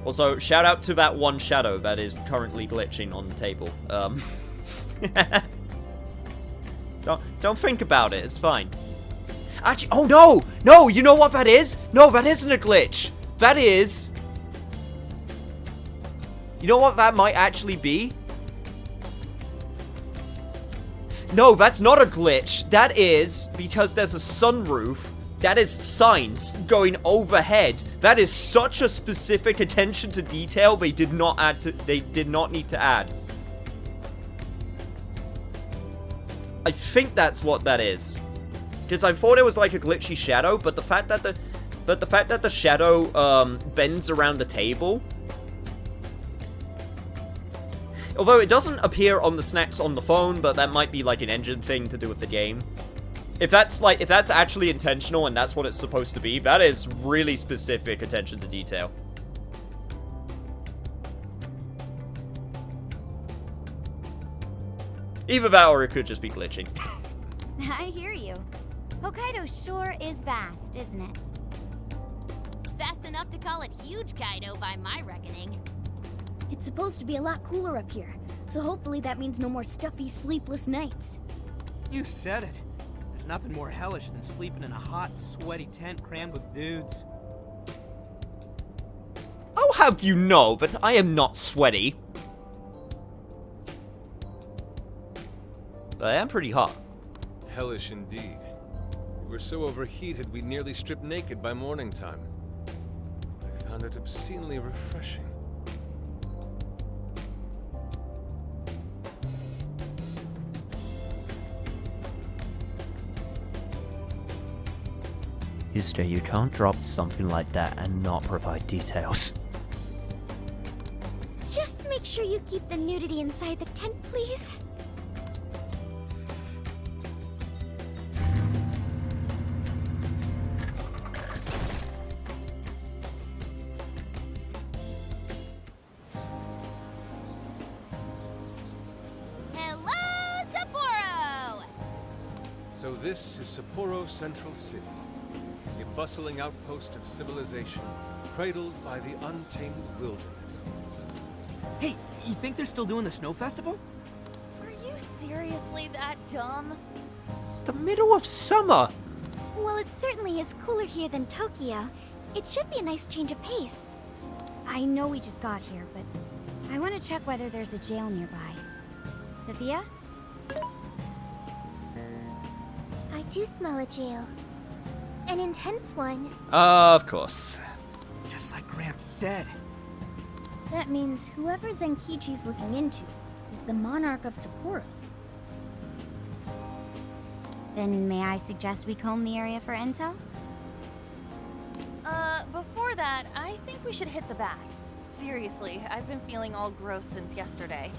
Also, shout out to that one shadow that is currently glitching on the table. Don't think about it, it's fine. Actually, oh no! No, you know what that is? No, that isn't a glitch. That is... You know what that might actually be? No, that's not a glitch. That is because there's a sunroof. That is signs going overhead. That is such a specific attention to detail they did not need to add. I think that's what that is. Because I thought it was like a glitchy shadow, but the fact that the shadow bends around the table. Although it doesn't appear on the snacks on the phone, but that might be like an engine thing to do with the game. If that's actually intentional and that's what it's supposed to be, that is really specific attention to detail. Either that or it could just be glitching. I hear you. Hokkaido sure is vast, isn't it? Fast enough to call it huge Kaido by my reckoning. It's supposed to be a lot cooler up here, so hopefully that means no more stuffy, sleepless nights. You said it. There's nothing more hellish than sleeping in a hot, sweaty tent crammed with dudes. I'll have you know that I am not sweaty. But I am pretty hot. Hellish indeed. We were so overheated we nearly stripped naked by morning time. I found it obscenely refreshing. Yusuke, you can't drop something like that and not provide details. Just make sure you keep the nudity inside the tent, please? Hello, Sapporo! So this is Sapporo Central City, a bustling outpost of civilization, cradled by the untamed wilderness. Hey, you think they're still doing the snow festival? Are you seriously that dumb? It's the middle of summer. Well, it certainly is cooler here than Tokyo. It should be a nice change of pace. I know we just got here, but I want to check whether there's a jail nearby. Sophia? I do smell a jail. An intense one. Of course. Just like Gramps said. That means whoever Zenkichi's looking into is the monarch of Sapporo. Then may I suggest we comb the area for intel? Before that, I think we should hit the bath. Seriously, I've been feeling all gross since yesterday.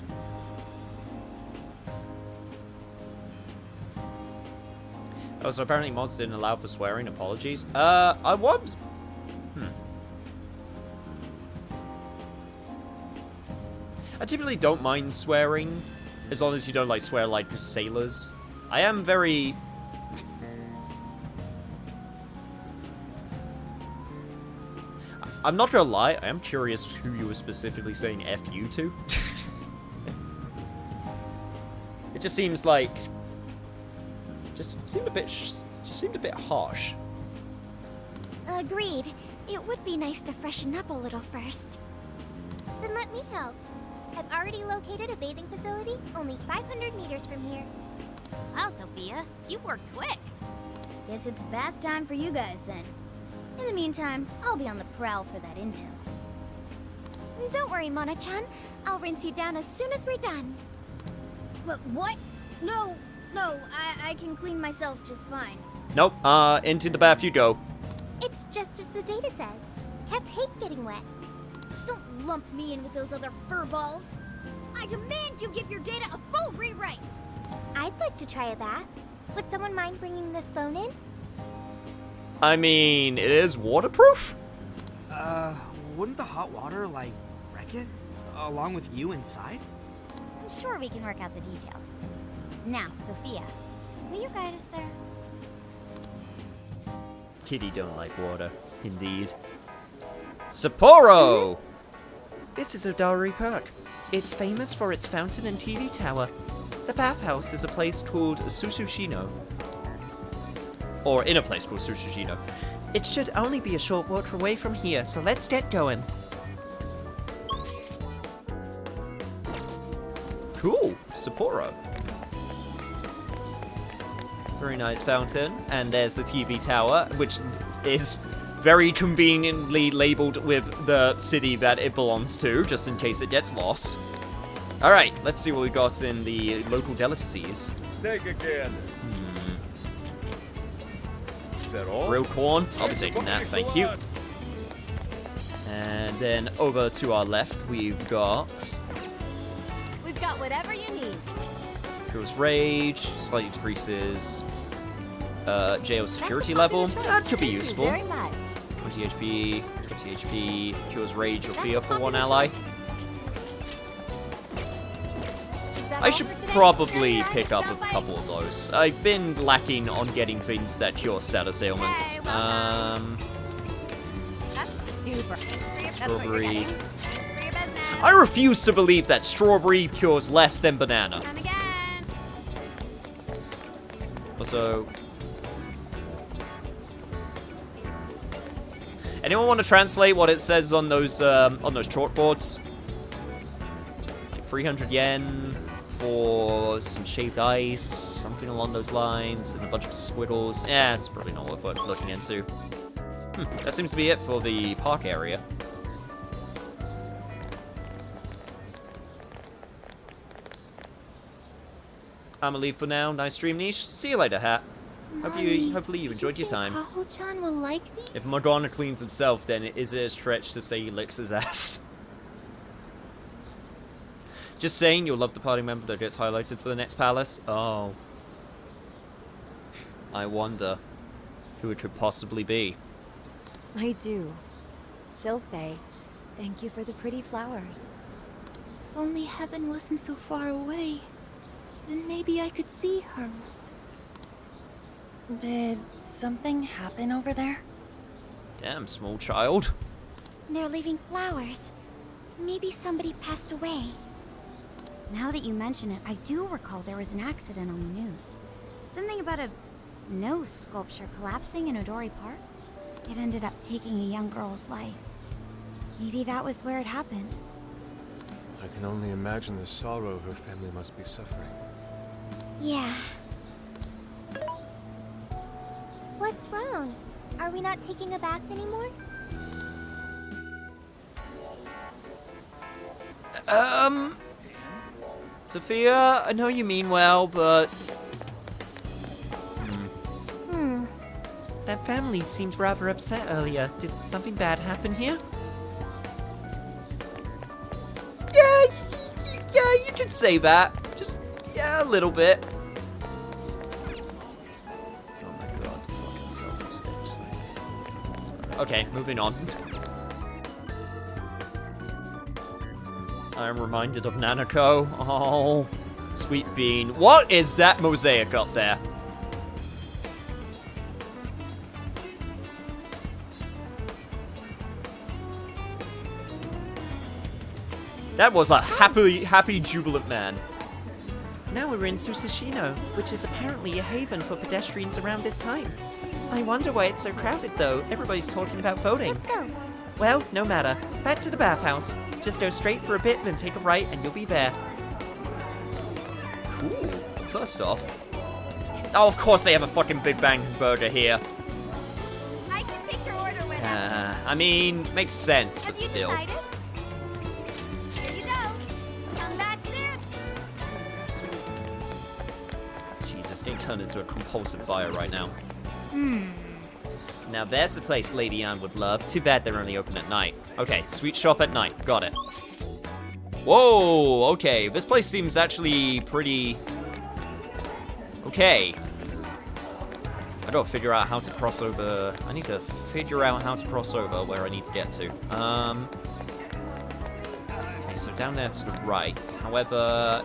Oh, so apparently mods didn't allow for swearing. Apologies. I was... I typically don't mind swearing, as long as you don't, like, swear like sailors. I am very... I'm not gonna lie, I am curious who you were specifically saying F you to. It just seems like... Just seemed a bit harsh. Agreed. It would be nice to freshen up a little first. Then let me help. I've already located a bathing facility only 500 meters from here. Wow, Sophia, you worked quick. Guess it's bath time for you guys then. In the meantime, I'll be on the prowl for that intel. Don't worry, Mona-chan. I'll rinse you down as soon as we're done. What? No, I can clean myself just fine. Nope, into the bath you go. It's just as the data says. Cats hate getting wet. Don't lump me in with those other furballs. I demand you give your data a full rewrite. I'd like to try a bath. Would someone mind bringing this phone in? I mean, it is waterproof? Wouldn't the hot water, like, wreck it? Along with you inside? I'm sure we can work out the details. Now, Sophia, will you guide us there? Kitty don't like water, indeed. Sapporo! This is Odari Park. It's famous for its fountain and TV tower. The bathhouse is a place called Susushino. Or in a place called Susushino. It should only be a short walk away from here, so let's get going. Cool, Sapporo. Very nice fountain. And there's the TV tower, which is very conveniently labeled with the city that it belongs to, just in case it gets lost. Alright, let's see what we got in the local delicacies. Take again. Is that all? Grilled corn, I'll be taking that, thank you. And then over to our left, we've got... We've got whatever you need. Kills Rage, slightly decreases jail security level. That could be useful. 20 HP, 20 HP, cures Rage or Fear for one ally. I should probably pick up a couple of those. I've been lacking on getting things that cure status ailments. That's super. Strawberry. I refuse to believe that strawberry cures less than banana. Also, anyone want to translate what it says on those chalkboards? Like 300 yen for some shaved ice, something along those lines, and a bunch of squiggles. Yeah, it's probably not worth looking into. That seems to be it for the park area. I'm gonna leave for now. Nice stream, Niche. See you later, Hat. Hopefully you enjoyed your time. Kaho-chan will like these? If Morgana cleans himself, then is it a stretch to say he licks his ass? Just saying you'll love the party member that gets highlighted for the next palace. Oh. I wonder who it could possibly be. I do. She'll say, "Thank you for the pretty flowers." If only heaven wasn't so far away, then maybe I could see her. Did something happen over there? Damn, small child. They're leaving flowers. Maybe somebody passed away. Now that you mention it, I do recall there was an accident on the news. Something about a snow sculpture collapsing in Odori Park. It ended up taking a young girl's life. Maybe that was where it happened. I can only imagine the sorrow her family must be suffering. Yeah. What's wrong? Are we not taking a bath anymore? Sophia, I know you mean well, but... That family seemed rather upset earlier. Did something bad happen here? Yeah, you could say that. Just, yeah, a little bit. Oh my god, fucking self-stage. Okay, moving on. I'm reminded of Nanako. Oh, sweet bean. What is that mosaic up there? That was a happy, jubilant man. Now we're in Susashino, which is apparently a haven for pedestrians around this time. I wonder why it's so crowded, though. Everybody's talking about voting. Let's go. Well, no matter. Back to the bathhouse. Just go straight for a bit, then take a right, and you'll be there. Cool. First off... Oh, of course they have a fucking Big Bang burger here. I can take your order whenever. I mean, makes sense, but Have you still. decided? Here you go. Come back soon. Jesus, getting turned into a compulsive buyer right now. Now there's the place Lady Anne would love. Too bad they're only open at night. Okay, sweet shop at night. Got it. Whoa, okay. This place seems actually pretty... okay. I gotta figure out how to cross over. I need to figure out how to cross over where I need to get to. Okay, so down there to the right. However,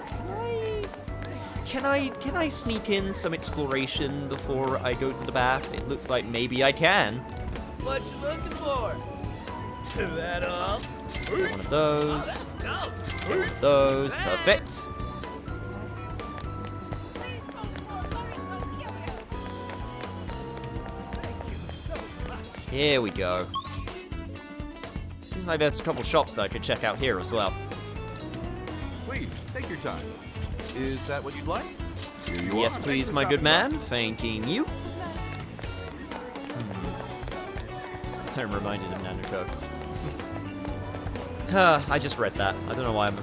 can I sneak in some exploration before I go to the bath? It looks like maybe I can. What you looking for? That all? One of those. One of those. Perfect. Here we go. Seems like there's a couple shops that I could check out here as well. Please, take your time. Is that what you'd like? Here you Yes, are. please, Thanks my for good stopping man. Thanking you. I'm reminded of Nanako. I just read that. I don't know why I'm...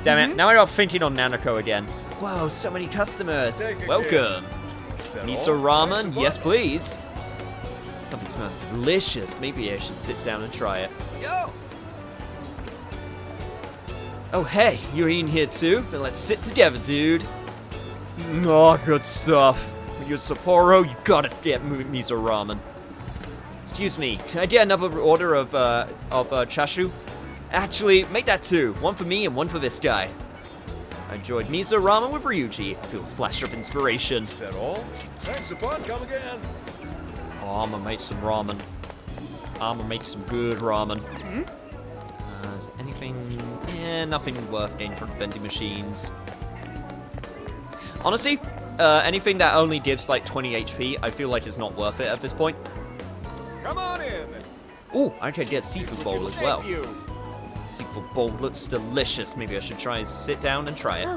Damn it, now I got thinking on Nanako again. Whoa, so many customers. Take a Welcome. that Miso all? ramen, Thanks a yes lot. please. Something smells delicious. Maybe I should sit down and try it. Yo! Oh hey, you're eating here too? Then let's sit together, dude. Oh, good stuff. When you're Sapporo, you gotta get miso ramen. Excuse me, can I get another order of chashu? Actually, make that two. One for me and one for this guy. I enjoyed miso ramen with Ryuji. I feel a flash of inspiration. Is that all? Thanks for fun. Come again. Oh, I'm gonna make some ramen. I'm gonna make some good ramen. Is there anything... nothing worth getting from vending machines. Honestly, anything that only gives like 20 HP, I feel like it's not worth it at this point. Come on in. Ooh, I could get seafood bowl as well. Thank you. Seafood bowl looks delicious. Maybe I should try and sit down and try it.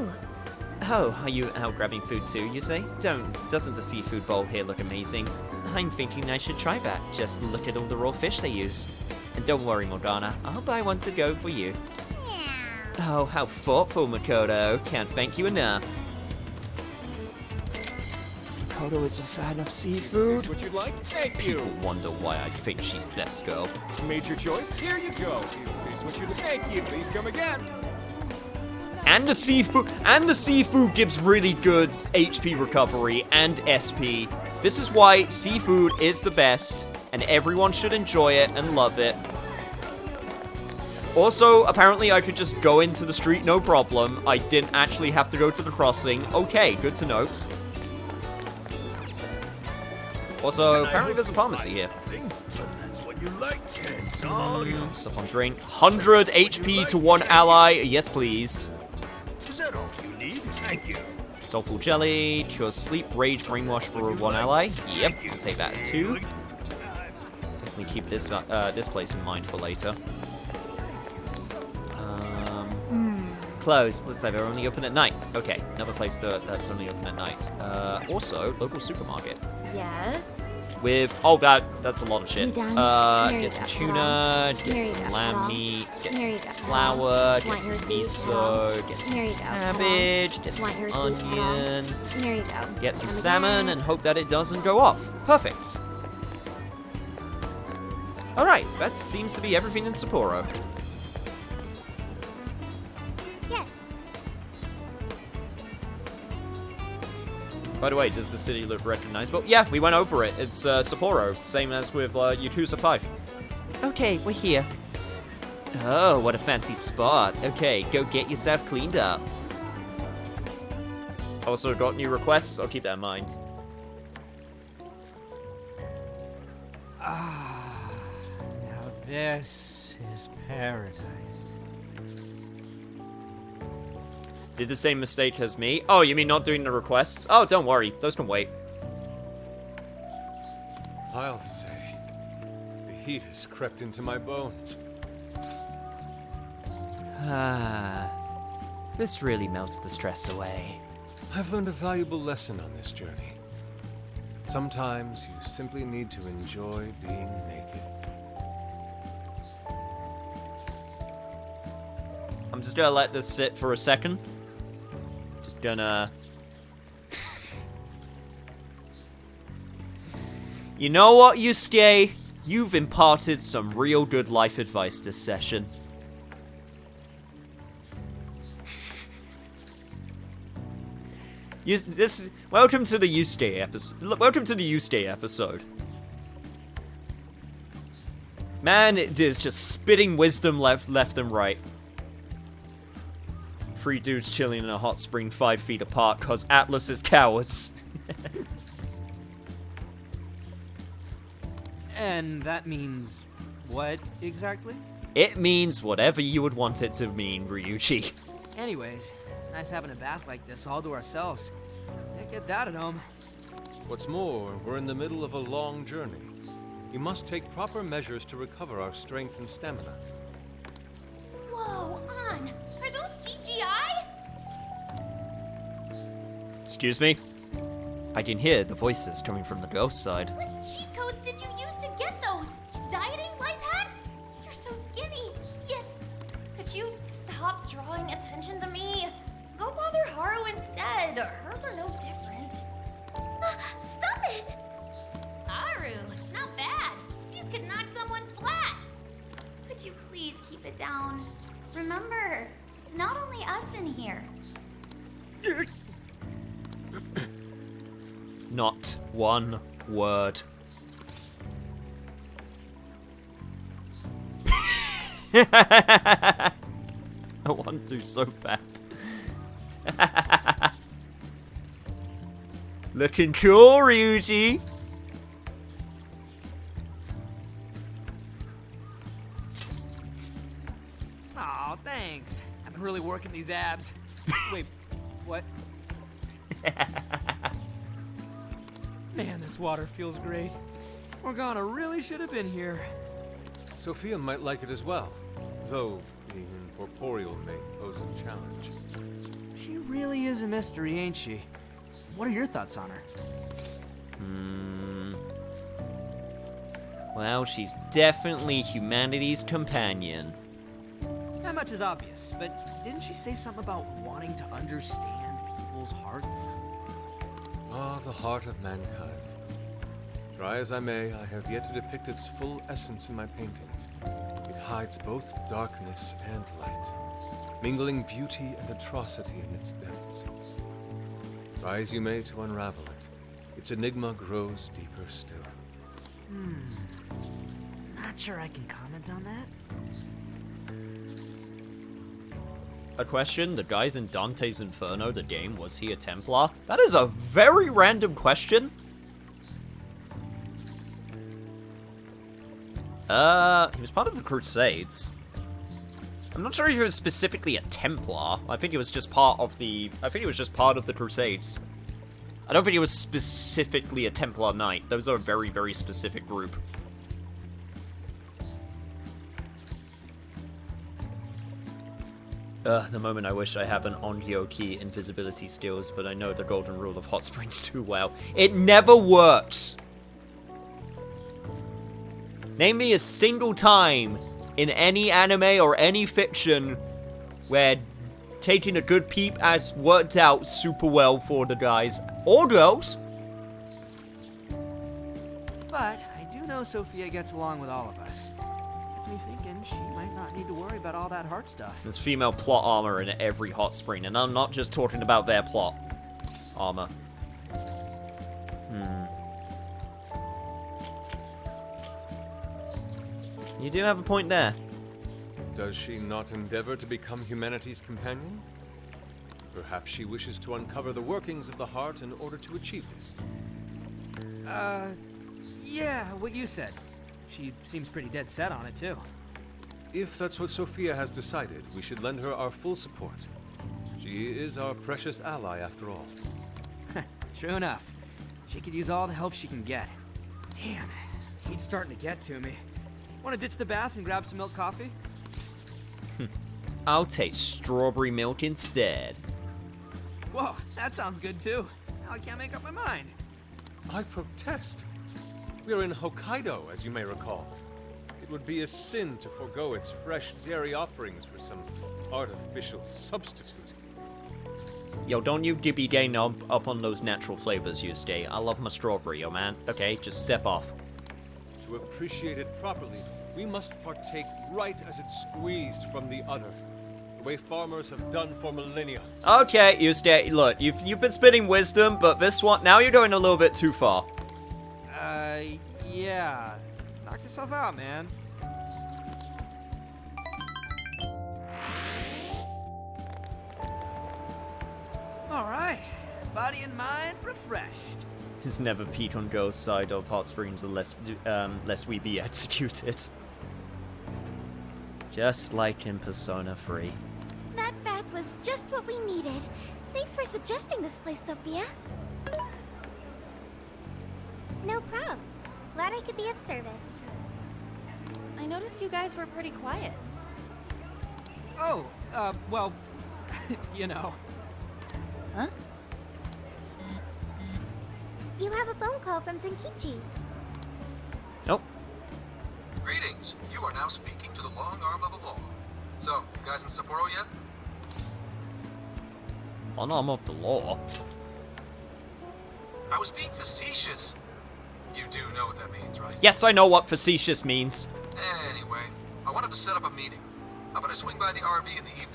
Oh, are you out grabbing food too, you say? Doesn't the seafood bowl here look amazing? I'm thinking I should try that. Just look at all the raw fish they use. And don't worry, Morgana, I'll buy one to go for you. Oh, how thoughtful, Makoto. Can't thank you enough. Makoto is a fan of seafood. Is this what you'd like? Thank you. People wonder why I think she's best girl. Made your choice. Here you go. Is this what you'd like? Thank you. Please come again. And the seafood gives really good HP recovery and SP. This is why seafood is the best, and everyone should enjoy it and love it. Also, apparently I could just go into the street, no problem. I didn't actually have to go to the crossing. Okay, good to note. Also, apparently there's a pharmacy here. That's what you like, kids. All yours. Stuff on drink. 100 HP to one ally. Yes, please. Is that all you need? Thank you. Soulful jelly. Cures sleep, rage, brainwash for one ally. Yep, we'll take that too. Definitely keep this this place in mind for later. Closed. Looks like they're only open at night. Okay, another place that's only open at night. Also, local supermarket. Yes. With that's a lot of shit. Get some tuna, get some lamb meat, get some flour, get some miso, get some cabbage, get some onion, get some salmon, and hope that it doesn't go off. Perfect. Alright, that seems to be everything in Sapporo. By the way, does the city look recognizable? Yeah, we went over it. It's Sapporo, same as with Yakuza 5. Okay, we're here. Oh, what a fancy spot. Okay, go get yourself cleaned up. Also got new requests, I'll keep that in mind. Ah, now this is paradise. Did the same mistake as me. Oh, you mean not doing the requests? Oh, don't worry. Those can wait. I'll say, the heat has crept into my bones. Ah, this really melts the stress away. I've learned a valuable lesson on this journey. Sometimes you simply need to enjoy being naked. I'm just gonna let this sit for a second. Just gonna... You know what, Yusuke? You've imparted some real good life advice this session. Welcome to the Yusuke episode. Welcome to the Yusuke episode. Man, it is just spitting wisdom left and right. 3 dudes chilling in a hot spring 5 feet apart cause Atlas is cowards. And that means what exactly? It means whatever you would want it to mean, Ryuichi. Anyways, it's nice having a bath like this all to ourselves. Can't get that at home. What's more, we're in the middle of a long journey. We must take proper measures to recover our strength and stamina. Whoa, On! Are those CGI? Excuse me? I can hear the voices coming from the ghost side. What cheat codes did you use to get those? Dieting life hacks? You're so skinny. Yet, Could you stop drawing attention to me? Go bother Haru instead. Hers are no different. Stop it! Haru, not bad. These could knock someone flat. Could you please keep it down? Remember, it's not only us in here. Not one word. I want to so bad. Looking cool, Ryuji. Aw, thanks. I've been really working these abs. Wait, what? Man, this water feels great. Morgana really should have been here. Sophia might like it as well, though being incorporeal may pose a challenge. She really is a mystery, ain't she? What are your thoughts on her? Well, she's definitely humanity's companion. That much is obvious, but didn't she say something about wanting to understand people's hearts? Ah, the heart of mankind. Try as I may, I have yet to depict its full essence in my paintings. It hides both darkness and light. mingling beauty and atrocity in its depths. Try as you may to unravel it, its enigma grows deeper still. Not sure I can comment on that. A question, the guys in Dante's Inferno, the game, was he a Templar? That is a very random question. He was part of the Crusades. I'm not sure if he was specifically a Templar. I think he was just part of the Crusades. I don't think he was specifically a Templar Knight. Those are a very, very specific group. The moment I wish I have an Ongyo key invisibility skills, but I know the golden rule of hot springs too well. It never works! Name me a single time in any anime or any fiction where taking a good peep has worked out super well for the guys or girls. But I do know Sophia gets along with all of us. Gets me thinking she might not need to worry about all that heart stuff. There's female plot armor in every hot spring, and I'm not just talking about their plot armor. You do have a point there. Does she not endeavor to become humanity's companion? Perhaps she wishes to uncover the workings of the heart in order to achieve this. Yeah, what you said. She seems pretty dead set on it, too. If that's what Sophia has decided, we should lend her our full support. She is our precious ally, after all. True enough. She could use all the help she can get. Damn, heat's starting to get to me. Want to ditch the bath and grab some milk coffee? I'll take strawberry milk instead. Whoa, that sounds good, too. Now I can't make up my mind. I protest. We are in Hokkaido, as you may recall. It would be a sin to forego its fresh dairy offerings for some artificial substitute. Yo, don't you be getting up on those natural flavors, Yusuke. I love my strawberry, yo, man. Okay, just step off. To appreciate it properly, we must partake right as it's squeezed from the udder, the way farmers have done for millennia. Okay, Yusuke, look, you've been spitting wisdom, but this one, now you're going a little bit too far. Yeah. Knock yourself out, man. Alright. Body and mind refreshed. He's never peek on girl's side of hot springs unless we be executed. Just like in Persona 3. That bath was just what we needed. Thanks for suggesting this place, Sophia. No problem. Glad I could be of service. I noticed you guys were pretty quiet. Oh, well, you know. Huh? You have a phone call from Zenkichi. Nope. Greetings. You are now speaking to the long arm of the law. So, you guys in Sapporo yet? One arm of the law? I was being facetious. You do know what that means, right? Yes, I know what facetious means. Anyway, I wanted to set up a meeting. How about I swing by the RV in the evening?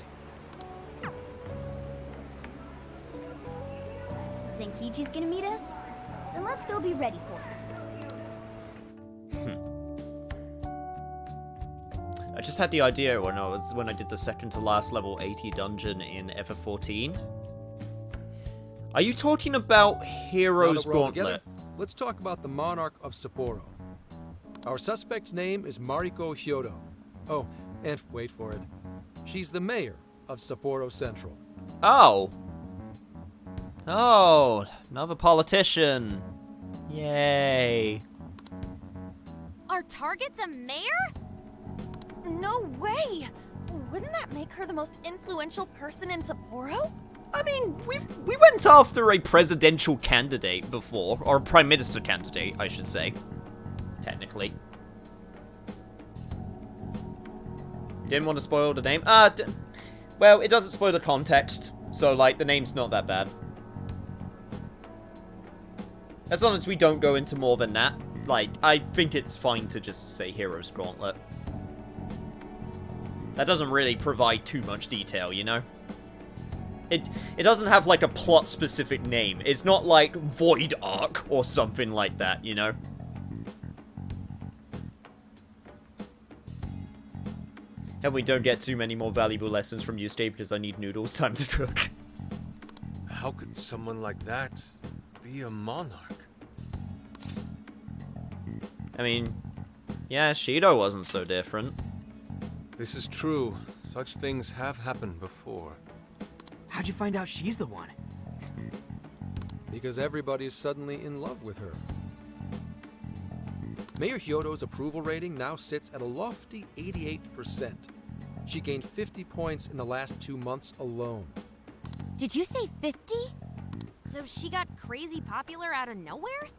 Zenkichi's gonna meet us? Then let's go be ready for it. I just had the idea when I did the second to last level 80 dungeon in FF14. Are you talking about Hero's Gauntlet? Together, let's talk about the Monarch of Sapporo. Our suspect's name is Mariko Hyodo. Oh, and wait for it. She's the mayor of Sapporo Central. Oh. Oh, another politician. Yay. Our target's a mayor? No way! Wouldn't that make her the most influential person in Sapporo? I mean, we went after a presidential candidate before, or a prime minister candidate, I should say. Technically. Didn't want to spoil the name. Well, it doesn't spoil the context, so, like, the name's not that bad. As long as we don't go into more than that, like, I think it's fine to just say Hero's Gauntlet. That doesn't really provide too much detail, you know? It doesn't have, like, a plot-specific name. It's not like Void Arc or something like that, you know? And we don't get too many more valuable lessons from you, Steve, because I need noodles time to cook. How could someone like that be a monarch? I mean, yeah, Shido wasn't so different. This is true. Such things have happened before. How'd you find out she's the one? Because everybody's suddenly in love with her. Mayor Hyodo's approval rating now sits at a lofty 88%. She gained 50 points in the last 2 months alone. Did you say 50? So she got crazy popular out of nowhere?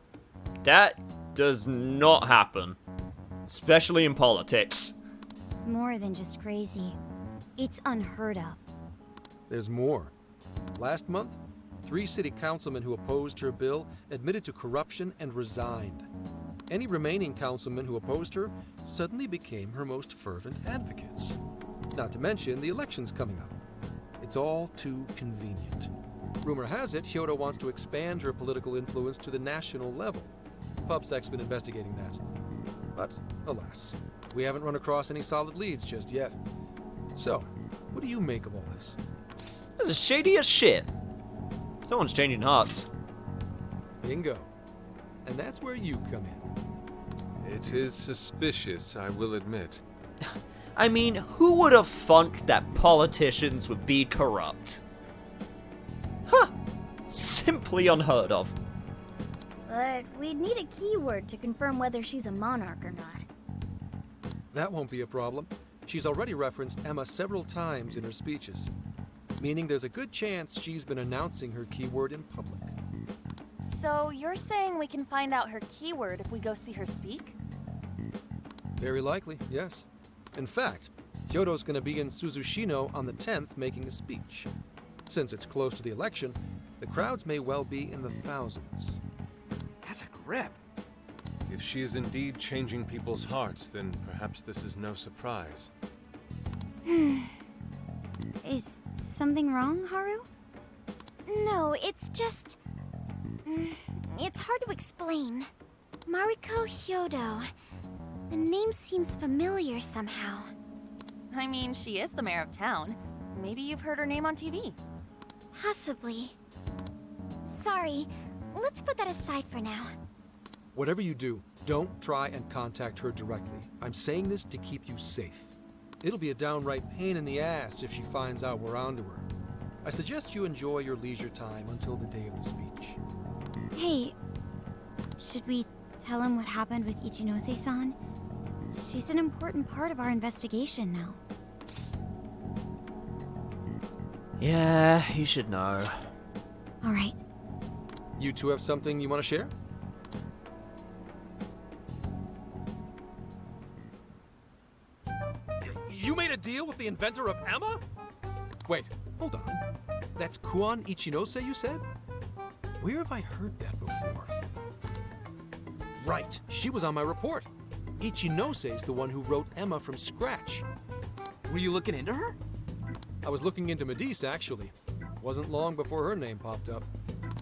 That does not happen. Especially in politics. It's more than just crazy. It's unheard of. There's more. Last month, 3 city councilmen who opposed her bill admitted to corruption and resigned. Any remaining councilmen who opposed her suddenly became her most fervent advocates. Not to mention the elections coming up. It's all too convenient. Rumor has it, Hyodo wants to expand her political influence to the national level. PubSec's been investigating that. But, alas, we haven't run across any solid leads just yet. So, what do you make of all this? This is shady as shit. Someone's changing hearts. Bingo. And that's where you come in. It is suspicious, I will admit. I mean, who would have thunk that politicians would be corrupt? Huh. Simply unheard of. But we'd need a keyword to confirm whether she's a monarch or not. That won't be a problem. She's already referenced Emma several times in her speeches, meaning there's a good chance she's been announcing her keyword in public. So you're saying we can find out her keyword if we go see her speak? Very likely, yes. In fact, Hyodo's going to be in Suzushino on the 10th making a speech. Since it's close to the election, the crowds may well be in the thousands. That's a grip. If she is indeed changing people's hearts, then perhaps this is no surprise. Is something wrong, Haru? No, it's just... it's hard to explain. Mariko Hyodo. The name seems familiar somehow. I mean, she is the mayor of town. Maybe you've heard her name on TV. Possibly. Sorry, let's put that aside for now. Whatever you do, don't try and contact her directly. I'm saying this to keep you safe. It'll be a downright pain in the ass if she finds out we're onto her. I suggest you enjoy your leisure time until the day of the speech. Hey, should we tell him what happened with Ichinose-san? She's an important part of our investigation now. Yeah, you should know. All right. You two have something you want to share? You made a deal with the inventor of Emma? Wait, hold on. That's Kuon Ichinose, you said? Where have I heard that before? Right, she was on my report. Ichinose's the one who wrote Emma from scratch. Were you looking into her? I was looking into Medice, actually. Wasn't long before her name popped up.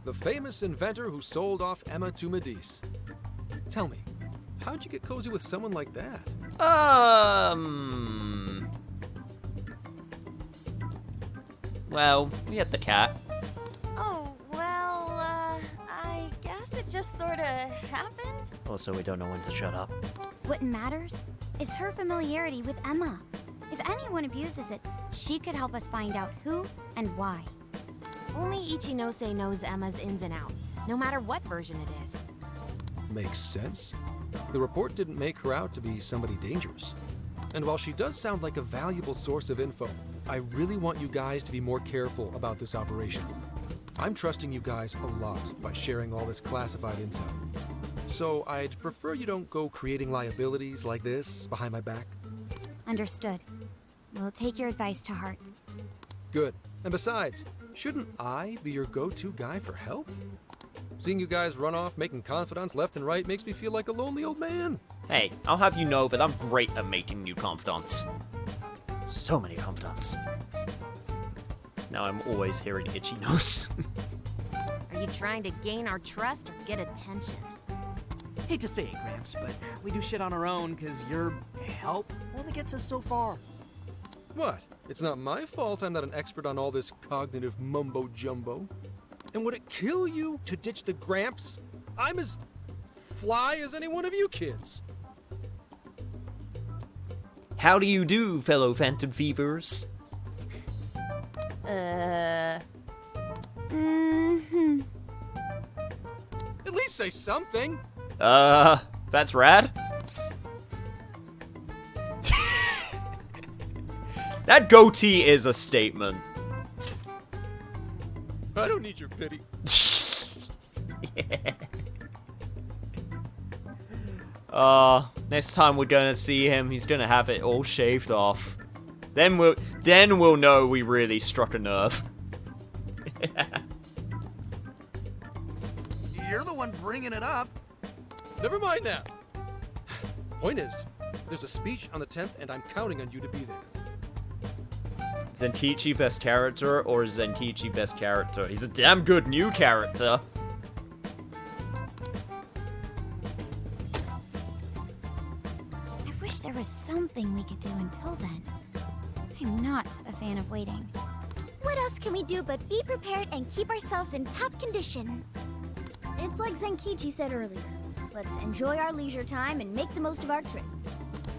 The famous inventor who sold off Emma to Medice. Tell me, how'd you get cozy with someone like that? Well, we had the cat. Oh, well, I guess it just sorta happened. Also, we don't know when to shut up. What matters is her familiarity with Emma. If anyone abuses it, she could help us find out who and why. Only Ichinose knows Emma's ins and outs, no matter what version it is. Makes sense. The report didn't make her out to be somebody dangerous. And while she does sound like a valuable source of info, I really want you guys to be more careful about this operation. I'm trusting you guys a lot by sharing all this classified intel. So I'd prefer you don't go creating liabilities like this behind my back. Understood. We'll take your advice to heart. Good. And besides, shouldn't I be your go-to guy for help? Seeing you guys run off making confidants left and right makes me feel like a lonely old man. Hey, I'll have you know that I'm great at making new confidants. So many confidants. Now I'm always hearing itchy nose. Are you trying to gain our trust or get attention? Hate to say it, Gramps, but we do shit on our own because your help only gets us so far. What? It's not my fault I'm not an expert on all this cognitive mumbo-jumbo. And would it kill you to ditch the Gramps? I'm as fly as any one of you kids. How do you do, fellow Phantom Fevers? Mm-hmm. At least say something. That's rad. That goatee is a statement. I don't need your pity. Next time we're gonna see him, he's gonna have it all shaved off. Then we'll know we really struck a nerve. You're the one bringing it up. Never mind that. Point is, there's a speech on the 10th, and I'm counting on you to be there. Zenkichi best character or Zenkichi best character? He's a damn good new character. I wish there was something we could do until then. I'm not a fan of waiting. What else can we do but be prepared and keep ourselves in top condition? It's like Zenkichi said earlier. Let's enjoy our leisure time and make the most of our trip.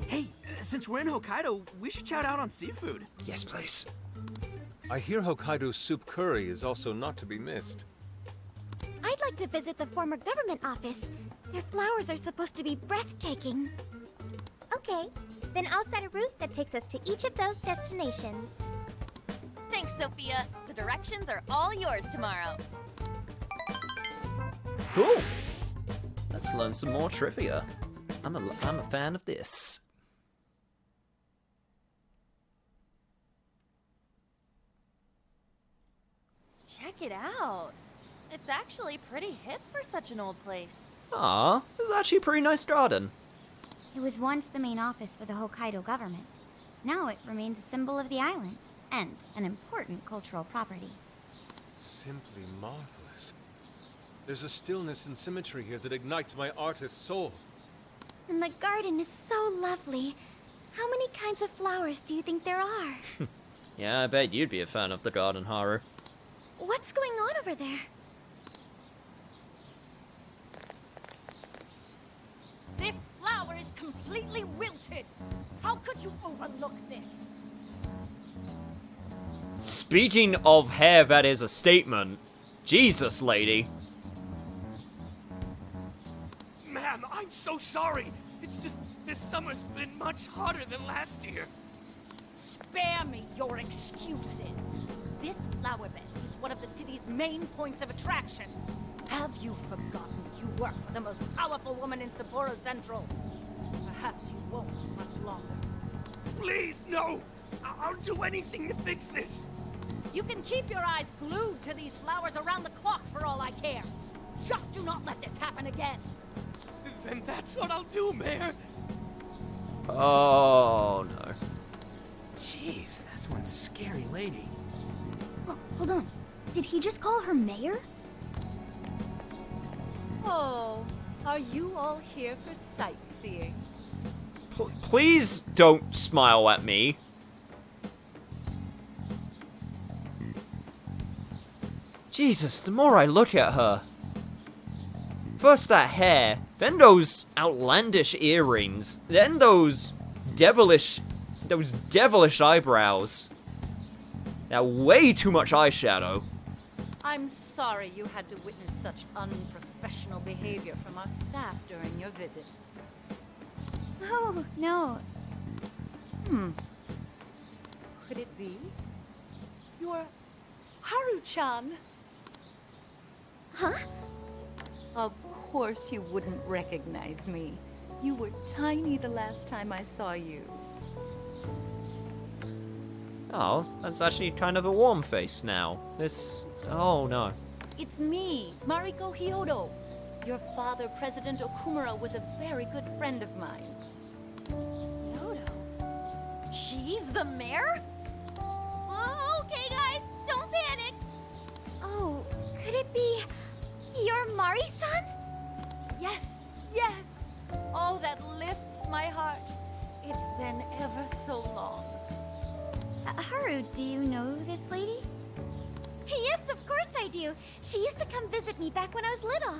Hey, since we're in Hokkaido, we should shout out on seafood. Yes, please. I hear Hokkaido's soup curry is also not to be missed. I'd like to visit the former government office. Their flowers are supposed to be breathtaking. Okay, then I'll set a route that takes us to each of those destinations. Thanks, Sophia. The directions are all yours tomorrow. Cool. Let's learn some more trivia. I'm a fan of this. Check it out. It's actually pretty hip for such an old place. Aw, this is actually a pretty nice garden. It was once the main office for the Hokkaido government. Now it remains a symbol of the island, and an important cultural property. Simply marvelous. There's a stillness and symmetry here that ignites my artist's soul. And the garden is so lovely. How many kinds of flowers do you think there are? Yeah, I bet you'd be a fan of the garden, Haru. What's going on over there? This flower is completely wilted. How could you overlook this? Speaking of hair, that is a statement. Jesus, lady. Ma'am, I'm so sorry. It's just this summer's been much hotter than last year. Spare me your excuses. This flower bed is one of the city's main points of attraction. Have you forgotten you work for the most powerful woman in Sapporo Central? Perhaps you won't much longer. Please, no! I'll do anything to fix this. You can keep your eyes glued to these flowers around the clock for all I care. Just do not let this happen again. Then that's what I'll do, Mayor. Oh, no. Jeez, that's one scary lady. Oh, hold on. Did he just call her mayor? Oh, are you all here for sightseeing? Please don't smile at me. Jesus, the more I look at her. First that hair, then those outlandish earrings, then those devilish eyebrows. Now way too much eyeshadow. I'm sorry you had to witness such unprofessional behavior from our staff during your visit. Oh, no. Could it be? You're Haru-chan? Huh? Of course you wouldn't recognize me. You were tiny the last time I saw you. Oh, that's actually kind of a warm face now. Oh no. It's me, Mariko Hyodo. Your father, President Okumura, was a very good friend of mine. Hyodo? she's the mayor? Okay, guys, don't panic. Oh, could it be your Mari-san? Yes, yes. Oh, that lifts my heart. It's been ever so long. Haru, do you know this lady? Yes, of course I do. She used to come visit me back when I was little.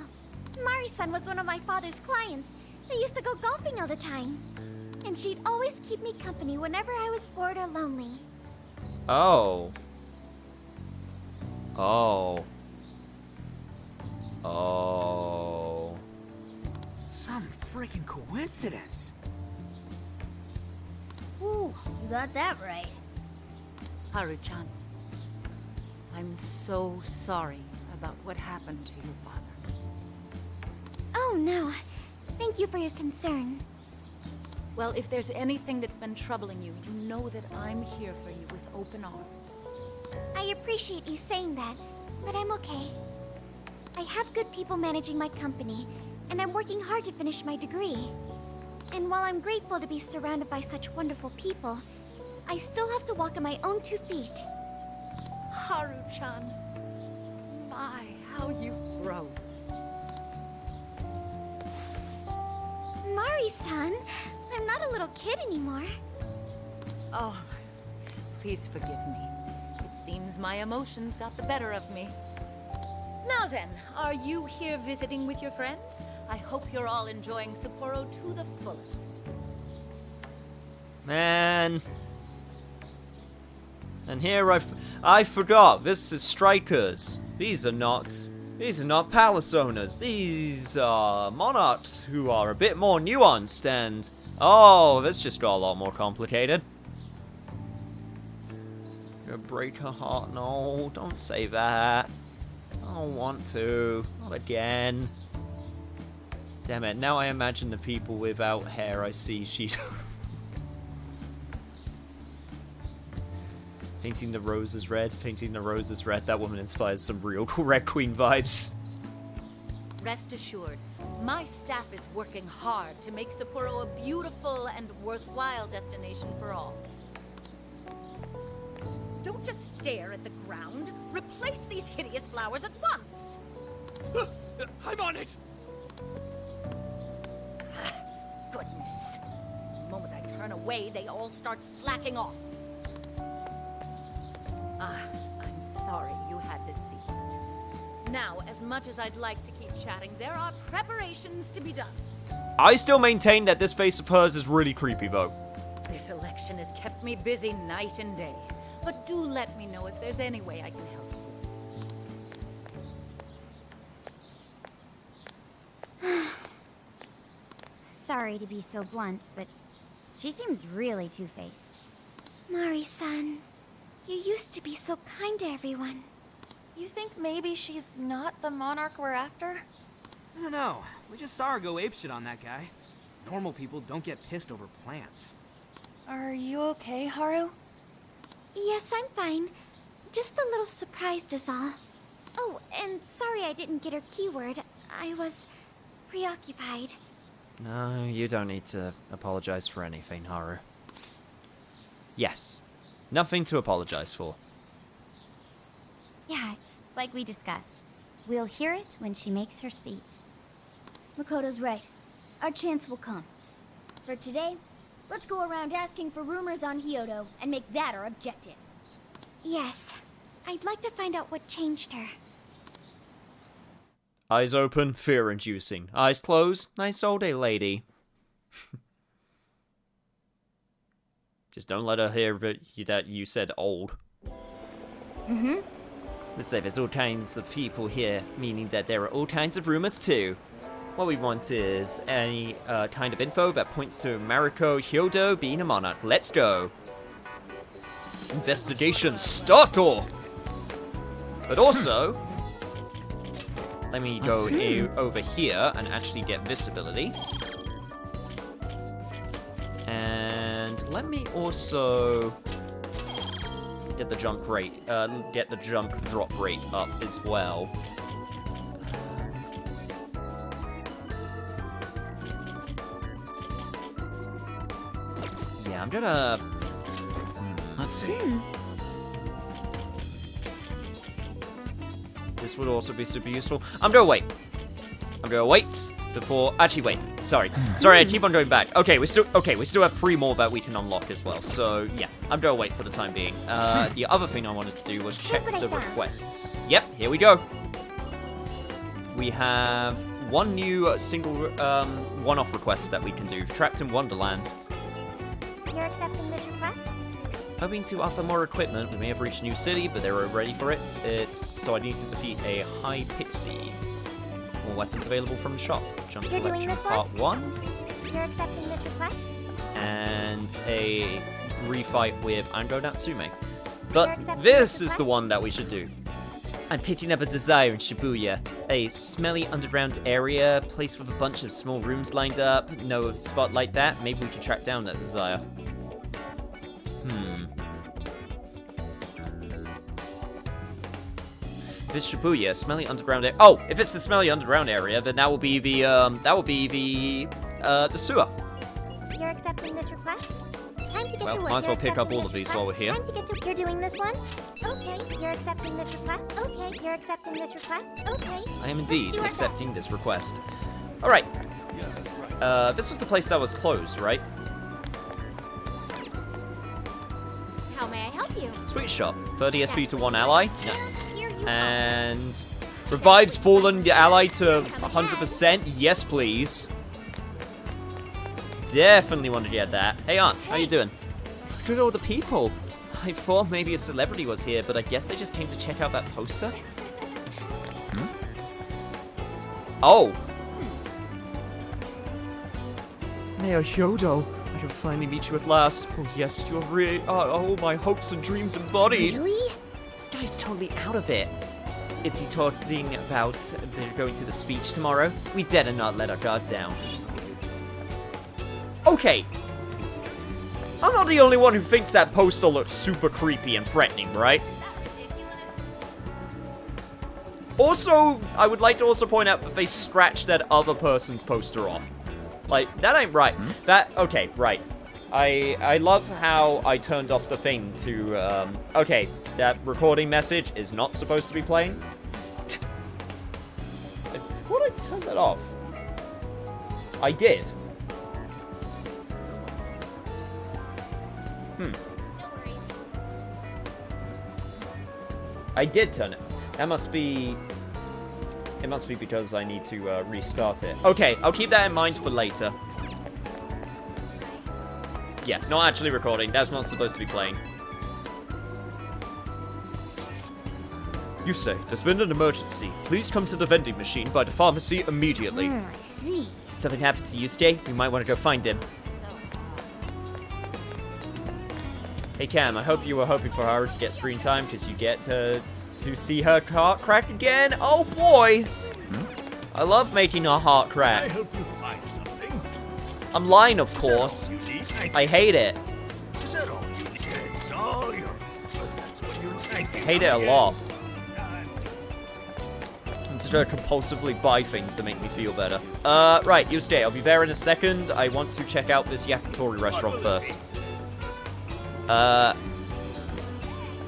Mari-san was one of my father's clients. They used to go golfing all the time. And she'd always keep me company whenever I was bored or lonely. Oh. Oh. Oh. Some freaking coincidence. Ooh, you got that right. Haru-chan, I'm so sorry about what happened to your father. Oh, no. Thank you for your concern. Well, if there's anything that's been troubling you, you know that I'm here for you with open arms. I appreciate you saying that, but I'm okay. I have good people managing my company, and I'm working hard to finish my degree. And while I'm grateful to be surrounded by such wonderful people, I still have to walk on my own 2 feet. Haru-chan, my, how you've grown. Mari-san, I'm not a little kid anymore. Oh, please forgive me. It seems my emotions got the better of me. Now then, are you here visiting with your friends? I hope you're all enjoying Sapporo to the fullest. Man. And here I forgot, this is strikers. These are not palace owners. These are monarchs who are a bit more nuanced and... Oh, this just got a lot more complicated. Gonna break her heart. No, don't say that. I don't want to. Not again. Damn it, now I imagine the people without hair I see she's... Painting the roses red, painting the roses red. That woman inspires some real Red Queen vibes. Rest assured, my staff is working hard to make Sapporo a beautiful and worthwhile destination for all. Don't just stare at the ground. Replace these hideous flowers at once. I'm on it! Goodness. The moment I turn away, they all start slacking off. I'm sorry you had to see it. Now, as much as I'd like to keep chatting, there are preparations to be done. I still maintain that this face of hers is really creepy, though. This election has kept me busy night and day. But do let me know if there's any way I can help. Sorry to be so blunt, but she seems really two-faced. Mari-san, you used to be so kind to everyone. You think maybe she's not the monarch we're after? I don't know. We just saw her go apeshit on that guy. Normal people don't get pissed over plants. Are you okay, Haru? Yes, I'm fine. Just a little surprised is all. Oh, and sorry I didn't get her keyword. I was preoccupied. No, you don't need to apologize for anything, Haru. Yes. Nothing to apologize for. Yeah, it's like we discussed. We'll hear it when she makes her speech. Makoto's right. Our chance will come. For today, let's go around asking for rumors on Hyodo and make that our objective. Yes. I'd like to find out what changed her. Eyes open, fear-inducing. Eyes closed, nice old lady. Just don't let her hear that you said old. Mm-hmm. Let's say there's all kinds of people here, meaning that there are all kinds of rumors too. What we want is any kind of info that points to Mariko Hyodo being a monarch. Let's go. Investigation start! But also, let me go over here and actually get visibility. And let me also get the jump rate, get the jump drop rate up as well. Yeah, I'm gonna Let's see. This would also be super useful. I'm gonna wait before. Actually, wait. Sorry, I keep on going back. Okay, we still have 3 more that we can unlock as well. So yeah, I'm gonna wait for the time being. The other thing I wanted to do was check the requests. Yep, here we go. We have one new single one-off request that we can do. Trapped in Wonderland. You're accepting this request? Hoping to offer more equipment. We may have reached a new city, but they were ready for it. So I need to defeat a high pixie. More weapons available from the shop. Jump You're doing Collection this Part 1. You're accepting this request? And a refight with Ango Natsume. But this is the one that we should do. I'm picking up a desire in Shibuya. A smelly underground area, place with a bunch of small rooms lined up. No spot like that. Maybe we can track down that desire. If it's Shibuya, smelly underground area. Oh, if it's the smelly underground area, then that will be the sewer. You're accepting this request? Time to get to Well, work. might as well You're pick up accepting all this of these request? while we're here. Time to get to. You're doing this one? Okay. You're accepting this request? Okay. You're accepting this request? Okay. I am indeed do our accepting this request. Alright. This was the place that was closed, right? How may I help you? Sweet shop. 30 SP to 1 ally. Nice. And revives fallen ally to 100%. Yes, please. Definitely want to get that. Hey, Aunt. How you doing? Look at all the people. I thought maybe a celebrity was here, but I guess they just came to check out that poster. Oh. Mayor Hyodo, I can finally meet you at last. Oh yes, you're really all my hopes and dreams embodied. Really? This guy's totally out of it. Is he talking about they're going to the speech tomorrow? We better not let our guard down. Okay. I'm not the only one who thinks that poster looks super creepy and threatening, right? Also, I would like to also point out that they scratched that other person's poster off. Like, that ain't right. Okay, right. I love how I turned off the thing to, okay, that recording message is not supposed to be playing. I thought I turned that off. I did. I did turn it. That must be... It must be because I need to restart it. Okay, I'll keep that in mind for later. Yeah, not actually recording. That's not supposed to be playing. You say, there's been an emergency. Please come to the vending machine by the pharmacy immediately. I see. Something happened to Yusuke? We might want to go find him. Hey Cam, I hope you were hoping for her to get screen time because you get to see her heart crack again. Oh boy! I love making her heart crack. I hope you find something. I'm lying, of course. I hate it. Is that all you need? It's all yours. That's what you like. I hate it a lot. I'm just gonna compulsively buy things to make me feel better. Right, you stay. I'll be there in a second. I want to check out this yakitori restaurant first. I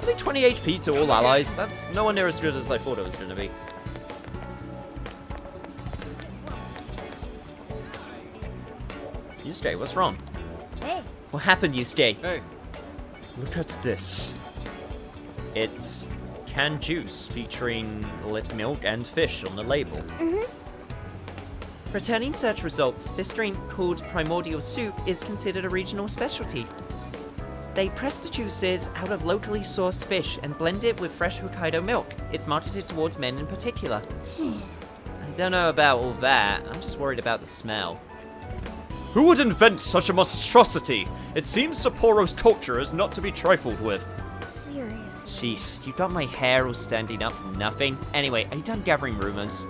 think 20 HP to all allies. That's nowhere near as good as I thought it was going to be. Yusuke, what's wrong? Hey. What happened, Yusuke? Hey. Look at this. It's canned juice featuring lit milk and fish on the label. Returning search results, this drink called Primordial Soup is considered a regional specialty. They press the juices out of locally sourced fish and blend it with fresh Hokkaido milk. It's marketed towards men in particular. I don't know about all that. I'm just worried about the smell. Who would invent such a monstrosity? It seems Sapporo's culture is not to be trifled with. Seriously. Sheesh, you got my hair all standing up from nothing. Anyway, are you done gathering rumors?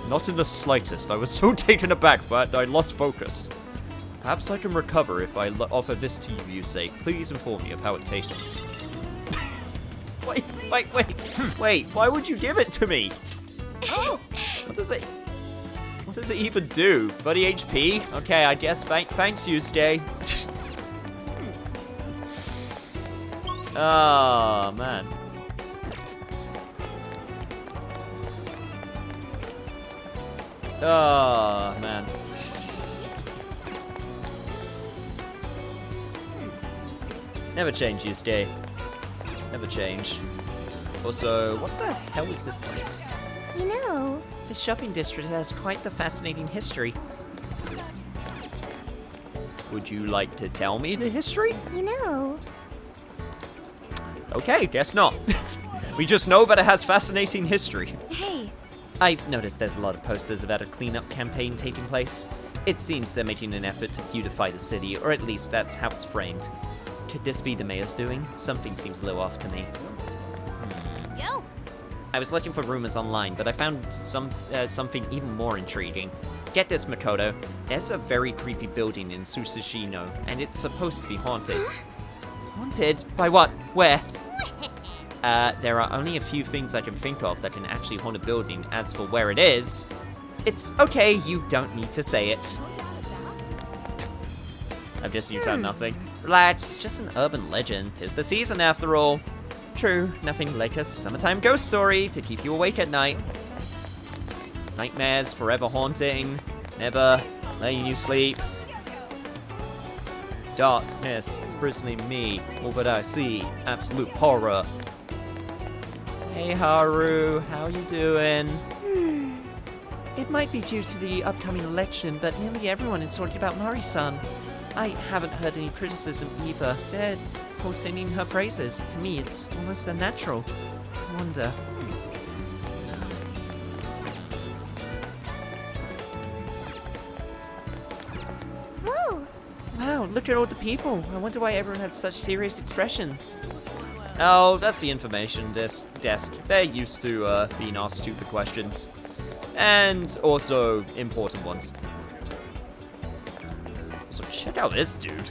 Not in the slightest. I was so taken aback that I lost focus. Perhaps I can recover if I offer this to you, Yusei. Please inform me of how it tastes. Wait. Why would you give it to me? Oh! What does it even do? 30 HP? Okay, I guess thanks, Yusuke. Oh, man. Oh, man. Never change, Yusuke. Never change. Also, what the hell is this place? You know, This shopping district has quite the fascinating history. Would you like to tell me the history? you know. Okay, guess not. We just know that it has fascinating history. Hey, I've noticed there's a lot of posters about a cleanup campaign taking place. It seems they're making an effort to beautify the city, or at least that's how it's framed. Could this be the mayor's doing? Something seems a little off to me. Yo! I was looking for rumors online, but I found something even more intriguing. Get this, Makoto. There's a very creepy building in Susashino, and it's supposed to be haunted. Haunted? By what? Where? There are only a few things I can think of that can actually haunt a building. As for where it is, it's okay, you don't need to say it. I guess you found nothing. Relax, it's just an urban legend. 'Tis the season after all. True, nothing like a summertime ghost story to keep you awake at night. Nightmares forever haunting, never letting you sleep. Darkness, imprisoning me, all that I see, absolute horror. Hey Haru, how you doing? It might be due to the upcoming election, but nearly everyone is talking about Mari-san. I haven't heard any criticism either. They're all singing her praises. To me, it's almost unnatural. I wonder. Whoa! Wow, look at all the people. I wonder why everyone has such serious expressions. Oh, that's the information desk. They're used to being asked stupid questions. And also important ones. So check out this dude.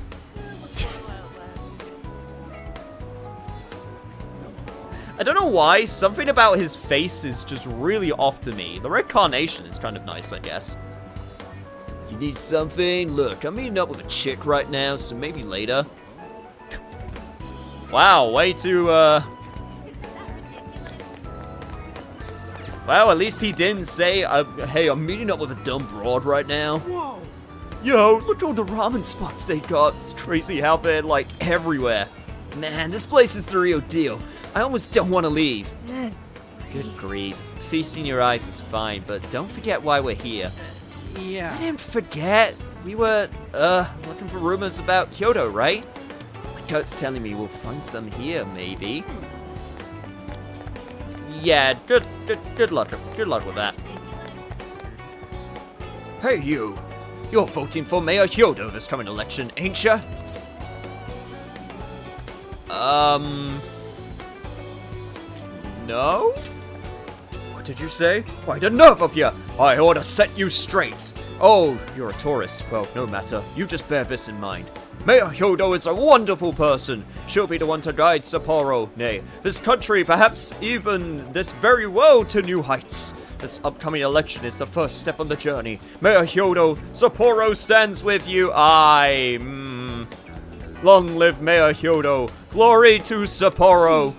I don't know why, something about his face is just really off to me. The red carnation is kind of nice, I guess. You need something? Look, I'm meeting up with a chick right now, so maybe later. Wow, way too, Well, at least he didn't say, hey, I'm meeting up with a dumb broad right now. Whoa! Yo, look at all the ramen spots they got. It's crazy how they're, like, everywhere. Man, this place is the real deal. I almost don't want to leave. Good grief. Feasting your eyes is fine, but don't forget why we're here. Yeah. I didn't forget. We were, looking for rumors about Kyoto, right? My gut's telling me we'll find some here, maybe. Yeah, good luck with that. Hey, you. You're voting for Mayor Kyoto this coming election, ain't ya? No? What did you say? Why, the nerve of you! I ought to set you straight. Oh, you're a tourist. Well, no matter. You just bear this in mind. Mayor Hyodo is a wonderful person. She'll be the one to guide Sapporo, nay, this country, perhaps even this very world to new heights. This upcoming election is the first step on the journey. Mayor Hyodo, Sapporo stands with you. Long live Mayor Hyodo. Glory to Sapporo.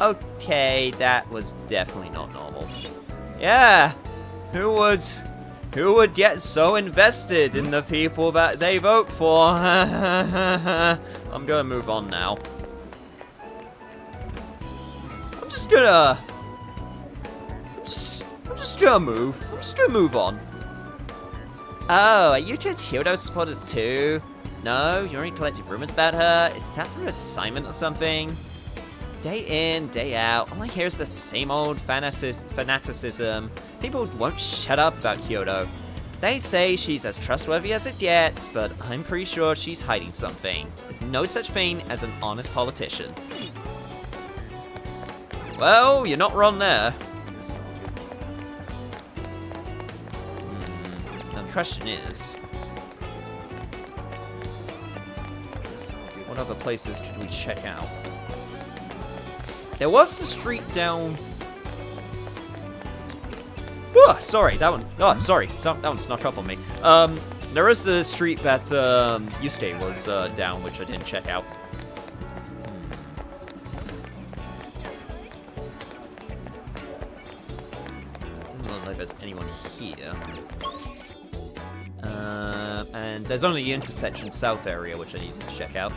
Okay, that was definitely not normal. Yeah, who would get so invested in the people that they vote for? I'm gonna move on now. I'm just gonna move on. Oh, are you just Hyodo supporters too? No, you're only collecting rumors about her? Is that her assignment or something? Day in, day out, all I hear is the same old fanaticism. People won't shut up about Kyoto. They say she's as trustworthy as it gets, but I'm pretty sure she's hiding something. With no such thing as an honest politician. Well, you're not wrong there. Now the question is, what other places could we check out? There was the street down... Whoa, sorry, that one... Oh, I'm sorry, that one snuck up on me. There is the street that Yusuke was down, which I didn't check out. anyone here. And there's only the intersection south area, which I needed to check out.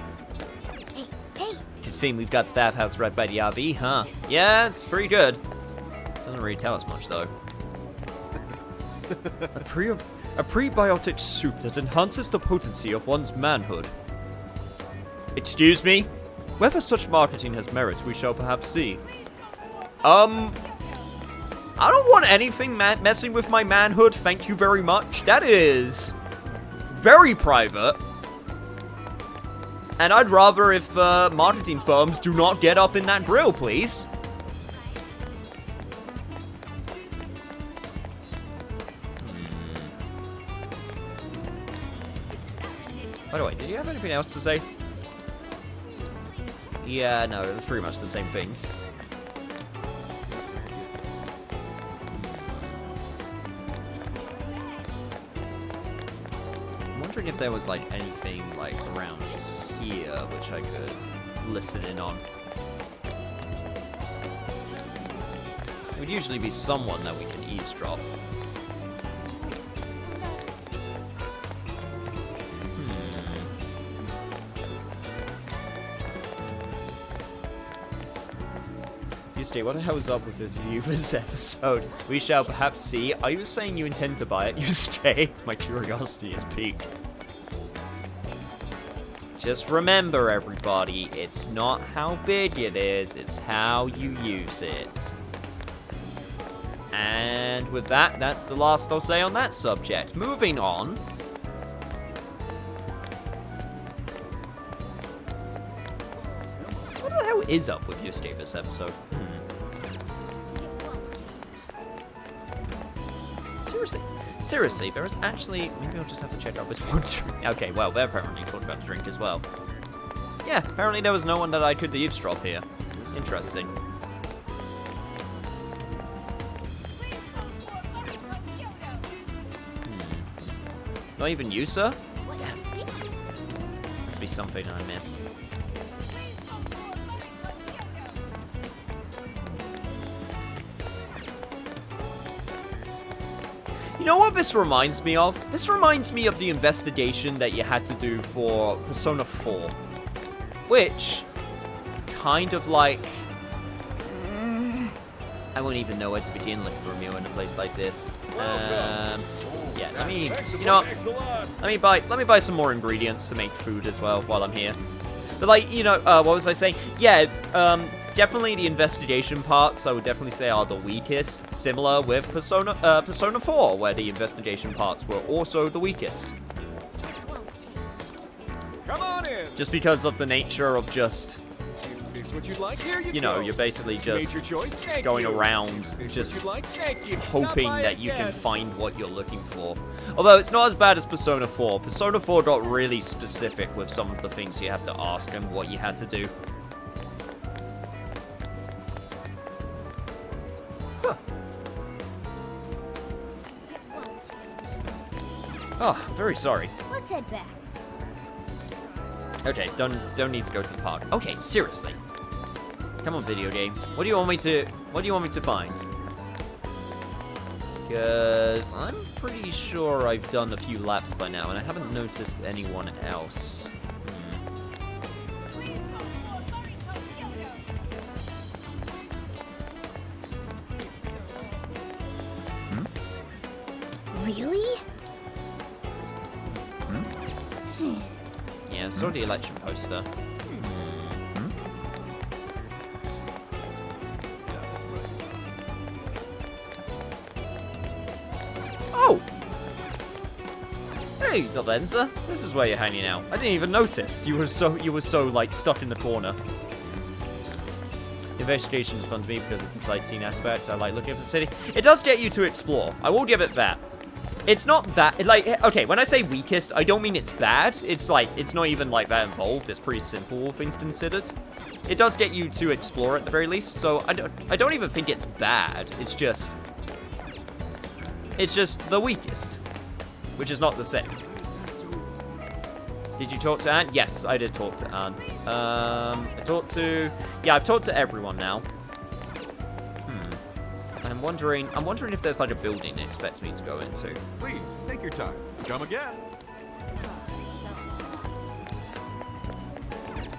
Hey! Good thing we've got the bathhouse right by the RV, huh? Yeah, it's pretty good. Doesn't really tell us much, though. a prebiotic soup that enhances the potency of one's manhood. Excuse me? Whether such marketing has merit, we shall perhaps see. I don't want anything messing with my manhood, thank you very much. That is very private. And I'd rather if marketing firms do not get up in that grill, please. By the way, did you have anything else to say? Yeah, no, it was pretty much the same things. I'm wondering if there was, like, anything, like, around here which I could listen in on. It would usually be someone that we can eavesdrop. What the hell is up with this view for this episode? We shall perhaps see. Are you saying you intend to buy it? You stay. My curiosity is piqued. Just remember, everybody, it's not how big it is, it's how you use it. And with that, that's the last I'll say on that subject. Moving on. What the hell is up with you, Steve, this episode? Seriously, there is actually... Maybe I'll just have to check out this one drink. Okay, well, they apparently talked about the drink as well. Yeah, apparently there was no one that I could eavesdrop here. Interesting. Not even you, sir? Damn. Must be something I missed. You know what this reminds me of? This reminds me of the investigation that you had to do for Persona 4. Which, kind of like... I won't even know where to begin looking for a meal in a place like this. Yeah, let me... You know what? Let me buy some more ingredients to make food as well while I'm here. But like, you know, what was I saying? Yeah, definitely the investigation parts, I would definitely say, are the weakest. Similar with Persona 4, where the investigation parts were also the weakest. Come on in. Just because of the nature of just... Is this what you'd like? Here you know, you're basically just going around, just hoping that you can find what you're looking for. Although it's not as bad as Persona 4. Persona 4 got really specific with some of the things you have to ask and what you had to do. Oh, I'm very sorry. Let's head back. Okay, don't need to go to the park. Okay, seriously. Come on, video game. What do you want me to find? Because I'm pretty sure I've done a few laps by now, and I haven't noticed anyone else. Really? Yeah, saw the election poster. Oh! Hey, Valenza. This is where you're hanging out. I didn't even notice. You were so like stuck in the corner. Investigation is fun to me because of the sightseeing aspect. I like looking at the city. It does get you to explore. I will give it that. It's not that, like, okay, when I say weakest, I don't mean it's bad. It's like, it's not even like that involved. It's pretty simple, all things considered. It does get you to explore at the very least, so I don't even think it's bad. It's just the weakest, which is not the same. Did you talk to Anne? Yes, I did talk to Anne. I've talked to everyone now. And wondering if there's like a building it expects me to go into. Please, take your time. Come again.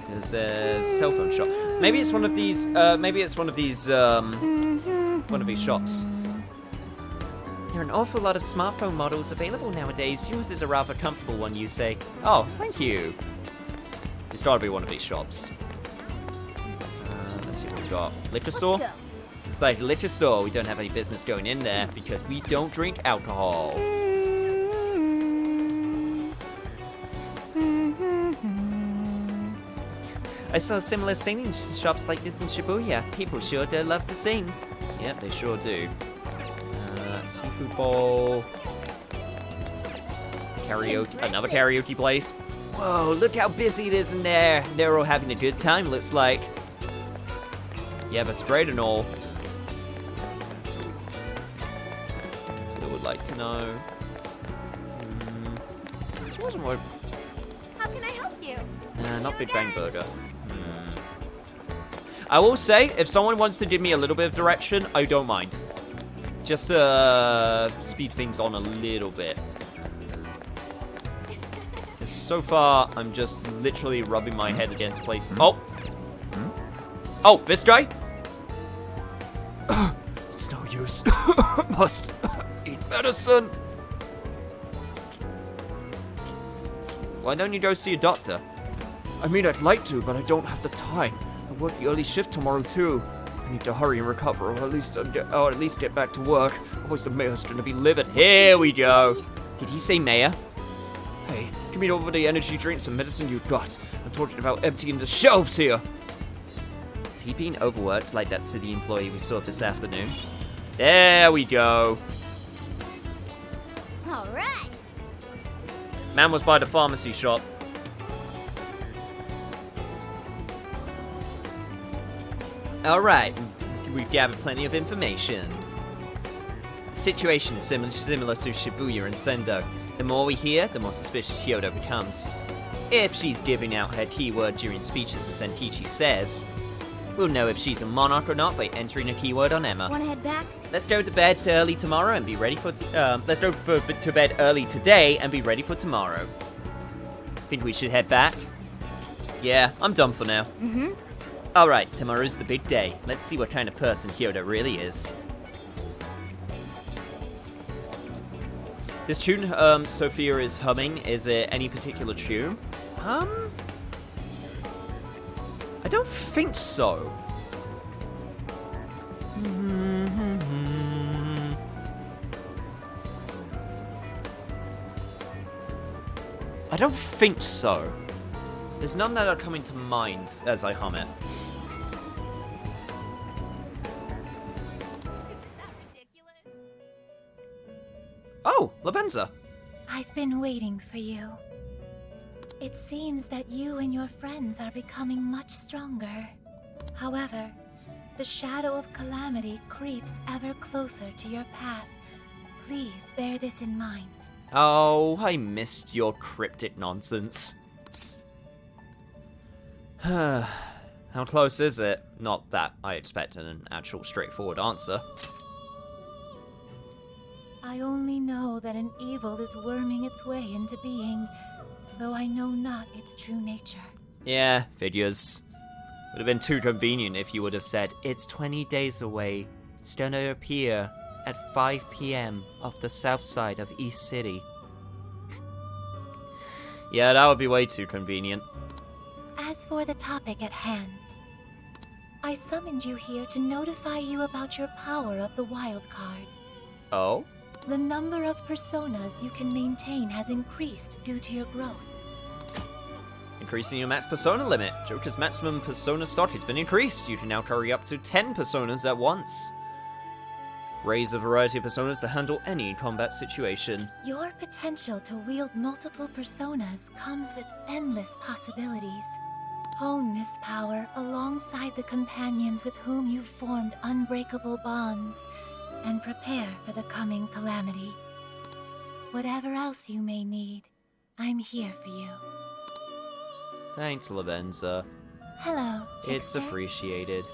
Because there's a cell phone shop. Maybe it's one of these, one of these shops. There are an awful lot of smartphone models available nowadays. Yours is a rather comfortable one, you say. Oh, thank you. It's gotta be one of these shops. Let's see what we got. Liquor store? It's like a liquor store. We don't have any business going in there because we don't drink alcohol. I saw similar singing shops like this in Shibuya. People sure do love to sing. Yep, they sure do. Seafood bowl. Karaoke. Another karaoke place. Whoa, look how busy it is in there. They're all having a good time, looks like. Yeah, that's great and all. Still would like to know. Wasn't what? How can I help you? Not Big Bang Burger. I will say, if someone wants to give me a little bit of direction, I don't mind. Just to speed things on a little bit. So far, I'm just literally rubbing my head against places. Oh! Oh, this guy? It's no use. Must eat medicine. Why don't you go see a doctor? I mean, I'd like to, but I don't have the time. I work the early shift tomorrow, too. I need to hurry and recover, or at least get back to work. Otherwise, the mayor's gonna be livid. Here we go. Did he say mayor? Hey, give me over the energy drinks and medicine you got. I'm talking about emptying the shelves here. Is he being overworked like that city employee we saw this afternoon? There we go. All right. Man was by the pharmacy shop. Alright, we've gathered plenty of information. The situation is similar to Shibuya and Sendo. The more we hear, the more suspicious Hyodo becomes. If she's giving out her keyword during speeches as Senkichi says, we'll know if she's a monarch or not by entering a keyword on Emma. Wanna head back? Let's go to bed early tomorrow and be ready for let's go to bed early today and be ready for tomorrow. Think we should head back? Yeah, I'm done for now. Mm-hmm. Alright, tomorrow's the big day. Let's see what kind of person Hyodo really is. This tune Sophia is humming, is it any particular tune? I don't think so. I don't think so. There's none that are coming to mind as I hum it. Oh, Labenza. I've been waiting for you. It seems that you and your friends are becoming much stronger. However, the shadow of calamity creeps ever closer to your path. Please bear this in mind. Oh, I missed your cryptic nonsense. How close is it? Not that I expected an actual straightforward answer. I only know that an evil is worming its way into being, though I know not its true nature. Yeah, figures. Would have been too convenient if you would have said, it's 20 days away. It's gonna appear at 5 p.m. off the south side of East City. Yeah, that would be way too convenient. As for the topic at hand, I summoned you here to notify you about your power of the wild card. Oh? The number of personas you can maintain has increased due to your growth. Increasing your max persona limit. Joker's maximum persona stock has been increased. You can now carry up to 10 personas at once. Raise a variety of personas to handle any combat situation. Your potential to wield multiple personas comes with endless possibilities. Hone this power alongside the companions with whom you've formed unbreakable bonds, and prepare for the coming calamity. Whatever else you may need, I'm here for you. Thanks, Labenza. Hello, It's Trickster. appreciated.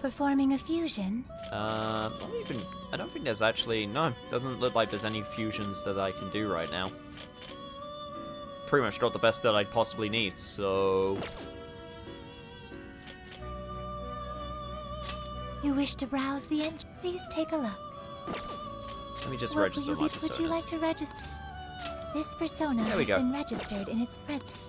Performing a fusion? Not even... I don't think there's actually... No, doesn't look like there's any fusions that I can do right now. Pretty much got the best that I'd possibly need, so... You wish to browse the engine? Please take a look. Let me just What register my personas. Would you like to register? This persona There we has go. been registered in its present.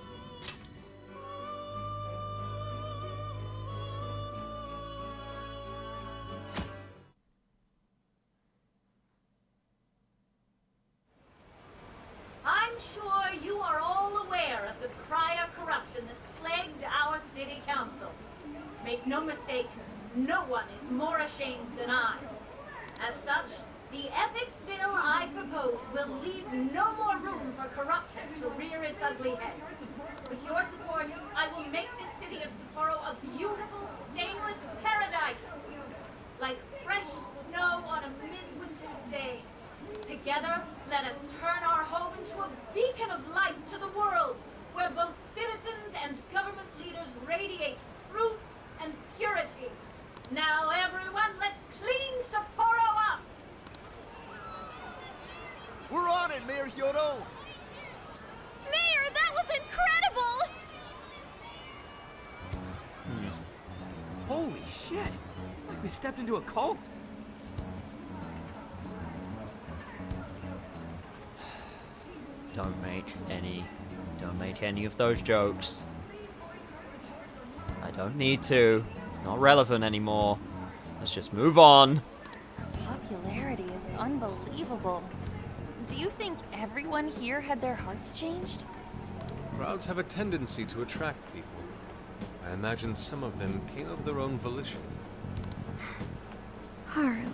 I'm sure you are all aware of the prior corruption that plagued our city council. Make no mistake, no one is more ashamed than I. As such, the ethics bill I propose will leave no more room for corruption to rear its ugly head. With your support, I will make this city of Sapporo a beautiful, stainless paradise. Like fresh snow on a midwinter's day. Together, let us turn our home into a beacon of light to the world, where both citizens and government leaders radiate truth and purity. Now, everyone, let's clean Sapporo up! We're on it, Mayor Hyodo! Mayor, that was incredible! Holy shit! It's like we stepped into a cult. Don't make any of those jokes. I don't need to. It's not relevant anymore. Let's just move on. Popularity is unbelievable. Do you think everyone here had their hearts changed? Crowds have a tendency to attract people. I imagine some of them came of their own volition. Haru.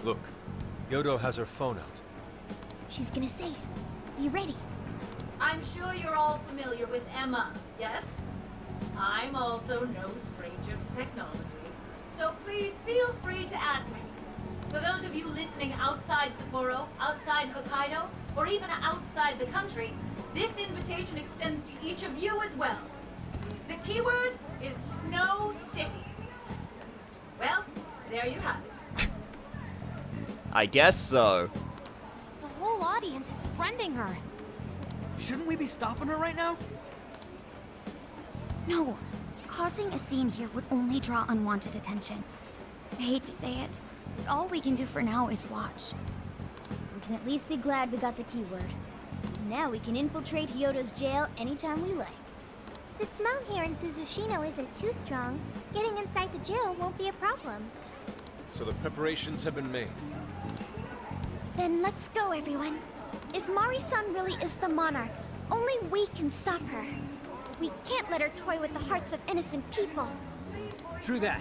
Look, Yodo has her phone out. She's gonna say it. Be ready. I'm sure you're all familiar with Emma, yes? I'm also no stranger to technology, so please feel free to add me. For those of you listening outside Sapporo, outside Hokkaido, or even outside the country, this invitation extends to each of you as well. The keyword is Snow City. Well, there you have it. I guess so. The whole audience is friending her. Shouldn't we be stopping her right now? No. Causing a scene here would only draw unwanted attention. I hate to say it, but all we can do for now is watch. We can at least be glad we got the keyword. Now we can infiltrate Hyodo's jail anytime we like. The smell here in Suzushino isn't too strong. Getting inside the jail won't be a problem. So the preparations have been made. Then let's go, everyone. If Mari-san really is the monarch, only we can stop her. We can't let her toy with the hearts of innocent people. True that.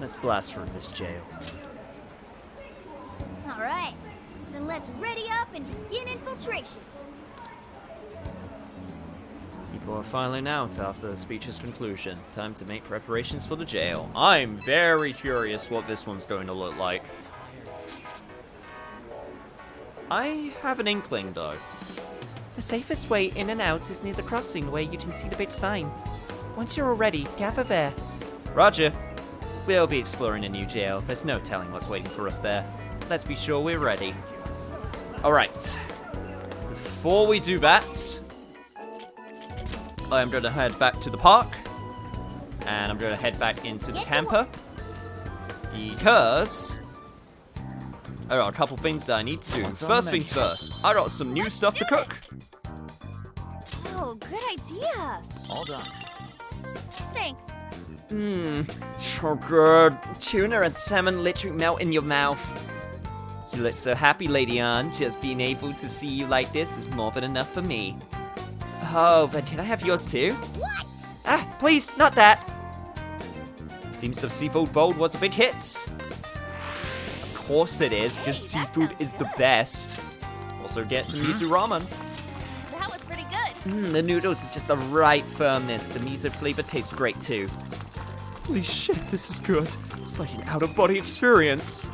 Let's blast through this jail. All right, then let's ready up and begin infiltration. People are filing out after the speech's conclusion. Time to make preparations for the jail. I'm very curious what this one's going to look like. I have an inkling, though. The safest way in and out is near the crossing where you can see the big sign. Once you're all ready, gather there. Roger. We'll be exploring a new jail. There's no telling what's waiting for us there. Let's be sure we're ready. Alright. Before we do that, I'm going to head back to the park. And I'm going to head back into the camper. Because I got a couple things that I need to do. First things first, I got some new stuff to cook. Oh, good idea. All done. Thanks. So good. Tuna and salmon literally melt in your mouth. You look so happy, Lady Ann. Just being able to see you like this is more than enough for me. Oh, but can I have yours too? What? Ah, please, not that. Seems the seafood bowl was a big hit. Of course it is, because seafood is the best. Also get some miso ramen. That was pretty good. The noodles are just the right firmness. The miso flavor tastes great too. Holy shit, this is good. It's like an out-of-body experience.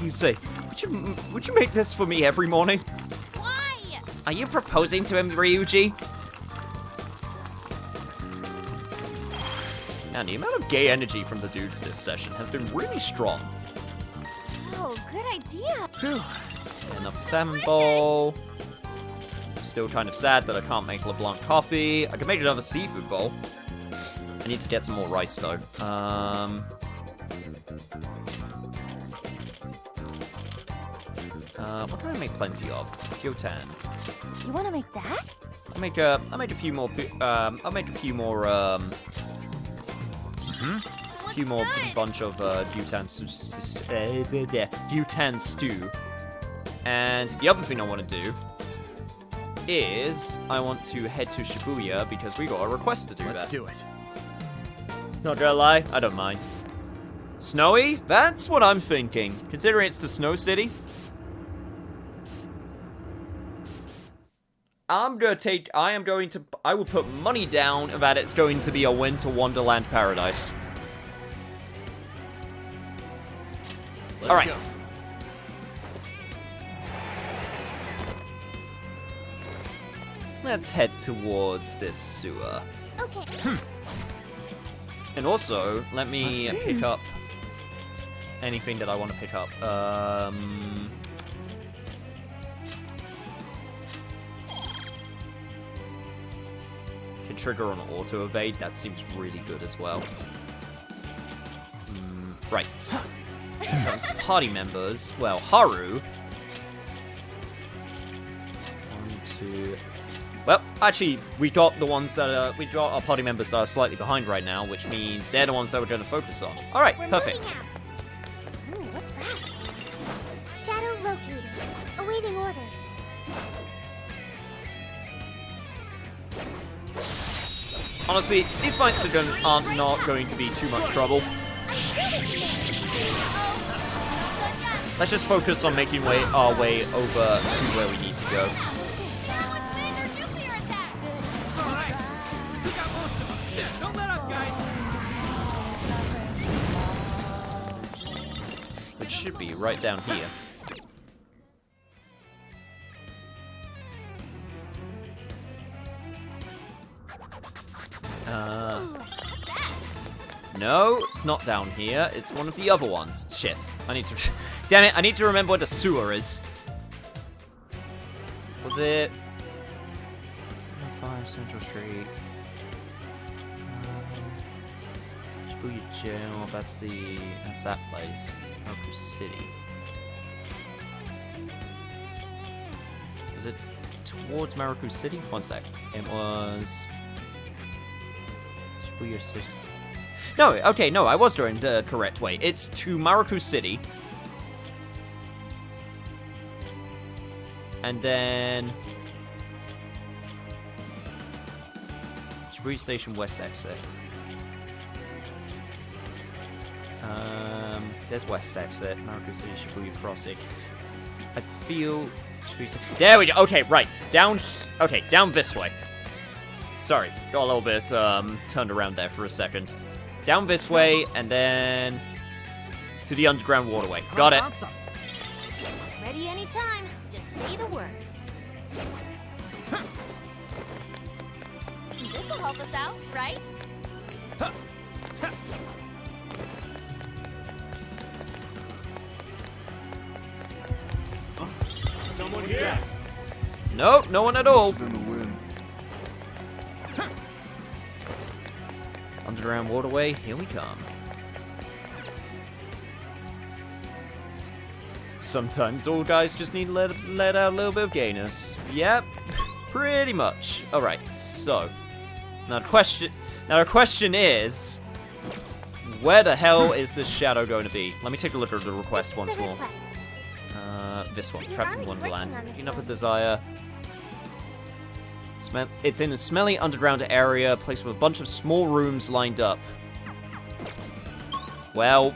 You say, would you make this for me every morning? Why? Are you proposing to him, Ryuji? Man, the amount of gay energy from the dudes this session has been really strong. Oh, good idea. Phew. Enough salmon bowl. Still kind of sad that I can't make LeBlanc coffee. I could make another seafood bowl. I need to get some more rice though. What can I make plenty of? Gyotan. You want to make that? I'll make a few more. I'll make a few more. Few more bunch of Gyotan stew. And the other thing I want to do is I want to head to Shibuya because we got a request to do that. Let's do it. Not gonna lie, I don't mind. Snowy? That's what I'm thinking. Considering it's the Snow City. I will put money down that it's going to be a Winter Wonderland paradise. Alright. Go. Let's head towards this sewer. Okay. And also, let me pick up anything that I want to pick up. Can trigger on auto evade. That seems really good as well. Right. In terms of party members, well, Haru. 1, 2. Well, actually, we got the ones that we got our party members that are slightly behind right now, which means they're the ones that we're going to focus on. All right, perfect. Ooh, what's that? Shadow located. Awaiting orders. Honestly, these fights are not going to be too much trouble. Let's just focus on making our way over to where we need to go. Which should be right down here. No, it's not down here. It's one of the other ones. Shit. I need to... Damn it, I need to remember what the sewer is. Was it... 5 Central Street. Shibuya Jail. That's that place. Maruku City. Was it towards Maruku City? One sec. It was... Shibuya City. No, okay, no, I was doing the correct way. It's to Maruku City. And then... Shibuya Station West exit. There's West exit. Maruku City, Shibuya Crossing. I feel... There we go. Okay, right. Down this way. Sorry, got a little bit turned around there for a second. Down this way, and then to the underground waterway. Got it. Ready anytime. Just say the word. This'll help us out, right? Someone here. Nope, no one at all. Underground waterway, here we come. Sometimes all guys just need to let out a little bit of gayness. Yep, pretty much. Alright, so now the question is, where the hell is this shadow going to be? Let me take a look at the request once more. This one, Trapped in Wonderland. Another desire. It's in a smelly underground area, placed with a bunch of small rooms lined up. Well,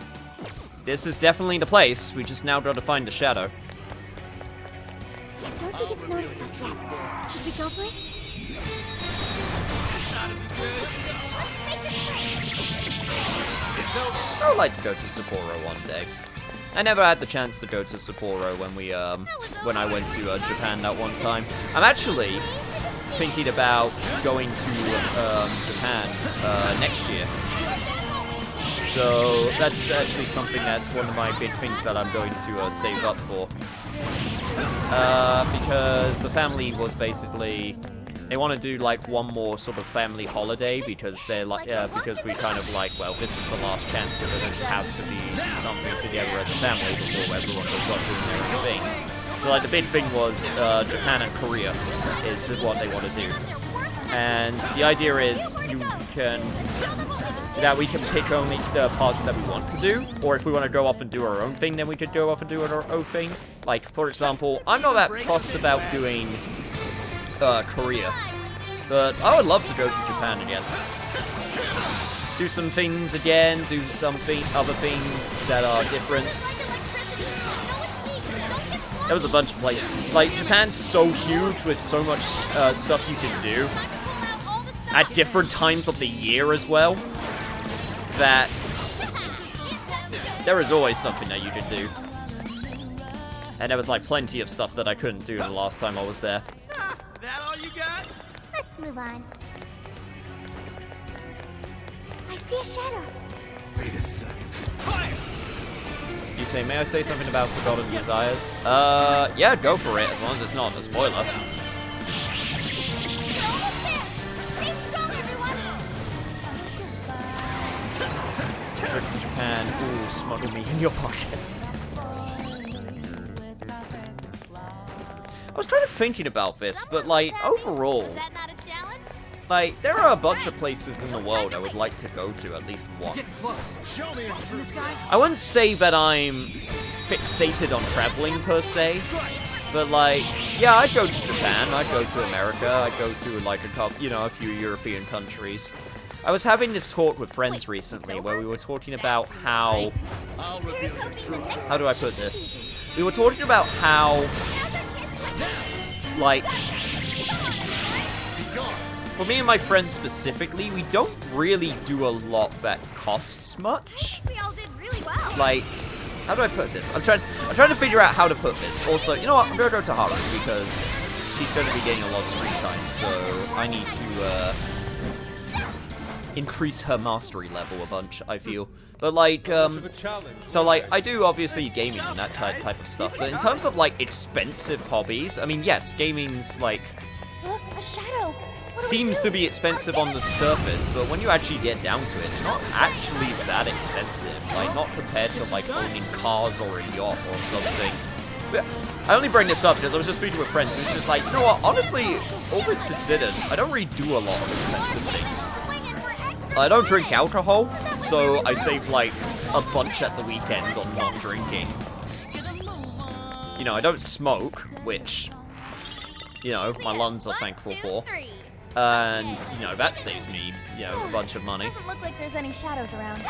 this is definitely the place. We just now got to find the shadow. I don't think it's noticed us yet. Should we go for it? I would like to go to Sapporo one day. I never had the chance to go to Sapporo when I went to Japan that one time. I'm actually thinking about going to Japan next year. So that's actually something that's one of my big things that I'm going to save up for. Because the family was basically, they want to do like one more sort of family holiday because they're like, because we kind of like, well, this is the last chance that we're going to have to be something together as a family before everyone goes off doing their own thing. So like the big thing was Japan and Korea is what they want to do. And the idea is that we can pick only the parts that we want to do, or if we want to go off and do our own thing, then we could go off and do our own thing. Like, for example, I'm not that fussed about doing Korea, but I would love to go to Japan again. Do some things again, do something, other things that are different. There was a bunch of places. Like, Japan's so huge with so much stuff you can do at different times of the year as well, that there is always something that you can do. And there was like plenty of stuff that I couldn't do the last time I was there. That all you got? Let's move on. I see a shadow. Wait a second. You say, may I say something about Forgotten Desires? Yeah, go for it, as long as it's not a spoiler. Trip to Japan. Ooh, smuggle me in your pocket. I was kind of thinking about this, but like, overall, like, there are a bunch of places in the world I would like to go to at least once. I wouldn't say that I'm fixated on traveling per se, but like, yeah, I'd go to Japan, I'd go to America, I'd go to like a couple, you know, a few European countries. I was having this talk with friends recently where we were talking about how do I put this? We were talking about how, like, for me and my friends specifically, we don't really do a lot that costs much. We all did really well. Like, how do I put this? I'm trying to figure out how to put this. Also, you know what? I'm gonna go to Haru because she's going to be getting a lot of screen time, so I need to increase her mastery level a bunch, I feel. But like, so like, I do obviously gaming and that type of stuff, but in terms of like expensive hobbies, I mean, yes, gaming's like, Look, a shadow. seems to be expensive on the surface, but when you actually get down to it, it's not actually that expensive. Like, not compared to like owning cars or a yacht or something. But I only bring this up because I was just speaking with friends who's just like, you know what, honestly, all things considered, I don't really do a lot of expensive things. I don't drink alcohol, so I save like a bunch at the weekend on not drinking. You know, I don't smoke, which, you know, my lungs are thankful for. And, you know, that saves me, you know, a bunch of money. Doesn't look like there's any shadows around.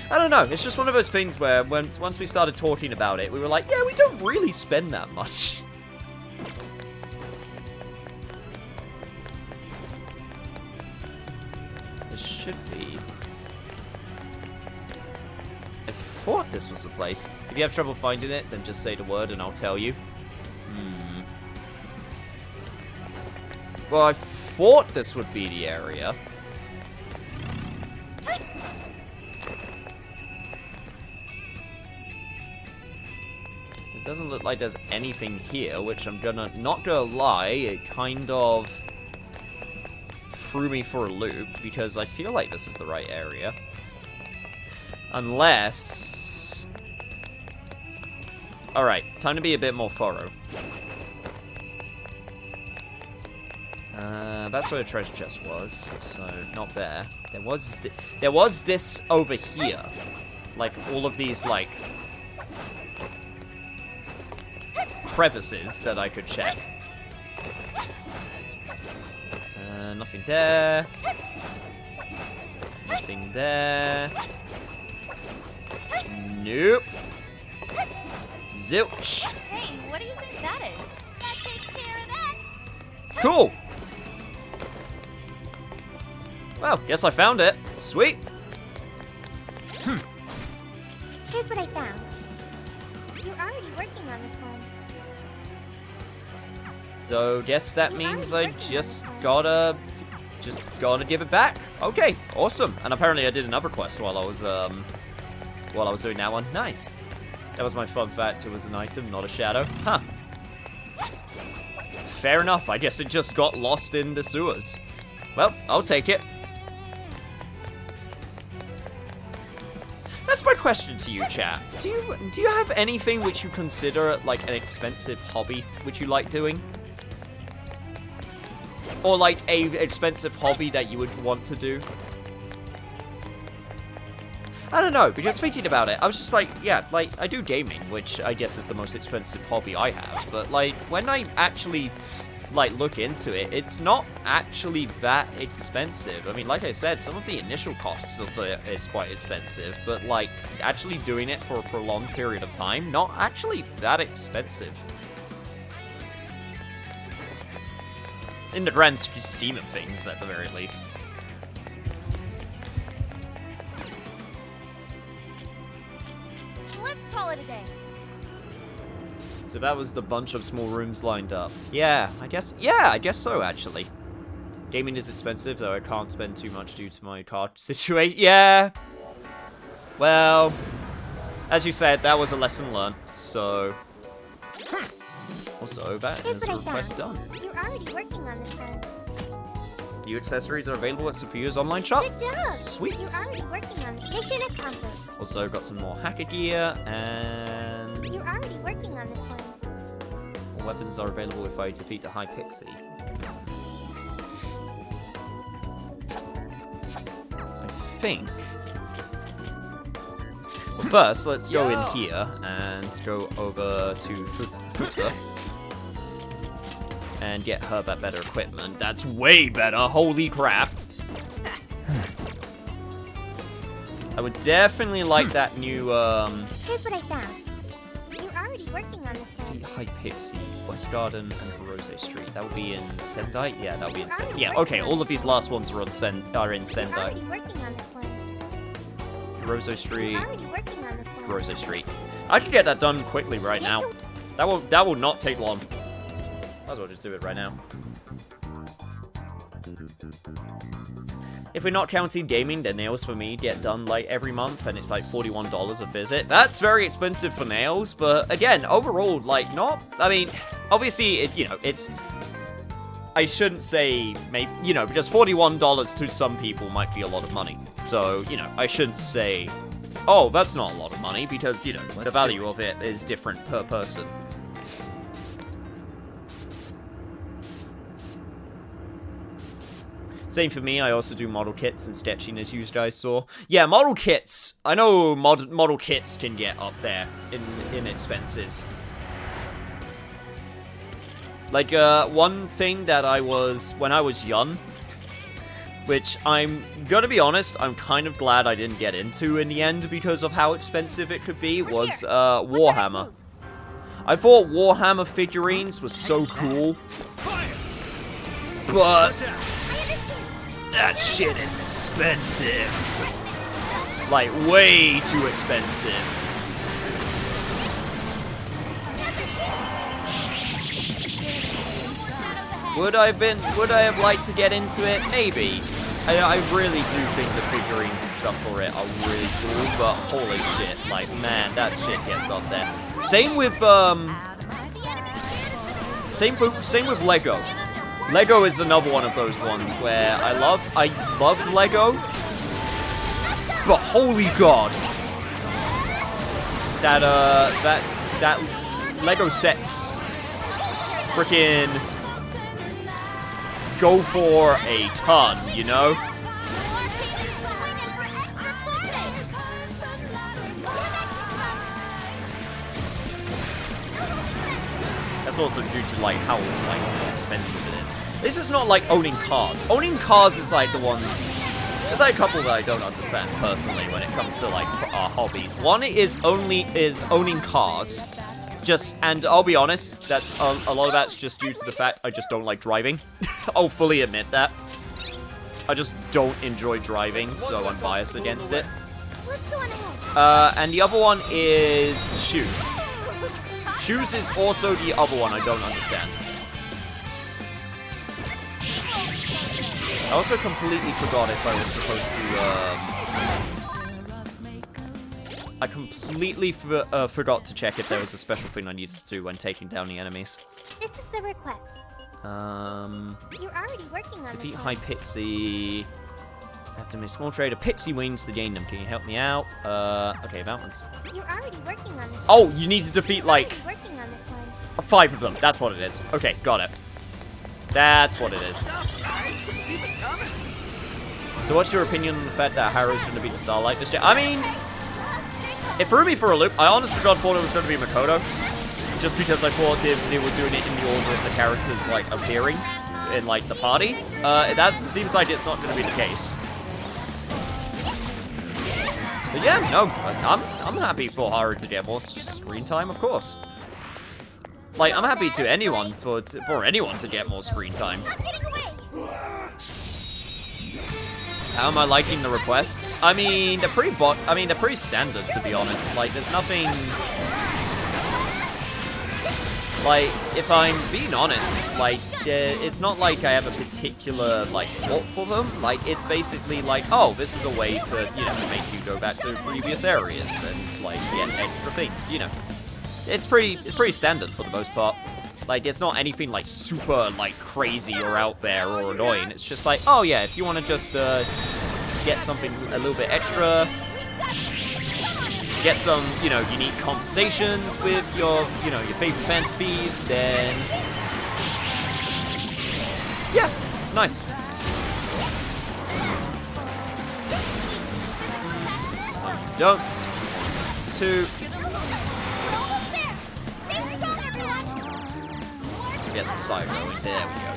I don't know, it's just one of those things where once we started talking about it, we were like, yeah, we don't really spend that much. This should be. I thought this was the place. If you have trouble finding it, then just say the word and I'll tell you. Well, I thought this would be the area. It doesn't look like there's anything here, which I'm not gonna lie, it kind of threw me for a loop, because I feel like this is the right area. Unless... Alright, time to be a bit more thorough. That's where the treasure chest was, so not there. There was this over here. Like, all of these, like, crevices that I could check. Nothing there. Nothing there. Nope. Zilch. Hey, what do you think that is? That takes care of that. Cool. Well, guess I found it. Sweet. Here's what I found. You're already working on this one. So, guess that means I just gotta just gotta give it back. Okay, awesome. And apparently I did another quest while I was doing that one. Nice. That was my fun fact. It was an item, not a shadow. Huh. Fair enough. I guess it just got lost in the sewers. Well, I'll take it. That's my question to you, chat. Do you have anything which you consider like an expensive hobby which you like doing? Or like a expensive hobby that you would want to do? I don't know, because thinking about it, I was just like, yeah, like, I do gaming, which I guess is the most expensive hobby I have, but like, when I actually, like, look into it, it's not actually that expensive. I mean, like I said, some of the initial costs of it is quite expensive, but like, actually doing it for a prolonged period of time, not actually that expensive. In the grand scheme of things, at the very least. Let's call it a day. So that was the bunch of small rooms lined up. Yeah, I guess so, actually. Gaming is expensive, though I can't spend too much due to my car situation. Yeah. Well, as you said, that was a lesson learned, so... Also, that is a request done. You're already working on this one. New accessories are available at Sophia's online shop. Good job! Sweet. You're already working on this. Mission accomplished. Also got some more hacker gear, and... You're already working on this one. More weapons are available if I defeat the High Pixie. I think... Well, first, let's go in here and go over to Futa. And get her that better equipment. That's way better, holy crap. I would definitely like that new, Here's what I found. You're already working on this one. High Pixie, West Garden, and Rose Street. That would be in Sendai? Yeah, that would be in Sendai. Yeah, okay, all of these last ones are in Sendai. You're already working on this one. Rose Street, You're already working on this one. Rose Street. I can get that done quickly right now. That will not take long. Might as well just do it right now. If we're not counting gaming, the nails for me get done like every month, and it's like $41 a visit. That's very expensive for nails, but again, overall, like not. I mean, obviously, it's. I shouldn't say maybe, because $41 to some people might be a lot of money. So, I shouldn't say, oh, that's not a lot of money, because the value of it is different per person. Same for me, I also do model kits and sketching, as you guys saw. Yeah, model kits. I know model kits can get up there in expenses. Like, one thing that when I was young, which I'm gonna be honest, I'm kind of glad I didn't get into in the end because of how expensive it could be, was Warhammer. I thought Warhammer figurines was so cool, but that shit is expensive. Like, way too expensive. Would I have liked to get into it? Maybe. I really do think the figurines and stuff for it are really cool, but holy shit, like, man, that shit gets up there. Same with Lego. Lego is another one of those ones where I love Lego, but holy god, that Lego sets frickin' go for a ton, That's also due to how expensive it is. This is not like owning cars. Owning cars is like the ones. There's like a couple that I don't understand personally when it comes to hobbies. One is owning cars. And I'll be honest, that's a lot of that's just due to the fact I just don't like driving. I'll fully admit that. I just don't enjoy driving, so I'm biased against it. Let's go on ahead. And the other one is shoes. Shoes is also the other one I don't understand. I also completely forgot if I was supposed to, I completely forgot to check if there was a special thing I needed to do when taking down the enemies. This is the request. You're already working on Defeat this High Pixie. Have to make small trade of Pixie Wings to gain them. Can you help me out? Okay, that one's... You're already working on this Oh, you need to defeat, like, working on this one. 5 of them. That's what it is. Okay, got it. That's what it is. So what's your opinion on the fact that Haru's going to be the Starlight this year? I mean, it threw me for a loop. I honestly thought it was going to be Makoto. Just because I thought they were doing it in the order of the characters, like, appearing in, like, the party. That seems like it's not going to be the case. But yeah, no, I'm happy for Haru to get more screen time, of course. Like, I'm happy for anyone to get more screen time. How am I liking the requests? I mean, they're pretty standard, to be honest. Like, there's nothing... Like, if I'm being honest, like, it's not like I have a particular, like, plot for them. Like, it's basically like, oh, this is a way to, you know, make you go back to previous areas and, like, get extra things, you know. It's pretty standard for the most part. Like, it's not anything, like, super, like, crazy or out there or annoying. It's just like, oh, yeah, if you want to just, get something a little bit extra... Get some, you know, unique conversations with your, you know, your favorite Phantom Thieves, then... Yeah, it's nice. Don't. 2. Get the side road. There we go.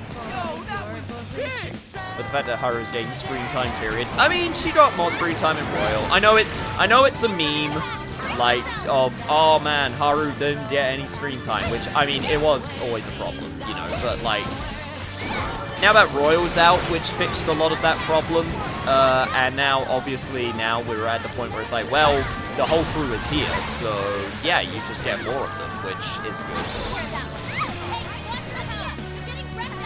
But the fact that Haru's getting screen time period. I mean, she got more screen time in Royal. I know it's a meme, like, of, oh man, Haru didn't get any screen time, which, I mean, it was always a problem, you know, but, like, now that Royal's out, which fixed a lot of that problem, and now, obviously, now we're at the point where it's like, well, the whole crew is here, so, yeah, you just get more of them, which is good.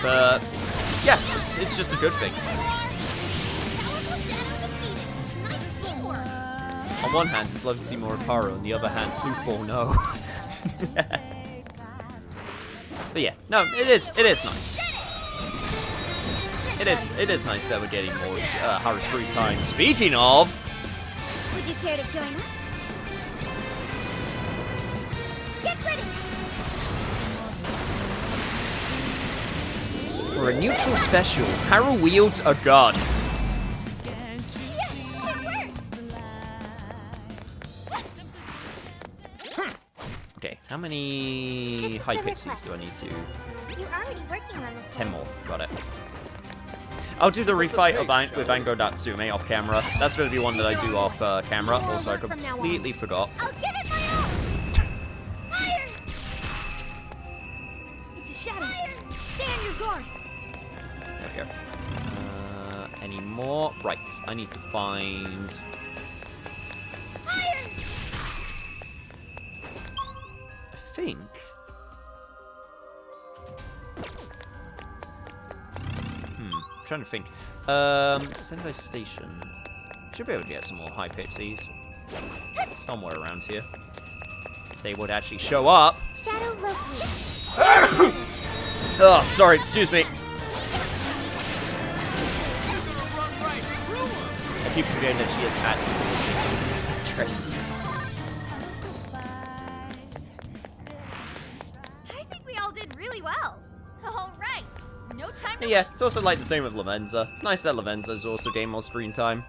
But... yeah, it's just a good thing. On one hand, it's lovely to see more of Haru. On the other hand, oh no. But yeah, no, it is nice. It is nice that we're getting more Haru screen time. Speaking of, Would you care to join us? Get ready. for a neutral special, Haru wields a gun. Okay, how many high pixies do I need to? You're already working on this. 10 more, got it. I'll do the refight with Ango Natsume off camera. That's going to be one that I do off camera. Also, I completely forgot. I'll give it my all. Fire! It's a shadow. Stay on your guard. There we go. Any more? Right, I need to find... Fire! I think... trying to think. Sendai Station. Should be able to get some more high pixies. Somewhere around here. If they would actually show up. Shadow located. Oh, sorry, excuse me. I keep forgetting that she is at Trace. I think we all did really well. All right. No time to Yeah, it's also like the same with Lavenza. It's nice that Lavenza's also gained more screen time.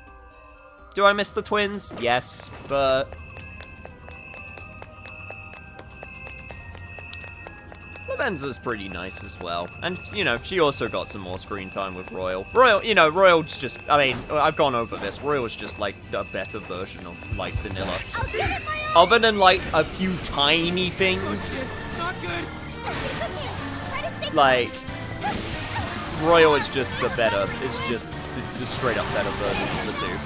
Do I miss the twins? Yes, but... Lavenza's pretty nice as well. And, you know, she also got some more screen time with Royal. Royal's just... I mean, I've gone over this. Royal's just, like, a better version of, like, vanilla. Other than, like, a few tiny things. Not good. Like... Royal is just the straight up better version of the two.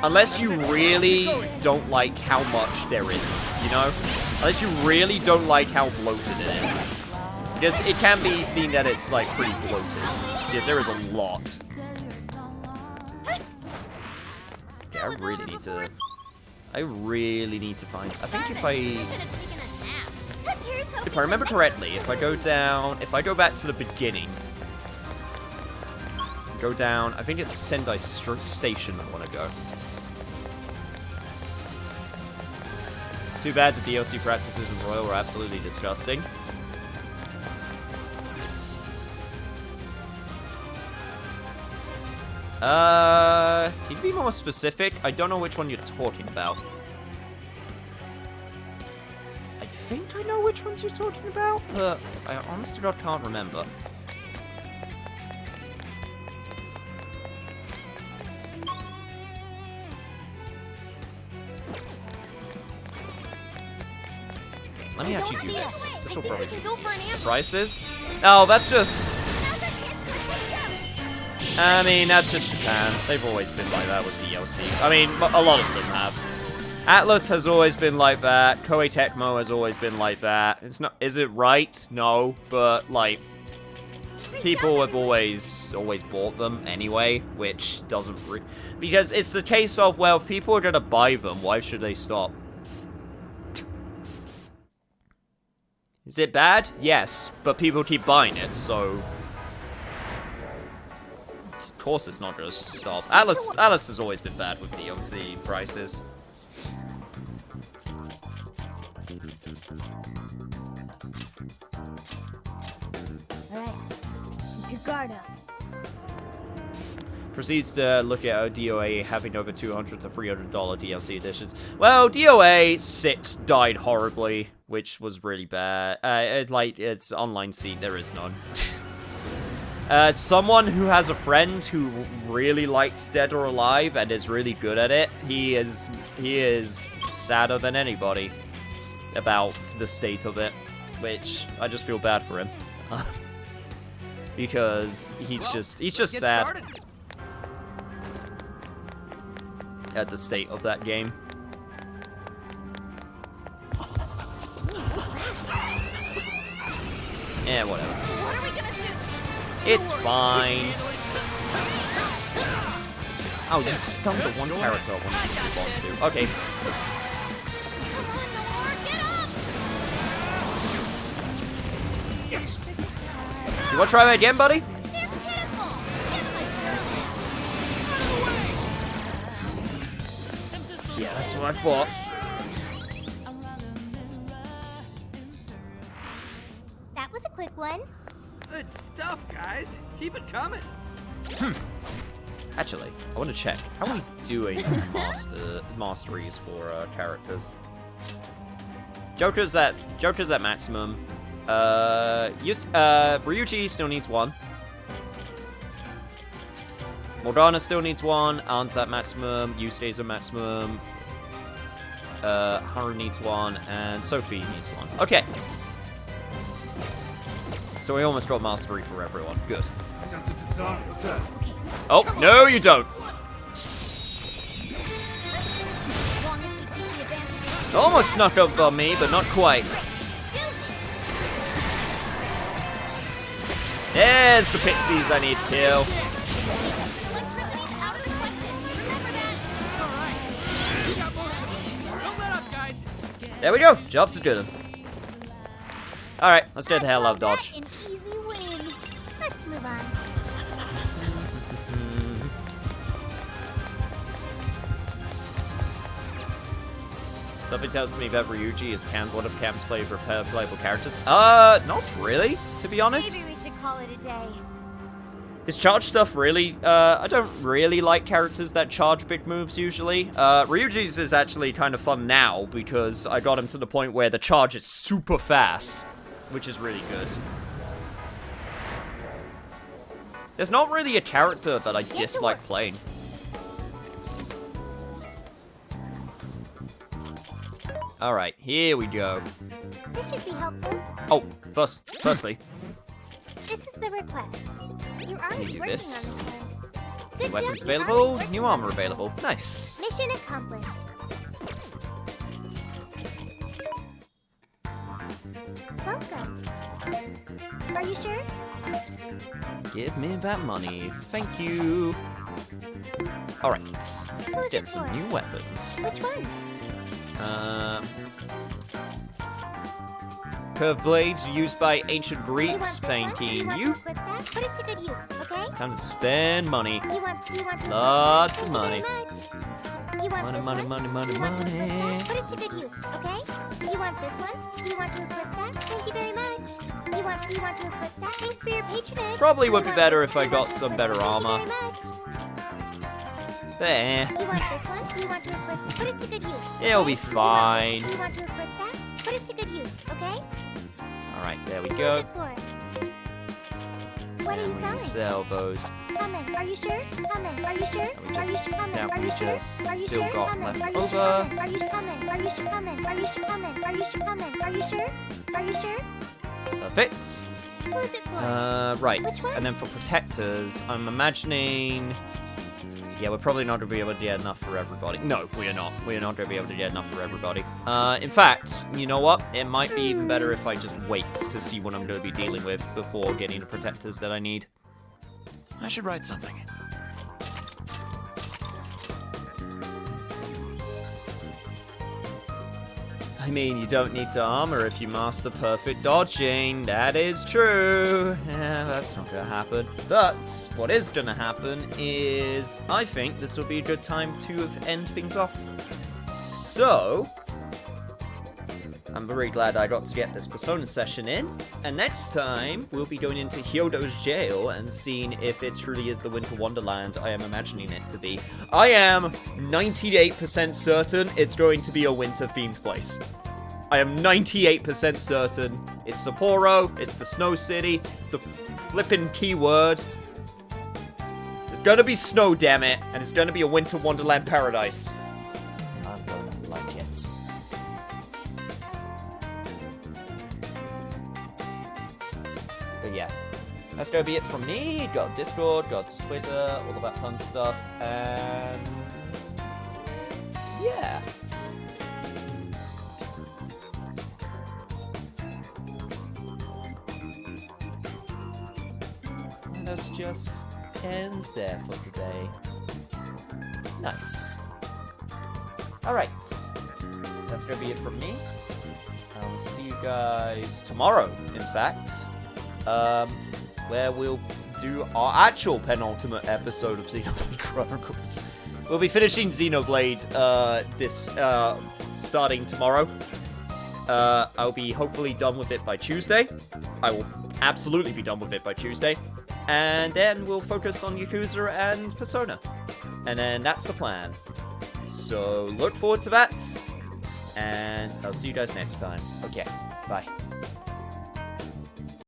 Unless you really don't like how much there is, you know? Unless you really don't like how bloated it is. Because it can be seen that it's, like, pretty bloated. Because there is a lot. Okay, I really need to find... I think if I remember correctly, if I go back to the beginning, go down, I think it's Sendai Station I want to go. Too bad the DLC practices in Royal were absolutely disgusting. Can you be more specific? I don't know which one you're talking about. I think I know which ones you're talking about, but I honestly can't remember. Let me actually do this. This will probably be easy. Prices? Oh, that's just... I mean, that's just Japan. They've always been like that with DLC. I mean, a lot of them have. Atlas has always been like that. Koei Tecmo has always been like that. It's not... Is it right? No. But, like... People have always bought them anyway, which doesn't... Because it's the case of, well, if people are gonna buy them, why should they stop? Is it bad? Yes, but people keep buying it, so... Of course it's not gonna stop. Atlas has always been bad with DLC prices. Alright, keep your guard up. Proceeds to look at DOA having over $200 to $300 DLC editions. Well, DOA 6 died horribly, which was really bad. It's online seat, there is none. Someone who has a friend who really likes Dead or Alive and is really good at it, he is sadder than anybody about the state of it, which I just feel bad for him. Because he's just sad at the state of that game. Yeah, whatever. It's fine. Oh, you stunned the one character I wanted to move on to. Okay. You want to try that again, buddy? Yeah, that's what I thought. That was a quick one. Good stuff, guys. Keep it coming. Actually, I want to check. How are we doing masteries for characters? Joker's at maximum. Ryuji still needs 1. Morgana still needs 1. An's at maximum. Yusuke's at maximum. Haru needs 1, and Sophie needs 1. Okay. So we almost got mastery for everyone. Good. Oh, no you don't. Almost snuck up on me, but not quite. There's the pixies I need to kill. There we go. Job's a good one. Alright, let's get the hell out of Dodge. An easy win. Let's move on. Something tells me that Ryuji is one of Cam's favorite playable characters. Not really, to be honest. Maybe we should call it a day. His charge stuff really, I don't really like characters that charge big moves usually. Ryuji's is actually kind of fun now because I got him to the point where the charge is super fast, which is really good. There's not really a character that I dislike playing. Alright, here we go. This should be helpful. Oh, firstly. This is the request. You're Let me already do working this. on this one. New weapons available, new armor available. Nice. Mission accomplished. Welcome. Are you sure? Give me that money. Thank you. Alright, let's get some new weapons. Which one? Curved blades used by ancient Greeks. Thanking you. Put it to good use, okay? Time to spend money. You want to Lots of money. You want Money, this money, one? money, money, You want to flip money. that? Put it to good use, okay? You want this one? You want to flip that? Thank you very much. You want to flip that? Thanks for your patronage. Probably would be You want better this if I one? got some better armor. Thank you very much. There. You want this one? You want to flip? Put it to good use. It'll be fine. You want to flip that? Put it to good use, okay? Alright, there we Who's go. it for? What are you We selling? sell those. Coming. Are you sure? Coming. Are you sure? we Are you just- sure? Coming. now Are we you sure? just Are you still sure? got Coming. left Are you sure? over. Coming. Are you coming? Are you sure? Coming. Are you sure? Coming. Are you sure? Coming. Are you sure? Are you sure? Perfect. Who's it for? Right. Which one? And then for protectors, I'm imagining... Yeah, we're probably not going to be able to get enough for everybody. No, we are not. We are not going to be able to get enough for everybody. In fact, you know what? It might be even better if I just wait to see what I'm going to be dealing with before getting the protectors that I need. I should write something. I mean, you don't need to armor if you master perfect dodging. That is true. Yeah, that's not gonna happen. But what is gonna happen is I think this will be a good time to end things off. So I'm very glad I got to get this Persona session in. And next time, we'll be going into Hyodo's jail and seeing if it truly is the Winter Wonderland I am imagining it to be. I am 98% certain it's going to be a winter-themed place. I am 98% certain it's Sapporo, it's the Snow City, it's the flippin' keyword. It's gonna be snow, damn it, and it's gonna be a Winter Wonderland paradise. I'm gonna like it. But yeah, that's gonna be it from me. Got Discord, got Twitter, all of that fun stuff, and yeah. And let's just end there for today. Nice. Alright, that's gonna be it from me. I will see you guys tomorrow, in fact. Where we'll do our actual penultimate episode of Xenoblade Chronicles. We'll be finishing Xenoblade starting tomorrow. I'll be hopefully done with it by Tuesday. I will absolutely be done with it by Tuesday. And then we'll focus on Yakuza and Persona. And then that's the plan. So look forward to that. And I'll see you guys next time. Okay, bye.